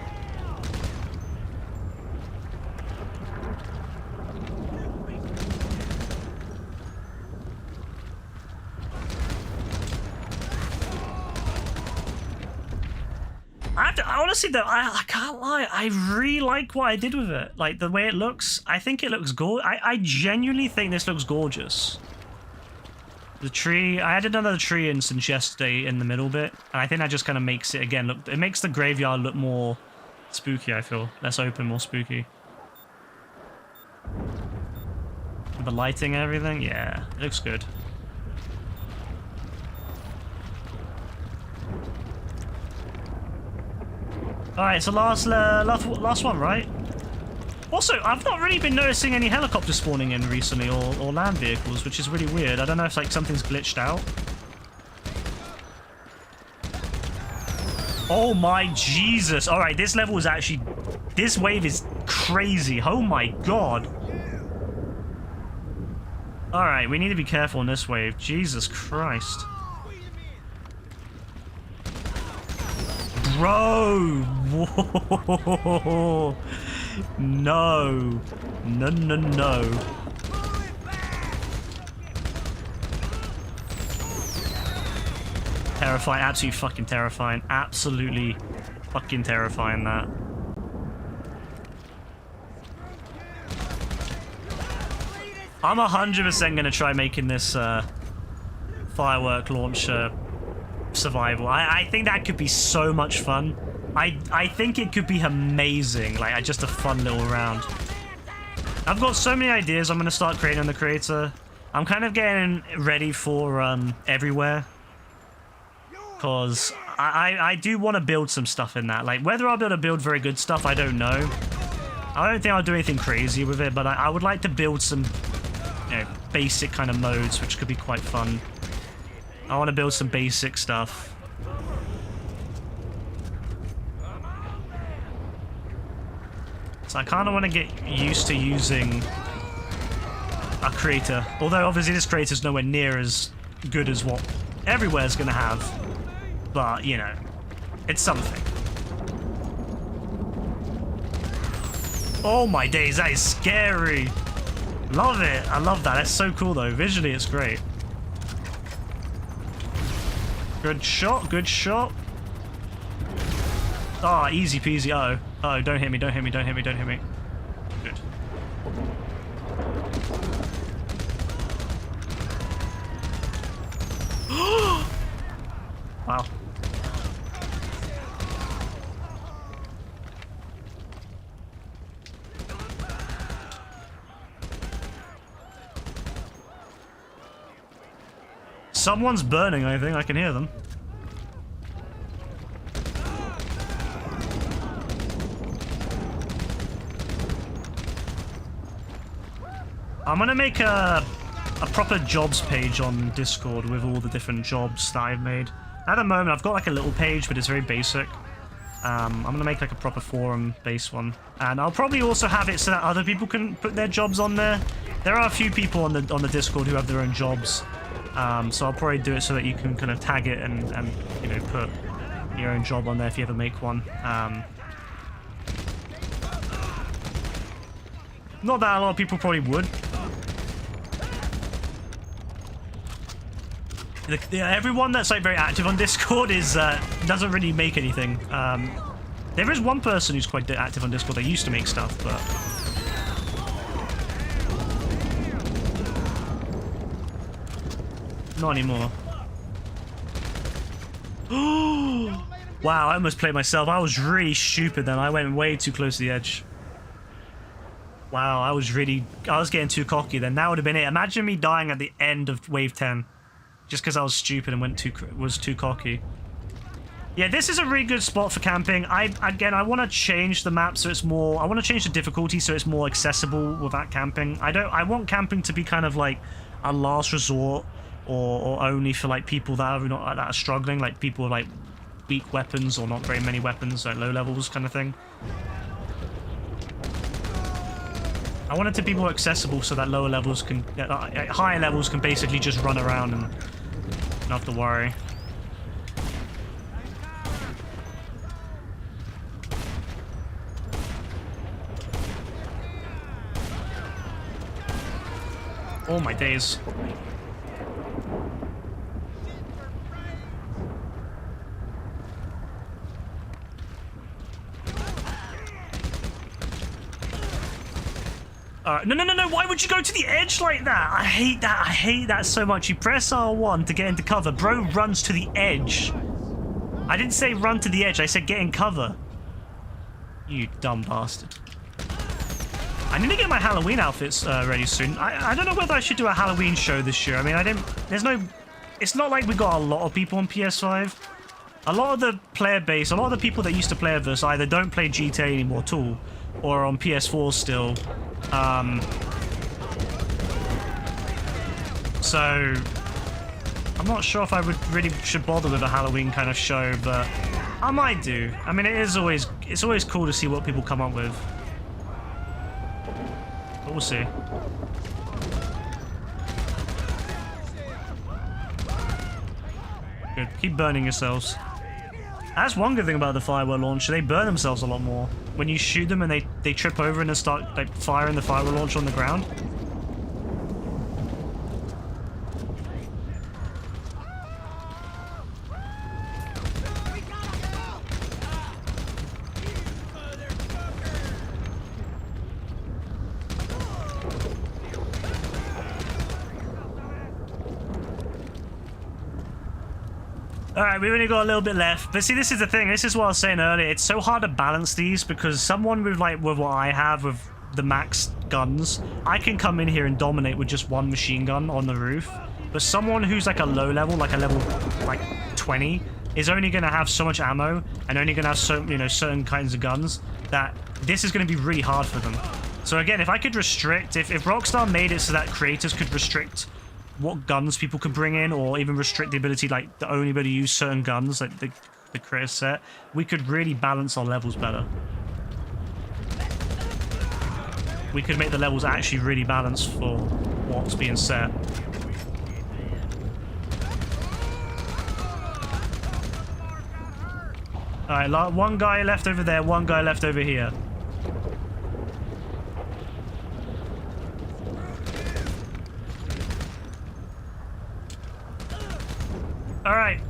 Honestly, though, I can't lie. I really like what I did with it. Like, the way it looks, I think it looks gorgeous. I genuinely think this looks gorgeous. The tree, I added another tree instance yesterday in the middle bit, and I think that just kind of makes it, again, look, it makes the graveyard look more spooky, I feel. Less open, more spooky. The lighting and everything, yeah, it looks good. Alright, so last one, right? Also, I've not really been noticing any helicopters spawning in recently, or land vehicles, which is really weird. I don't know if, like, something's glitched out. Oh my Jesus. Alright, this level is actually... This wave is crazy. Oh my God. Alright, we need to be careful on this wave. Jesus Christ. Bro! Whoa! No. No. Terrifying. Absolutely fucking terrifying. Absolutely fucking terrifying, that. I'm 100% gonna try making this firework launcher survival. I think that could be so much fun. I think it could be amazing, like just a fun little round. I've got so many ideas I'm going to start creating on the creator. I'm kind of getting ready for everywhere, because I do want to build some stuff in that. Like, whether I'll be able to build very good stuff, I don't know. I don't think I'll do anything crazy with it, but I would like to build some, you know, basic kind of modes, which could be quite fun. I want to build some basic stuff. So I kind of want to get used to using a creator. Although obviously this creator is nowhere near as good as what Everywhere's going to have. But, you know, it's something. Oh my days, that is scary. Love it. I love that. That's so cool though. Visually, it's great. Good shot. Good shot. Ah, easy peasy. Uh-oh. Uh-oh, don't hit me. Don't hit me. Don't hit me. Don't hit me. Good. Wow. Someone's burning, I think. I can hear them. I'm gonna make a proper jobs page on Discord with all the different jobs that I've made. At the moment, I've got like a little page, but it's very basic. I'm gonna make like a proper forum-based one, and I'll probably also have it so that other people can put their jobs on there. There are a few people on the Discord who have their own jobs, so I'll probably do it so that you can kind of tag it and you know, put your own job on there if you ever make one. Not that a lot of people probably would. Everyone that's like very active on Discord is doesn't really make anything. There is one person who's quite active on Discord that used to make stuff, but not anymore. Wow, I almost played myself. I was really stupid then. I went way too close to the edge. Wow, I was getting too cocky then. That would have been it. Imagine me dying at the end of wave 10. Just because I was stupid and was too cocky. Yeah, this is a really good spot for camping. I want to change the map so it's more... I want to change the difficulty so it's more accessible without camping. I want camping to be kind of like a last resort or only for like people that are struggling, like people with like weak weapons or not very many weapons, like low levels kind of thing. I want it to be more accessible so that lower levels can... higher levels can basically just run around and not have to worry. Oh my days. No, why would you go to the edge like that? I hate that so much. You press R1 to get into cover. Bro runs to the edge. I didn't say run to the edge, I said get in cover. You dumb bastard. I need to get my Halloween outfits ready soon. I don't know whether I should do a Halloween show this year. I mean, it's not like we got a lot of people on PS5. A lot of the player base, a lot of the people that used to play with us either don't play GTA anymore at all, or are on PS4 still. So I'm not sure if I should bother with a Halloween kind of show, but I might do. I mean, it's always cool to see what people come up with. But we'll see. Good. Keep burning yourselves. That's one good thing about the firework launcher. They burn themselves a lot more. When you shoot them and they trip over and then start like firing the firework launcher on the ground. Alright, we've only got a little bit left. But see, this is the thing. This is what I was saying earlier. It's so hard to balance these because someone with what I have with the max guns, I can come in here and dominate with just one machine gun on the roof. But someone who's like a low level, like a level like 20, is only going to have so much ammo and only going to have certain kinds of guns that this is going to be really hard for them. So again, if I could restrict, if Rockstar made it so that creators could restrict what guns people could bring in, or even restrict the ability like to only be able to use certain guns like the creator set, we could really balance our levels better. we could make the levels actually really balanced for what's being set. Alright, one guy left over there, one guy left over here. Alright.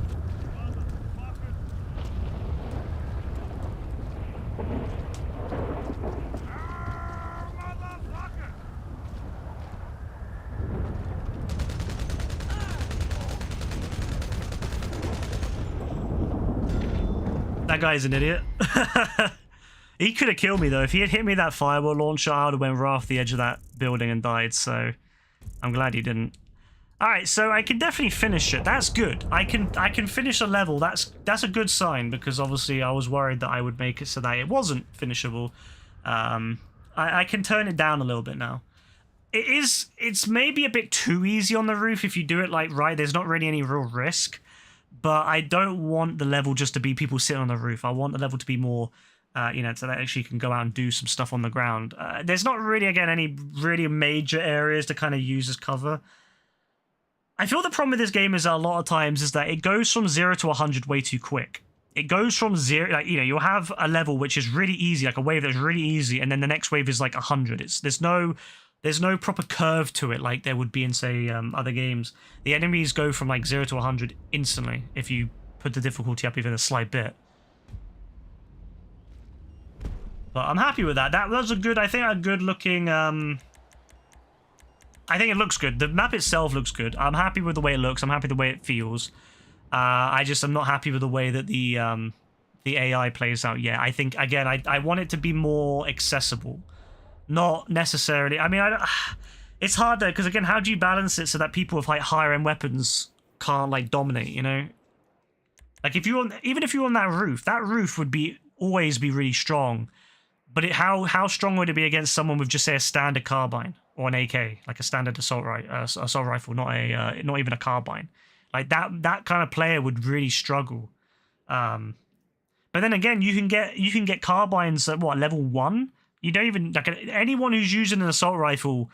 That guy's an idiot. He could have killed me though. If he had hit me that fireball launcher, I would have went right off the edge of that building and died, so I'm glad he didn't. Alright, so I can definitely finish it. That's good. I can finish a level. That's a good sign, because obviously I was worried that I would make it so that it wasn't finishable. I can turn it down a little bit now. It's maybe a bit too easy on the roof if you do it like right. There's not really any real risk. But I don't want the level just to be people sitting on the roof. I want the level to be more, you know, so that actually you can go out and do some stuff on the ground. There's not really, again, any really major areas to kind of use as cover. I feel the problem with this game is a lot of times is that it goes from 0 to 100 way too quick. It goes from 0, like, you know, you'll have a level which is really easy, like a wave that's really easy, and then the next wave is like 100. There's no proper curve to it like there would be in, say, other games. The enemies go from like 0 to 100 instantly if you put the difficulty up even a slight bit. But I'm happy with that. That was a good, I think, a good looking. I think it looks good. The map itself looks good. I'm happy with the way it looks. I'm happy with the way it feels. I'm not happy with the way that the AI plays out yet. I think, again, I want it to be more accessible. Not necessarily. I mean, it's hard though, because again, how do you balance it so that people with like higher end weapons can't like dominate? You know, like if you even if you're on that roof would always be really strong. But how strong would it be against someone with just say a standard carbine or an AK, like a standard assault rifle, not even a carbine? Like that kind of player would really struggle. But then again, you can get carbines at what, level 1? You don't even, like, anyone who's using an assault rifle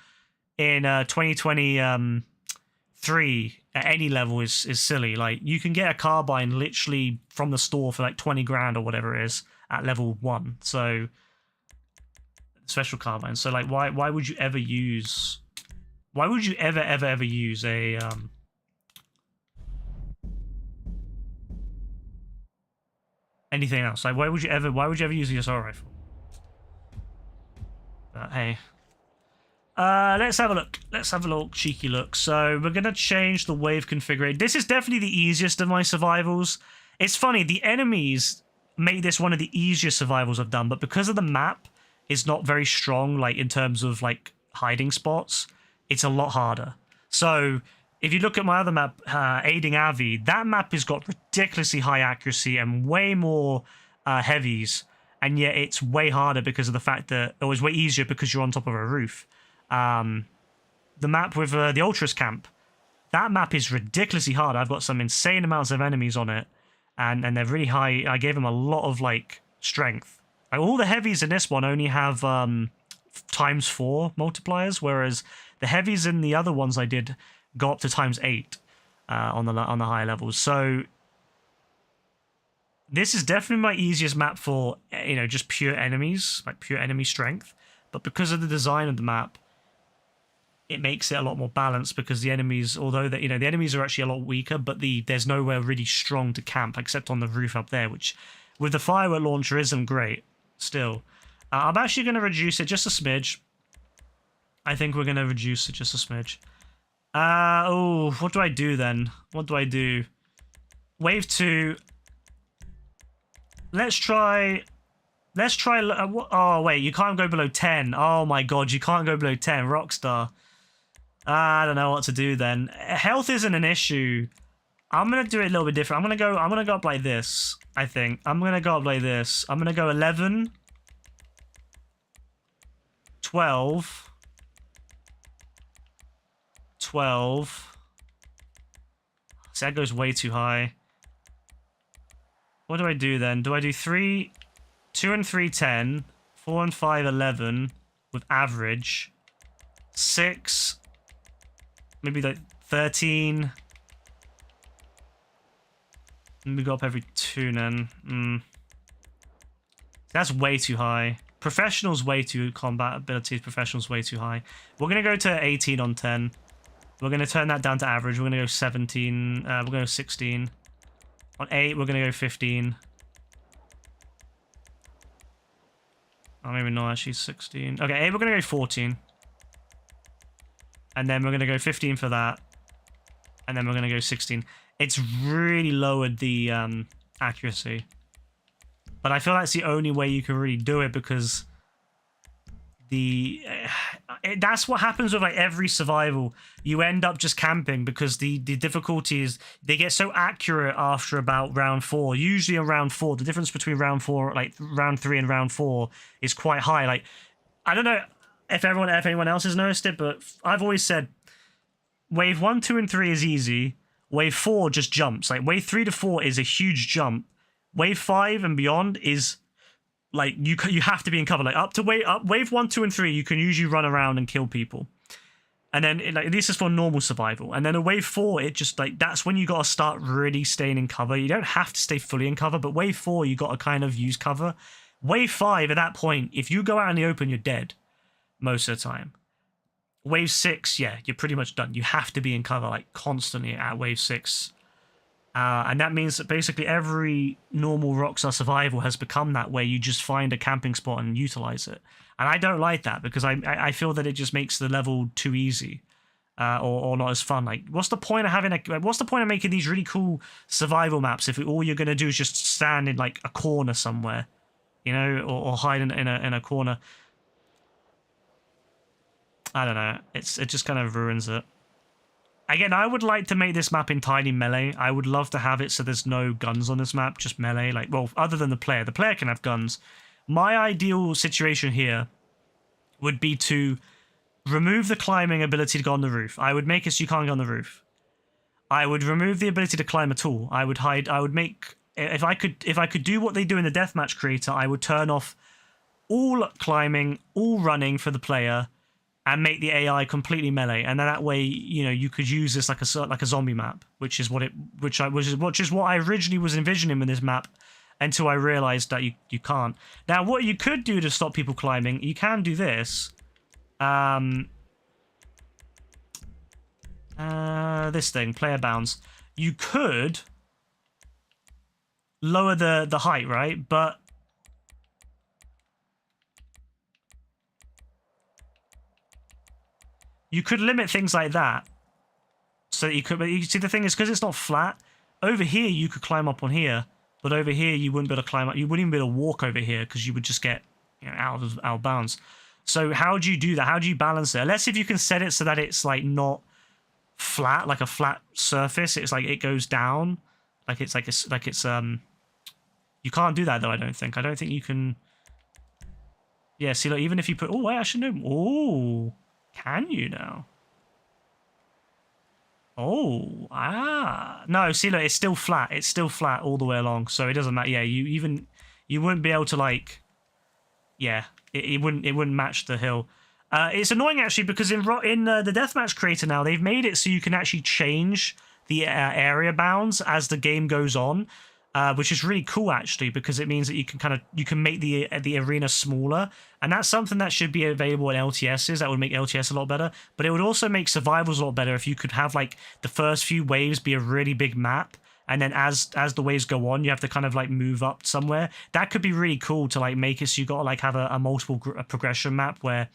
in 2023 at any level is silly. Like, you can get a carbine literally from the store for like 20 grand or whatever it is at level 1. So special carbine. So like, why would you ever use? Why would you ever use a anything else? Like, why would you ever use the assault rifle? But hey, let's have a look. Let's have a little cheeky look. So we're gonna change the wave configuration. This is definitely the easiest of my survivals. It's funny, the enemies make this one of the easiest survivals I've done, but because of the map is not very strong, like in terms of like hiding spots, it's a lot harder. So if you look at my other map, Aiding Avi, that map has got ridiculously high accuracy and way more heavies. And yet it's way harder because of the fact that it was way easier because you're on top of a roof. The map with the Ultras camp, that map is ridiculously hard. I've got some insane amounts of enemies on it, and they're really high. I gave them a lot of like strength. Like, all the heavies in this one only have ×4 multipliers, whereas the heavies in the other ones I did go up to ×8 on the higher levels. So this is definitely my easiest map for, you know, just pure enemies, like pure enemy strength. But because of the design of the map, it makes it a lot more balanced, because the enemies, although that, you know, the enemies are actually a lot weaker, but there's nowhere really strong to camp except on the roof up there, which with the firework launcher isn't great still. I'm actually going to reduce it just a smidge. I think we're going to reduce it just a smidge. Oh, what do I do then? What do I do? Wave 2. Let's try. Oh, wait, you can't go below 10. Oh my god, you can't go below 10. Rockstar. I don't know what to do then. Health isn't an issue. I'm gonna do it a little bit different. I'm gonna go up like this, I think. I'm gonna go up like this. I'm gonna go 11, 12, 12. See, that goes way too high. What do I do then? Do I do 2 and 3, 10, 4 and 5, 11, with average. 6, maybe like 13. And we go up every 2 then. That's way too high. Professional's way too combat abilities. Professional's way too high. We're gonna go to 18 on 10. We're gonna turn that down to average. We're gonna go 17. We're gonna go 16. On 8, we're gonna go 15. Oh, maybe not actually 16. Okay, 8, we're gonna go 14. And then we're gonna go 15 for that. And then we're gonna go 16. It's really lowered the accuracy. But I feel that's the only way you can really do it because that's what happens with like every survival. You end up just camping because the difficulty is they get so accurate after about round 4. Usually in round 4, the difference between round 4, like round 3 and round 4 is quite high. Like, I don't know if anyone else has noticed it, but I've always said wave 1, 2, and 3 is easy. Wave 4 just jumps. Like wave 3 to 4 is a huge jump. Wave 5 and beyond is like you have to be in cover. Like up wave 1, 2, and 3, you can usually run around and kill people. And then like this is for normal survival. And then a wave 4, it just like that's when you gotta start really staying in cover. You don't have to stay fully in cover, but wave 4 you gotta kind of use cover. Wave 5 at that point, if you go out in the open, you're dead most of the time. Wave 6, yeah, you're pretty much done. You have to be in cover like constantly at wave 6. And that means that basically every normal Rockstar survival has become that way. You just find a camping spot and utilize it. And I don't like that because I feel that it just makes the level too easy or not as fun. Like, what's the point of having what's the point of making these really cool survival maps if all you're gonna do is just stand in like a corner somewhere, you know, or hide in a corner? I don't know. It just kind of ruins it. Again, I would like to make this map entirely melee. I would love to have it so there's no guns on this map, just melee. Like, well, other than the player. The player can have guns. My ideal situation here would be to remove the climbing ability to go on the roof. I would make it so you can't go on the roof. I would remove the ability to climb at all. I would make... If I could do what they do in the deathmatch creator, I would turn off all climbing, all running for the player, and make the AI completely melee, and then that way, you know, you could use this like a zombie map, which is what I originally was envisioning with this map, until I realized that you can't. Now, what you could do to stop people climbing, you can do this. This thing, player bounds. You could lower the height, right? But you could limit things like that, so that you could. But you see, the thing is, because it's not flat. Over here, you could climb up on here, but over here, you wouldn't be able to climb up. You wouldn't even be able to walk over here because you would just get, you know, out of bounds. So how do you do that? How do you balance it? Unless if you can set it so that it's like not flat, like a flat surface. It's like it goes down, like it's You can't do that though. I don't think you can. Yeah. See, like even if you put. Oh, wait, I should know. Oh. Can you now? Oh, no, see, look, it's still flat. It's still flat all the way along, so it doesn't matter. Yeah, you wouldn't be able to like, yeah, it wouldn't match the hill. It's annoying actually because in the deathmatch creator now they've made it so you can actually change the area bounds as the game goes on. Which is really cool actually, because it means that you can make the arena smaller, and that's something that should be available in LTSs. That would make LTS a lot better, but it would also make survivals a lot better if you could have like the first few waves be a really big map, and then as the waves go on, you have to kind of like move up somewhere. That could be really cool to like make it so you got to like have a multiple progression map where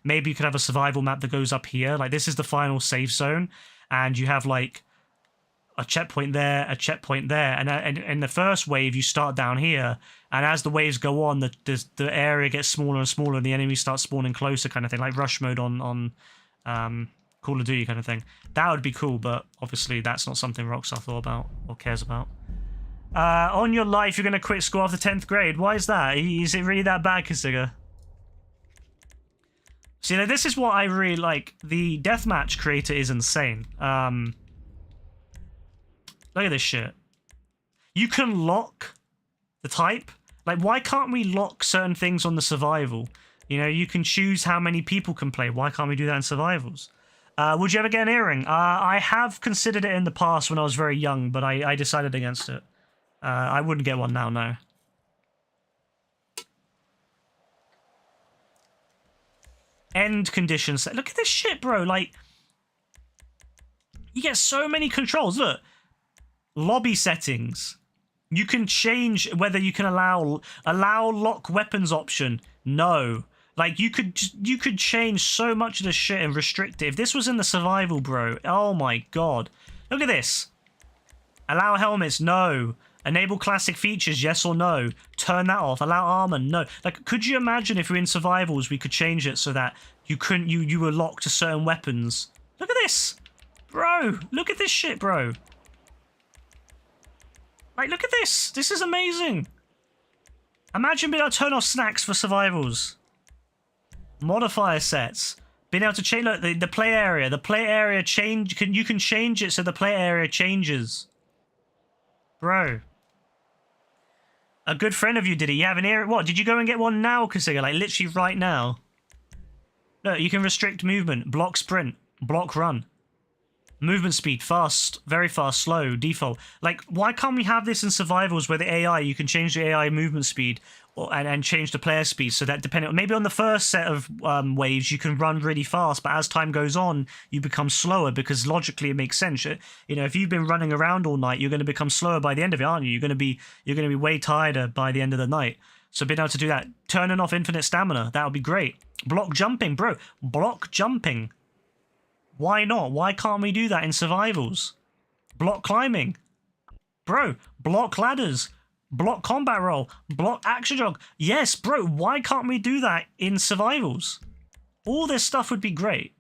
maybe you could have a survival map that goes up here, like this is the final safe zone, and you have like a checkpoint there, and in the first wave you start down here, and as the waves go on, the area gets smaller and smaller, and the enemies start spawning closer, kind of thing, like rush mode on Call of Duty kind of thing. That would be cool, but obviously that's not something Rockstar thought about or cares about. On your life, you're going to quit school after 10th grade. Why is that? Is it really that bad, Consider? See, now this is what I really like. The deathmatch creator is insane. Look at this shit. You can lock the type. Like, why can't we lock certain things on the survival? You know, you can choose how many people can play. Why can't we do that in survivals? Would you ever get an earring? I have considered it in the past when I was very young, but I decided against it. I wouldn't get one now, no. End conditions. Look at this shit, bro. Like, you get so many controls. Look. Lobby settings. You can change whether you can allow lock weapons option. No. Like, you could change so much of this shit and restrict it. If this was in the survival, bro, oh my god. Look at this. Allow helmets, no. Enable classic features, yes or no. Turn that off. Allow armor, no. Like, could you imagine if we're in survivals, we could change it so that you couldn't, you were locked to certain weapons? Look at this. Bro, look at this shit, bro. Like, look at this. This is amazing. Imagine being able to turn off snacks for survivals. Modifier sets. Being able to change, look, the play area. The play area change, you can change it so the play area changes. Bro. A good friend of you did it. You have an area. What? Did you go and get one now, Kasiga? Like, literally right now. Look, you can restrict movement. Block sprint. Block run. Movement speed, fast, very fast, slow, default. Like, why can't we have this in survivals where the AI, you can change the AI movement speed and change the player speed so that depending on, maybe on the first set of waves, you can run really fast, but as time goes on, you become slower because logically it makes sense. You know, if you've been running around all night, you're going to become slower by the end of it, aren't you? You're going to be way tired by the end of the night. So being able to do that, turning off infinite stamina, that would be great. Block jumping, bro. Block jumping. Why not? Why can't we do that in survivals? Block climbing. Bro, block ladders. Block combat roll. Block action jog. Yes, bro, why can't we do that in survivals? All this stuff would be great.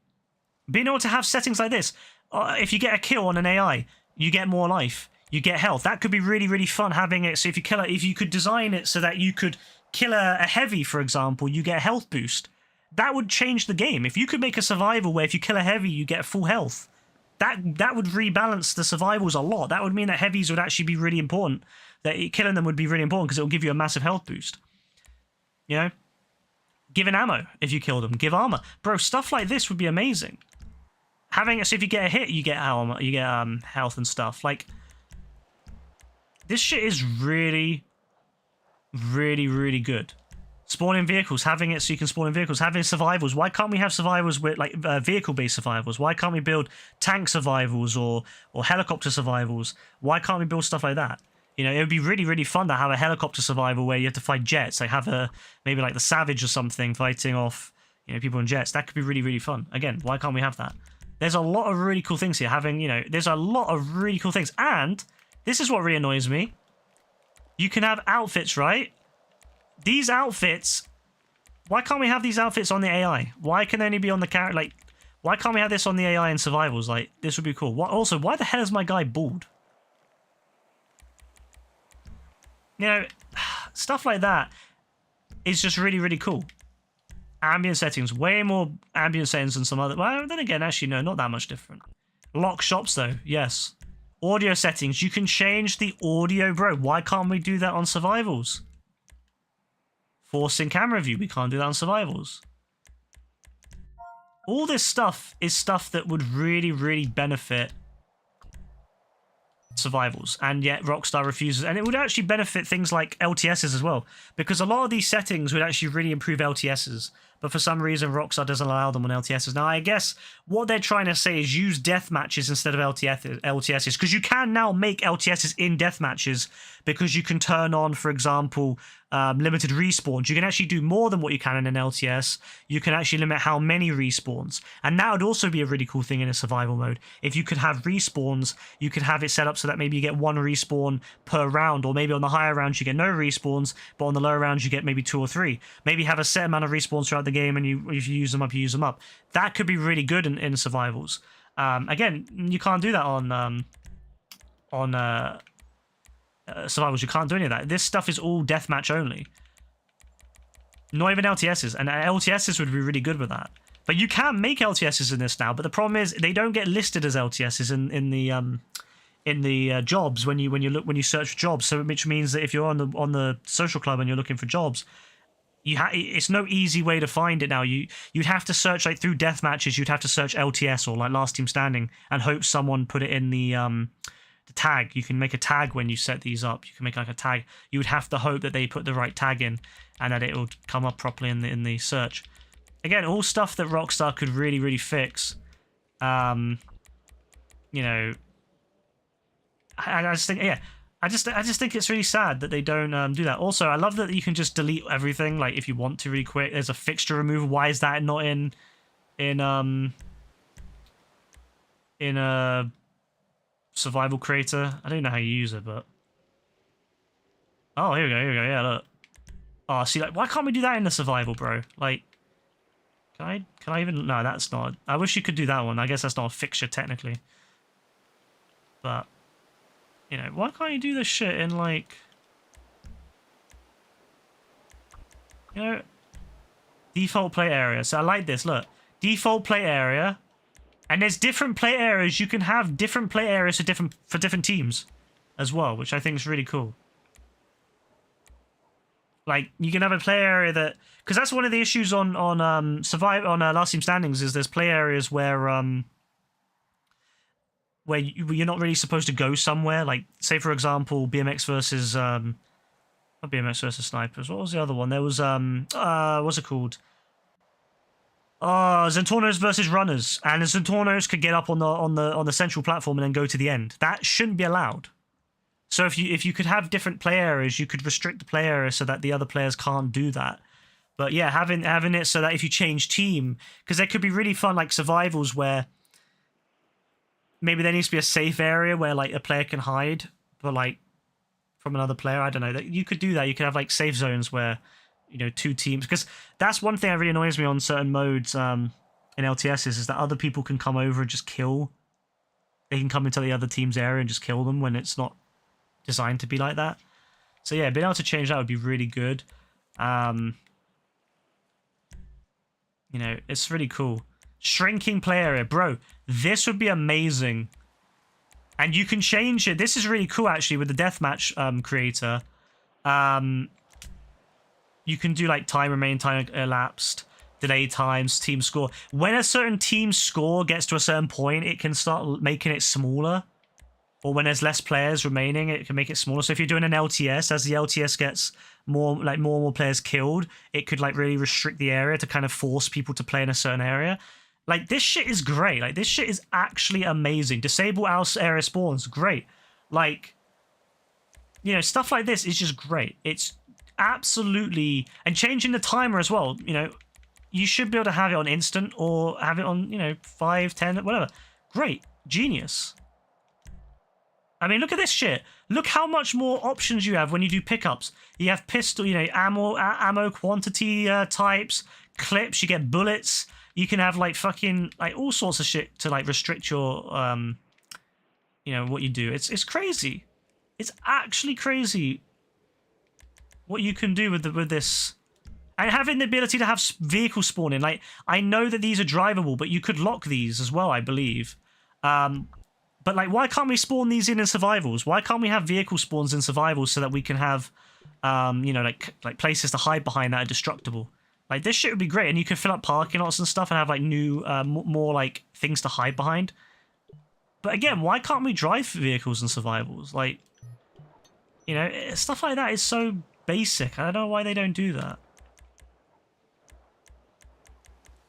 Being able to have settings like this. If you get a kill on an AI, you get more life. You get health. That could be really, really fun having it. So if you kill it, if you could design it so that you could kill a heavy, for example, you get a health boost. That would change the game. If you could make a survival where if you kill a heavy, you get full health, that would rebalance the survivals a lot. That would mean that heavies would actually be really important. That killing them would be really important because it will give you a massive health boost. You know? Give an ammo if you kill them. Give armor. Bro, stuff like this would be amazing. Having it so if you get a hit, you get armor, you get health and stuff. Like, this shit is really, really, really good. Spawning vehicles, having it so you can spawn in vehicles, having survivals. Why can't we have survivals with like vehicle-based survivals? Why can't we build tank survivals or helicopter survivals? Why can't we build stuff like that? You know, it would be really, really fun to have a helicopter survival where you have to fight jets. Like have maybe like the Savage or something fighting off, you know, people in jets. That could be really, really fun. Again, why can't we have that? There's a lot of really cool things here. There's a lot of really cool things. And this is what really annoys me. You can have outfits, right? These outfits, why can't we have these outfits on the AI? Why can they only be on the character? Like, why can't we have this on the AI in survivals? Like, this would be cool. Also, why the hell is my guy bald? You know, stuff like that is just really, really cool. Ambient settings, way more ambient settings than some other. Well, then again, actually, no, not that much different. Lock shops, though, yes. Audio settings, you can change the audio, bro. Why can't we do that on survivals? Forcing camera view, we can't do that on survivals. All this stuff is stuff that would really, really benefit survivals, and yet Rockstar refuses, and it would actually benefit things like LTSs as well, because a lot of these settings would actually really improve LTSs, but for some reason Rockstar doesn't allow them on LTSs. Now I guess what they're trying to say is use death matches instead of LTSs, because you can now make LTSs in death matches, because you can turn on, for example, limited respawns. You can actually do more than what you can in an LTS. You can actually limit how many respawns, and that would also be a really cool thing in a survival mode. If you could have respawns, you could have it set up so that maybe you get one respawn per round, or maybe on the higher rounds you get no respawns, but on the lower rounds you get maybe 2 or 3. Maybe have a set amount of respawns throughout the game, and if you use them up, you use them up. That could be really good in survivals. Again, you can't do that on survivals. You can't do any of that. This stuff is all deathmatch only. Not even LTSs, and LTSs would be really good with that. But you can make LTSs in this now. But the problem is they don't get listed as LTSs in the jobs when you search for jobs. So which means that if you're on the social club and you're looking for jobs, it's no easy way to find it now. You'd have to search like through death matches. You'd have to search LTS or like Last Team Standing and hope someone put it in the tag. You can make a tag when you set these up. You can make like a tag. You would have to hope that they put the right tag in and that it will come up properly in the search. Again, all stuff that Rockstar could really fix. You know, I just think, yeah, I just think it's really sad that they don't do that. Also, I love that you can just delete everything, like if you want to really quick. There's a fixture removal. Why is that not in a survival creator? I don't know how you use it, but oh, here we go. Yeah, look. Oh, see, like, why can't we do that in the survival, bro? Like, can I even? No, that's not. I wish you could do that one. I guess that's not a fixture technically, but. You know, why can't you do this shit in, like... You know... Default play area. So I like this, look. Default play area. And there's different play areas. You can have different play areas for different teams as well, which I think is really cool. Like, you can have a play area that... Because that's one of the issues on Last Team Standings is there's play areas where you're not really supposed to go somewhere. Like, say, for example, BMX versus... not BMX versus Snipers. What was the other one? There was... what's it called? Zentornos versus Runners. And the Zentornos could get up on the central platform and then go to the end. That shouldn't be allowed. So if you could have different play areas, you could restrict the play area so that the other players can't do that. But yeah, having it so that if you change team... Because there could be really fun, like, survivals where... Maybe there needs to be a safe area where, like, a player can hide, but, like, from another player. I don't know. You could do that. You could have, like, safe zones where, you know, two teams. Because that's one thing that really annoys me on certain modes in LTS is that other people can come over and just kill. They can come into the other team's area and just kill them when it's not designed to be like that. So, yeah, being able to change that would be really good. You know, it's really cool. Shrinking play area. Bro, this would be amazing. And you can change it. This is really cool, actually, with the deathmatch creator. You can do, like, time remain, time elapsed, delay times, team score. When a certain team score gets to a certain point, it can start making it smaller. Or when there's less players remaining, it can make it smaller. So if you're doing an LTS, as the LTS gets more and more players killed, it could, like, really restrict the area to kind of force people to play in a certain area. Like, this shit is great. Like, this shit is actually amazing. Disable out area spawns, great. Like, you know, stuff like this is just great. It's absolutely... And changing the timer as well, you know, you should be able to have it on instant or have it on, you know, 5, 10, whatever. Great. Genius. I mean, look at this shit. Look how much more options you have when you do pickups. You have pistol, you know, ammo quantity types, clips, you get bullets... You can have, like, fucking, like, all sorts of shit to, like, restrict your, you know, what you do. It's crazy. It's actually crazy what you can do with this. And having the ability to have vehicle spawning. Like, I know that these are drivable, but you could lock these as well, I believe. But, like, why can't we spawn these in survivals? Why can't we have vehicle spawns in survivals so that we can have, you know, like places to hide behind that are destructible? Like, this shit would be great, and you can fill up parking lots and stuff and have, like, new, more, like, things to hide behind. But again, why can't we drive vehicles in survivals? Like, you know, stuff like that is so basic. I don't know why they don't do that.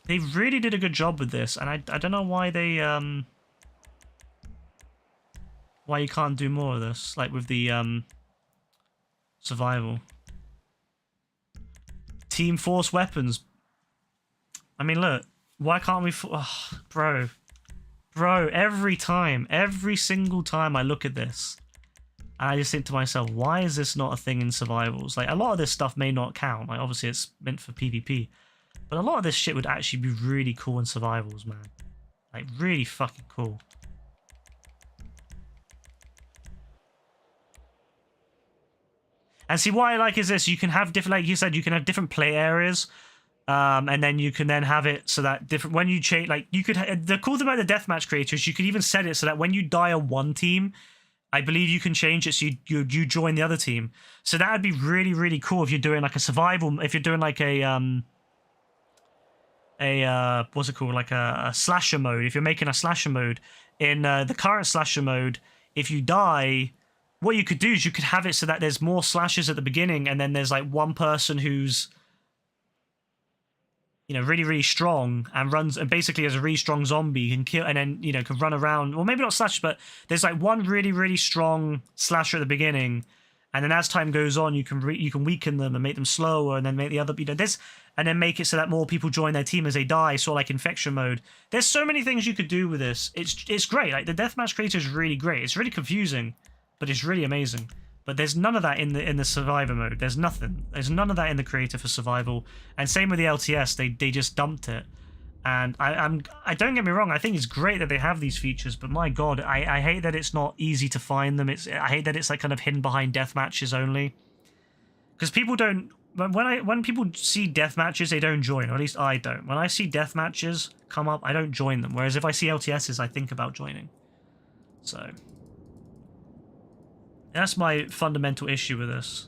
They really did a good job with this, and I don't know why they, why you can't do more of this, like, with the, survival. Team force weapons. I mean, look. Why can't we... Oh, bro. Bro, every single time I look at this, I just think to myself, why is this not a thing in survivals? Like, a lot of this stuff may not count. Like, obviously, it's meant for PvP. But a lot of this shit would actually be really cool in survivals, man. Like, really fucking cool. And see, what I like is this. You can have different, like you said, you can have different play areas. And then you can then have it so that different, when you change, like, you could, the cool thing about the deathmatch creator is you could even set it so that when you die on one team, I believe you can change it so you join the other team. So that would be really, really cool if you're doing like a survival, if you're doing like a what's it called, like a slasher mode. If you're making a slasher mode in the current slasher mode, if you die, what you could do is you could have it so that there's more slashers at the beginning, and then there's like one person who's, you know, really, really strong and runs, and basically as a really strong zombie can kill, and then, you know, can run around. Well, maybe not slash, but there's like one really, really strong slasher at the beginning, and then as time goes on, you can weaken them and make them slower, and then make the other, you know, this, and then make it so that more people join their team as they die, sort of like infection mode. There's so many things you could do with this. It's great. Like the deathmatch creator is really great. It's really confusing, but it's really amazing. But there's none of that in the survivor mode. There's nothing. There's none of that in the creator for survival. And same with the LTS. They just dumped it. And I don't get me wrong. I think it's great that they have these features. But my God, I hate that it's not easy to find them. I hate that it's like kind of hidden behind death matches only. Because people don't. When people see death matches, they don't join. Or at least I don't. When I see death matches come up, I don't join them. Whereas if I see LTSs, I think about joining. So. That's my fundamental issue with this.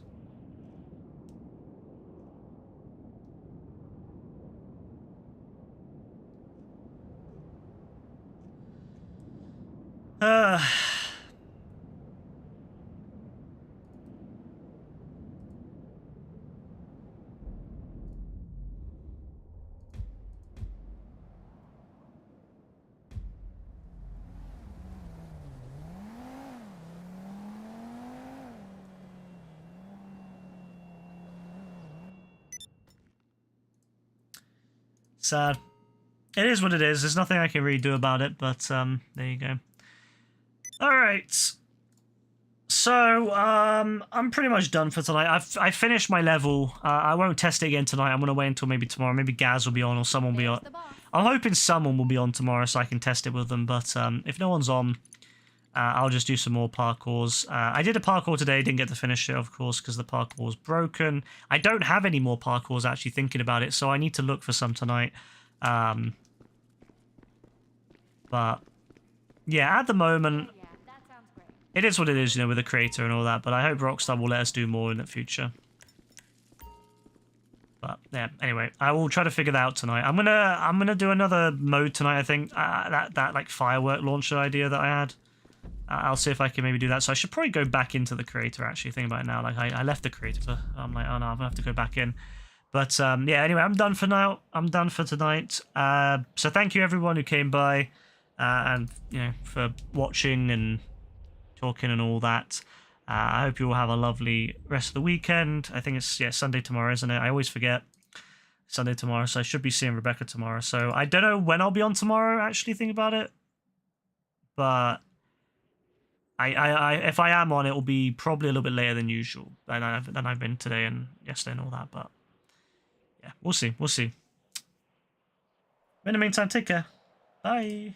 Sad. It is what it is. There's nothing I can really do about it, but there you go. Alright. So, I'm pretty much done for tonight. I finished my level. I won't test it again tonight. I'm going to wait until maybe tomorrow. Maybe Gaz will be on or someone will be on. I'm hoping someone will be on tomorrow so I can test it with them, but if no one's on, I'll just do some more parkours. I did a parkour today, didn't get to finish it, of course, because the parkour was broken. I don't have any more parkours, actually, thinking about it, so I need to look for some tonight. But, yeah, at the moment, it is what it is, you know, with the creator and all that, but I hope Rockstar will let us do more in the future. But, yeah, anyway, I will try to figure that out tonight. I'm gonna do another mode tonight, I think, that like, firework launcher idea that I had. I'll see if I can maybe do that. So I should probably go back into the creator, actually. Think about it now. Like, I left the creator. I'm like, oh no, I'm going to have to go back in. But, yeah, anyway, I'm done for now. I'm done for tonight. So thank you, everyone who came by. And, you know, for watching and talking and all that. I hope you all have a lovely rest of the weekend. I think it's, yeah, Sunday tomorrow, isn't it? I always forget. Sunday tomorrow. So I should be seeing Rebecca tomorrow. So I don't know when I'll be on tomorrow, actually, think about it. But... if I am on, it will be probably a little bit later than usual than I've been today and yesterday and all that. But yeah, we'll see. We'll see. In the meantime, take care. Bye.